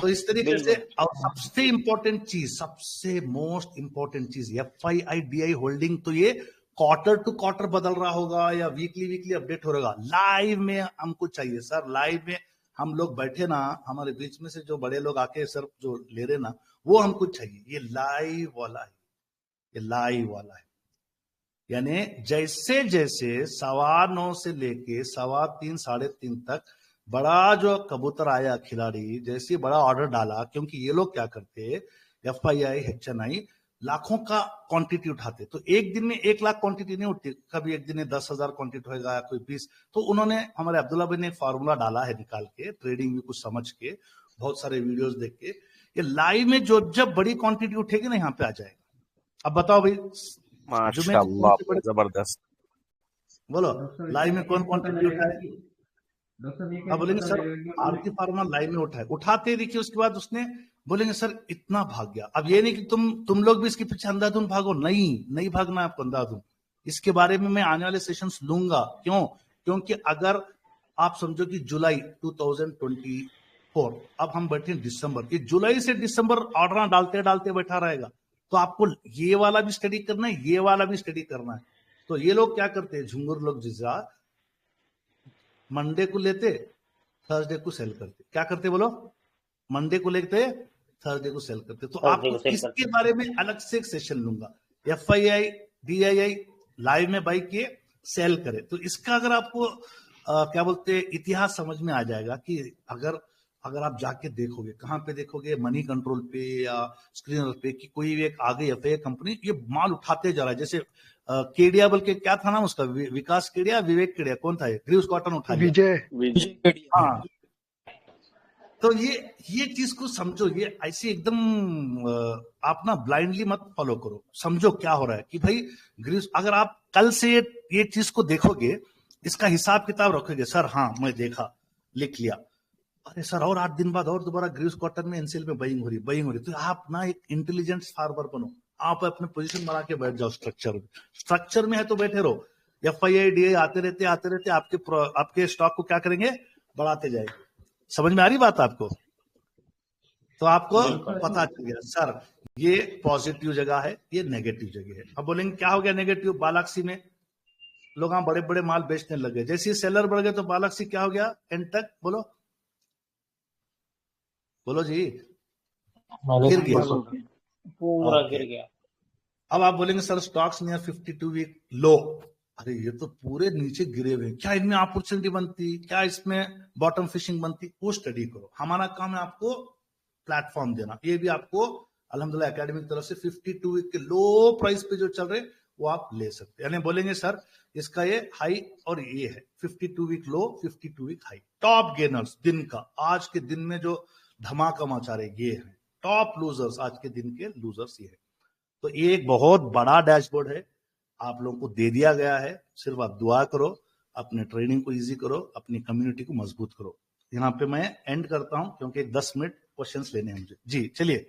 Speaker 1: तो इस तरीके से, और सबसे इंपॉर्टेंट चीज, सबसे मोस्ट इंपॉर्टेंट चीज, एफआईआई डीआई होल्डिंग, तो ये क्वार्टर टू क्वार्टर बदल रहा होगा या वीकली अपडेट हो रहा, लाइव में हमको चाहिए सर। लाइव में हम लोग बैठे ना, हमारे बीच में से जो बड़े लोग आके सर जो ले रहे ना, वो हमको चाहिए। ये लाइव वाला है, ये लाइव वाला है। यानी जैसे जैसे 9:15 से लेके 3:15 3:30 तक बड़ा जो कबूतर आया खिलाड़ी, जैसे बड़ा ऑर्डर डाला, क्योंकि ये लोग क्या करते, एफआईआई एचएनआई लाखों का क्वांटिटी उठाते, तो एक दिन में 1 लाख क्वांटिटी नहीं उठती, कभी एक दिन में 10,000 क्वांटिटी होगा, कोई 20। तो उन्होंने, हमारे अब्दुल्ला भाई ने एक फार्मूला डाला है निकाल के, ट्रेडिंग भी कुछ समझ के, बहुत सारे वीडियोस देख के, ये लाइव में जो जब बड़ी क्वांटिटी उठेगी ना, यहाँ पे आ जाएगा। अब बताओ भाई,
Speaker 2: माशाल्लाह, जबरदस्त।
Speaker 1: बोलो
Speaker 3: डॉक्टर साहब
Speaker 1: लाइव में
Speaker 3: एक
Speaker 1: कौन कौन
Speaker 3: पता
Speaker 1: टिप्पणी
Speaker 3: लगेगा
Speaker 1: उठाए?
Speaker 3: कि डॉक्टर साहब ये
Speaker 1: हाँ
Speaker 3: कैसे
Speaker 1: बोलेंगे
Speaker 3: पता
Speaker 1: सर
Speaker 3: लगेगा कि
Speaker 1: आरती फार्मा लाइव में उठाते ही देखिए, उसके बाद उसने बोलेंगे सर इतना भाग गया। अब ये नहीं कि तुम लोग भी इसके पीछे अंधाधुन भागो, नहीं भागना है आपको अंधाधुन। इसके बारे में मैं आने वाले सेशंस लूंगा। क्यों? क्योंकि अगर आप समझो कि जुलाई 2024, अब हम बैठे दिसंबर, ये जुलाई से दिसंबर ऑर्डर डालते डालते बैठा रहेगा, तो आपको ये वाला भी स्टडी करना है, ये वाला भी स्टडी करना है। तो ये लोग क्या करते हैं, झुंगुर लोग जिसा मंडे को लेते, थर्सडे को सेल करते। क्या करते बोलो? मंडे को लेते, थर्सडे को सेल करते। तो
Speaker 6: थर्सडे को
Speaker 1: आपको
Speaker 6: सेल करते
Speaker 1: इसके बारे में अलग से एक सेशन लूंगा। FII DII लाइव में बाई किए, सेल करे। तो इसका अगर आपको क्या बोलते इतिहास समझ में आ जाएगा कि अगर आप जाके देखोगे, कहां पे देखोगे, मनी कंट्रोल पे या स्क्रीनर पे कि कोई एक आ गई FII कंपनी, ये माल उठाते जा रहा है। जैसे केडिया बोल के, क्या था नाम उसका, विकास केडिया, विवेक केडिया, कौन था ये? ग्रीव्स कॉटन उठा लिया।
Speaker 4: विजय
Speaker 1: हाँ, तो ये चीज को समझो। ये ऐसे एकदम आप ना ब्लाइंडली मत फॉलो करो, समझो क्या हो रहा है कि भाई ग्रीव्स, अगर आप कल से ये चीज को देखोगे, इसका हिसाब किताब रखोगे, सर हाँ मैं देखा, लिख लिया, अरे सर और 8 दिन बाद और दोबारा ग्रीव्स कॉटन में एनसीएल में बाइंग हो रही, तो आप ना एक इंटेलिजेंट फार्मर बनो। आप अपने पोजीशन बना के बैठ जाओ स्ट्रक्चर में है तो बैठे रहो। FII DII आते रहते आपके स्टॉक को क्या करेंगे, बढ़ाते जाएंगे। समझ में आ रही बात आपको? तो आपको पता चल गया सर ये पॉजिटिव जगह है, ये नेगेटिव जगह है। अब बोलेंगे क्या हो गया नेगेटिव? बालाक्सी में लोग बड़े बड़े माल बेचने लगे, जैसे सेलर बढ़ गए तो बालाक्सी क्या हो गया? एंड तक बोलो जी, गिर गया,
Speaker 6: पूरा गिर गया।
Speaker 1: अब आप बोलेंगे sir stocks near 52 week low, अरे ये तो पूरे नीचे गिरे हुए, क्या इनमें अपॉर्चुनिटी बनती, क्या इसमें बॉटम फिशिंग बनती? वो स्टडी करो। हमारा काम है आपको प्लेटफॉर्म देना। ये भी आपको अल्हम्दुलिल्लाह एकेडमी की तरफ से 52 वीक के लो प्राइस पे जो चल रहे वो आप ले सकते हैं। यानी बोलेंगे सर इसका ये हाई और ये है 52 week low, 52 week high. Top gainers दिन का, आज के दिन में जो धमाका मचा रहे ये है। टॉप लूजर्स, आज के दिन के लूजर्स ये है। तो ये एक बहुत बड़ा डैशबोर्ड है, आप लोगों को दे दिया गया है। सिर्फ आप दुआ करो, अपने ट्रेनिंग को इजी करो, अपनी कम्युनिटी को मजबूत करो। यहाँ पे मैं एंड करता हूं क्योंकि 10 मिनट क्वेश्चंस लेने हैं मुझे। जी चलिए।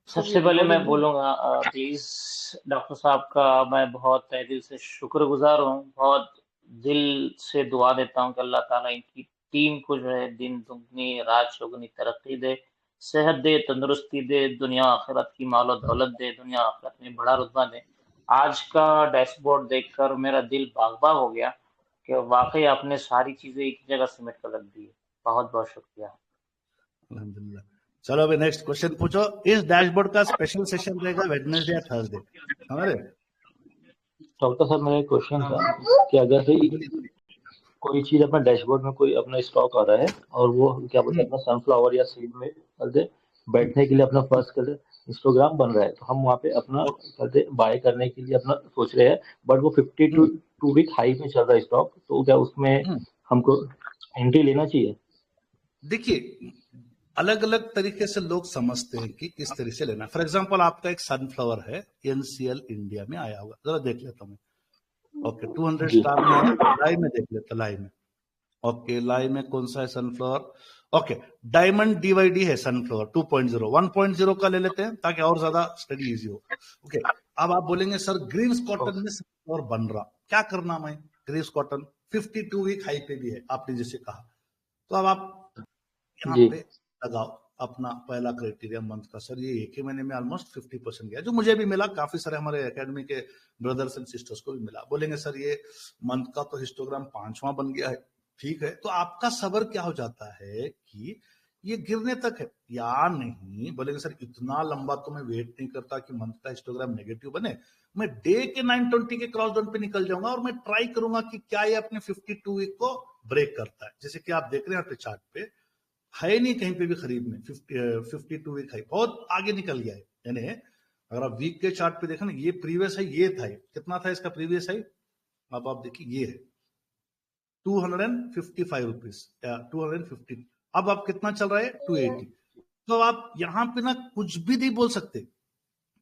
Speaker 6: सबसे पहले मैं बोलूंगा प्लीज डॉक्टर साहब का मैं बहुत तहे दिल से शुक्रगुजार हूँ। बहुत दिल से दुआ देता हूँ कि अल्लाह ताला इनकी टीम को जो है दिन दुगनी रात चौगुनी तरक्की दे, सेहत दे, तंदुरुस्ती दे, दुनिया आखिरत की माल और दौलत दे, दुनिया आखिरत में बड़ा रुतबा दे। आज का डैशबोर्ड देखकर मेरा दिल बाग बाग हो गया कि वाकई आपने सारी चीजें एक जगह समेट कर रख दी है। बहुत बहुत शुक्रिया।
Speaker 1: अल्हम्दुलिल्लाह। चलो अभी नेक्स्ट क्वेश्चन पूछो। इस डैशबोर्ड का स्पेशल सेशन रहेगा वेडनेसडे या थर्सडे? हमारे
Speaker 10: डॉक्टर साहब मेरा एक क्वेश्चन था कि अगर कोई चीज अपना डैशबोर्ड में कोई अपना स्टॉक आ रहा है और वो क्या बोलते हैं अपना सनफ्लावर या सीड में करते बैठने के लिए अपना फर्स्ट करते हिस्टोग्राम बन रहा है, तो हम वहाँ पे अपना करते बाय करने के लिए अपना सोच रहे हैं, बट वो 52 वीक हाई में चल रहा है स्टॉक, तो क्या उसमें हमको एंट्री लेना चाहिए?
Speaker 1: देखिए अलग अलग तरीके से लोग समझते हैं कि किस तरह से लेना। फॉर एग्जांपल आपका एक सनफ्लावर है, NCL इंडिया में आया होगा, जरा देख लेता हूँ। ओके 200 स्टार में है, लाइव में देख लेता, लाइव में। ओके लाइव में कौन सा है सनफ्लावर? ओके डायमंड DYD है सनफ्लावर 2.0। 1.0 का ले लेते हैं ताकि और ज्यादा स्टडी इजी हो। ओके अब आप बोलेंगे सर ग्रीव्स कॉटन में सनफ्लावर बन रहा, क्या करना मैं? ग्रीव्स कॉटन 52 वीक हाई पे भी है आपने जैसे कहा, तो अब आप यहाँ पे लगाओ अपना पहला क्राइटेरिया मंथ का। सर ये एक ही महीने में ऑलमोस्ट 50% गया, जो मुझे भी मिला, काफी सारे हमारे एकेडमी के ब्रदर्स एंड सिस्टर्स को भी मिला। बोलेंगे सर ये मंथ का तो हिस्टोग्राम 5वां बन गया है, ठीक है, तो आपका सबर क्या हो जाता है कि ये गिरने तक है या नहीं? बोलेंगे सर इतना लंबा तो मैं वेट नहीं करता कि मंथ का हिस्टोग्राम नेगेटिव बने, मैं डे के 920 के क्रॉस डाउन पे निकल जाऊंगा और मैं ट्राई करूंगा कि क्या ये अपने 52 वीक को ब्रेक करता है। जैसे कि आप देख रहे हैं यहाँ पे चार्ट पे है नहीं कहीं पे भी खरीद में 52 वीक हाई बहुत आगे निकल गया है। यानी अगर आप वीक के चार्ट पे देखें ना, ये प्रीवियस हाई ये था, कितना था इसका प्रीवियस हाई? अब आप देखिए ये है 255 रुपीज, 250। अब कितना चल रहा है? 280। तो आप यहाँ पे ना कुछ भी नहीं बोल सकते,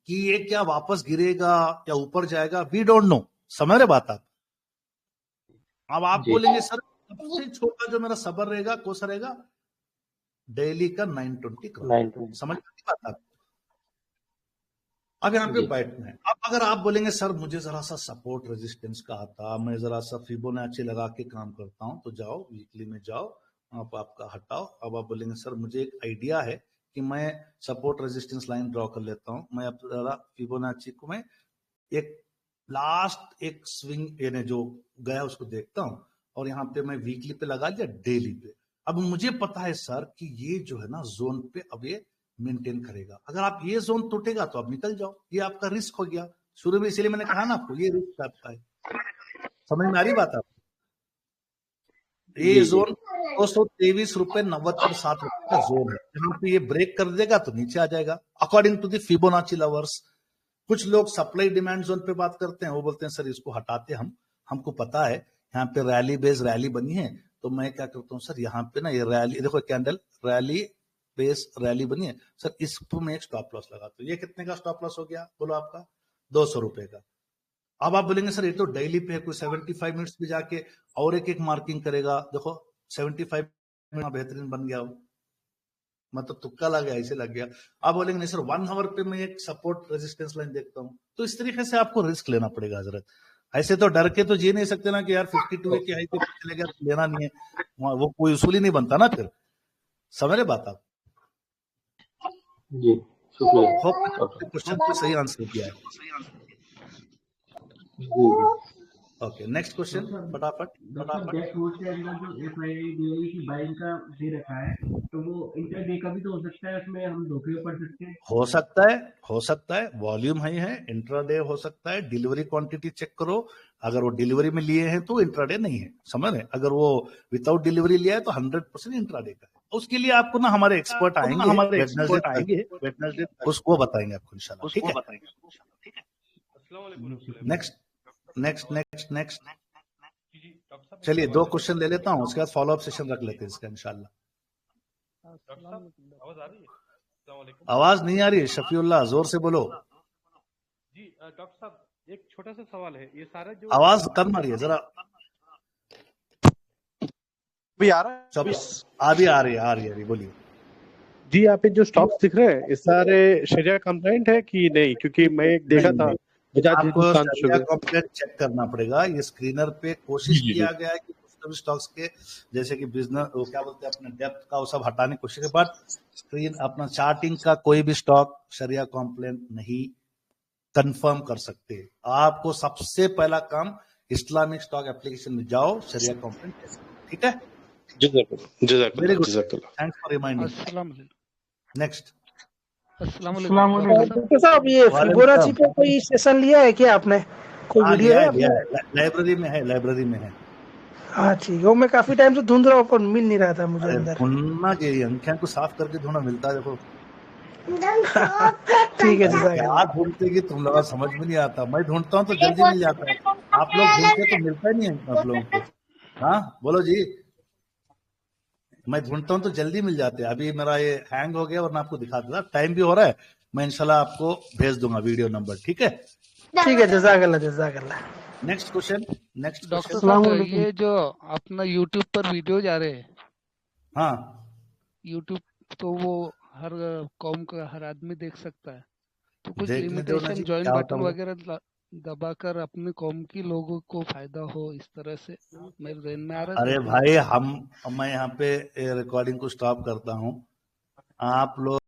Speaker 1: कि ये क्या वापस गिरेगा या ऊपर जाएगा, वी डोंट नो। समझ रहे बात आप? अब आप
Speaker 10: जी
Speaker 1: बोलेंगे सर सबसे छोटा जो मेरा सबर रहेगा कौन सा रहेगा? डेली का 920 क्रॉस।
Speaker 10: 920
Speaker 1: समझ में बात आप? अब यहाँ पे
Speaker 10: जी
Speaker 1: बैठना है। अब अगर आप बोलेंगे सर मुझे जरा सा सपोर्ट रेजिस्टेंस का आता, मैं जरा सा फिबोनाची लगा के काम करता हूं, तो जाओ वीकली में जाओ, आप आपका हटाओ। अब आप बोलेंगे सर मुझे एक आइडिया है कि मैं सपोर्ट रेजिस्टेंस लाइन ड्रॉ कर लेता हूं, मैं अब जरा फिबोनाची को मैं एक लास्ट एक स्विंग यानी जो गया उसको देखता हूं, और यहाँ पे मैं वीकली पे लगा लिया, डेली पे। अब मुझे पता है सर कि ये जो है ना जोन पे अब ये मेंटेन करेगा। अगर आप ये जोन टूटेगा तो आप निकल जाओ, ये आपका रिस्क हो गया। शुरू में इसीलिए मैंने कहा ना आपको ये रिस्क आपका है। समझ में आ रही बात आप? ये
Speaker 10: जी जी
Speaker 1: जोन 223.90 का जोन है। यहाँ पे ये ब्रेक कर देगा तो नीचे आ जाएगा according to the Fibonacci levels. कुछ लोग सप्लाई डिमांड जोन पे बात करते हैं, वो बोलते हैं सर इसको हटाते हम, हमको पता है यहाँ पे रैली बेस रैली बनी है, तो मैं क्या करता हूँ सर यहाँ पे ना ये रैली देखो कैंडल रैली बेस रैली बनी है सर, इस पर मैं एक स्टॉप लॉस लगाता हूँ। ये कितने का स्टॉप लॉस हो गया बोलो आपका? 200 रुपए का। अब आप बोलेंगे सर ये तो डेली पे है, कोई 75 मिनट्स भी जाके और एक एक मार्किंग करेगा। देखो 75 मिनट बेहतरीन बन गया हो, मतलब तुक्का लग गया, ऐसे लग गया। आप बोलेंगे नहीं सर 1 आवर पे मैं एक सपोर्ट रेजिस्टेंस लाइन देखता हूँ। तो इस तरीके से आपको रिस्क लेना पड़ेगा हजरत। ऐसे तो डर के तो जी नहीं सकते ना कि यार 52 की हाई पे चले गया तो लेना नहीं है, वो कोई उसूल ही नहीं बनता ना फिर। समझ रहे बात आप?
Speaker 10: जी शुक्रिया
Speaker 1: होप
Speaker 10: डॉक्टर
Speaker 1: क्वेश्चन को सही आंसर दिया है।
Speaker 10: जी
Speaker 1: ओके नेक्स्ट क्वेश्चन फटाफट।
Speaker 3: डॉक्टर डेस्क बोर्ड के अंदर जो एफआईआई डीआई की बाइंग का दे रखा है, तो वो इंटरडे का भी तो हो सकता है, उसमें हम धोखे पड़ सकते हैं।
Speaker 1: हो सकता है वॉल्यूम हाई है, इंट्राडे हो सकता है। डिलीवरी क्वांटिटी चेक करो, अगर वो डिलीवरी में लिए हैं तो इंट्राडे नहीं है। समझ रहे? अगर वो विदाउट डिलीवरी लिया है तो 100% इंट्राडे का है। उसके लिए आपको ना हमरे एक्सपर्ट आएंगे वेडनेसडे, उसको बताएंगे आपको इंशाल्लाह। ठीक है नेक्स्ट नेक्स्ट नेक्स्ट नेक्स्ट चलिए 2 क्वेश्चन ले लेता हूँ, उसके बाद फॉलोअप सेशन रख लेते हैं इसका इंशाल्लाह। आवाज नहीं आ रही है शफीउल्लाह, जोर से बोलो
Speaker 11: जी। डॉक्टर साहब एक छोटा सा सवाल है, ये सारा जो
Speaker 1: आवाज कम आ रही है जरा।
Speaker 2: भी आ रहा है?
Speaker 1: अभी आ रही है बोलिए
Speaker 11: जी। आप जो स्टॉक्स दिख रहे हैं ये सारे शरिया कंप्लाइंट है कि नहीं? क्योंकि मैं एक देखा था बजाज
Speaker 1: आपको
Speaker 11: हिंदुस्तान
Speaker 1: शरिया
Speaker 11: शुगर।
Speaker 1: कंप्लेंट चेक करना पड़ेगा। ये स्क्रीनर पे कोशिश किया गया है कि कुछ स्टॉक्स के जैसे कि बिजनेस वो क्या बोलते हैं अपने डेप्थ का वो सब हटाने की कोशिश के बाद स्क्रीन अपना चार्टिंग का कोई भी स्टॉक शरिया कंप्लेंट नहीं कंफर्म कर सकते। आपको सबसे पहला काम इस्लामिक स्टॉक एप्लीकेशन में जाओ, शरिया कंप्लेंट। ठीक है very good, thanks for reminding. Next
Speaker 7: doctor साहब ये फिबोनाची पे कोई सेशन लिया है क्या आपने? कोई वीडियो है आपने?
Speaker 1: लाइब्रेरी में है।
Speaker 7: हाँ ठीक है, वो मैं काफी टाइम से ढूंढ रहा हूँ पर मिल नहीं रहा था मुझे अंदर।
Speaker 1: ढूंढना के अंख्या को साफ करके ढूंढना मिलता है। देखो
Speaker 7: ठीक है
Speaker 1: क्या ढूंढते कि तुम लोग समझ में नहीं आता, मैं ढूंढता हूँ तो जल्दी मिल जाता है, आप लोग ढूंढते तो मिलता ही नहीं है आप लोगों को। हाँ बोलो जी, मैं ढूंढता हूँ तो जल्दी मिल जाते हैं। अभी मेरा ये हैंग हो गया वरना आपको दिखा देता, टाइम भी हो रहा है, मैं इंशाल्लाह आपको भेज दूंगा वीडियो नंबर। ठीक है
Speaker 7: जज़ाकल्लाह।
Speaker 1: Next question.
Speaker 12: डॉक्टर साहब ये जो अपना यूट्यूब पर वीडियो जा रहे हैं,
Speaker 1: हाँ
Speaker 12: यूट्यूब तो वो हर कौम का हर आदमी देख सकता है, तो कुछ
Speaker 1: देखने दो ना
Speaker 12: लिमिटेशन
Speaker 1: जी,
Speaker 12: ज्वाइन
Speaker 1: क्या होता
Speaker 12: बटन
Speaker 1: है?
Speaker 12: वगैरह दबाकर अपने कौम की लोगों को फायदा हो इस तरह से मेरे ध्यान में आ रहा है।
Speaker 1: अरे भाई मैं यहाँ पे रिकॉर्डिंग को स्टॉप करता हूँ, आप लोग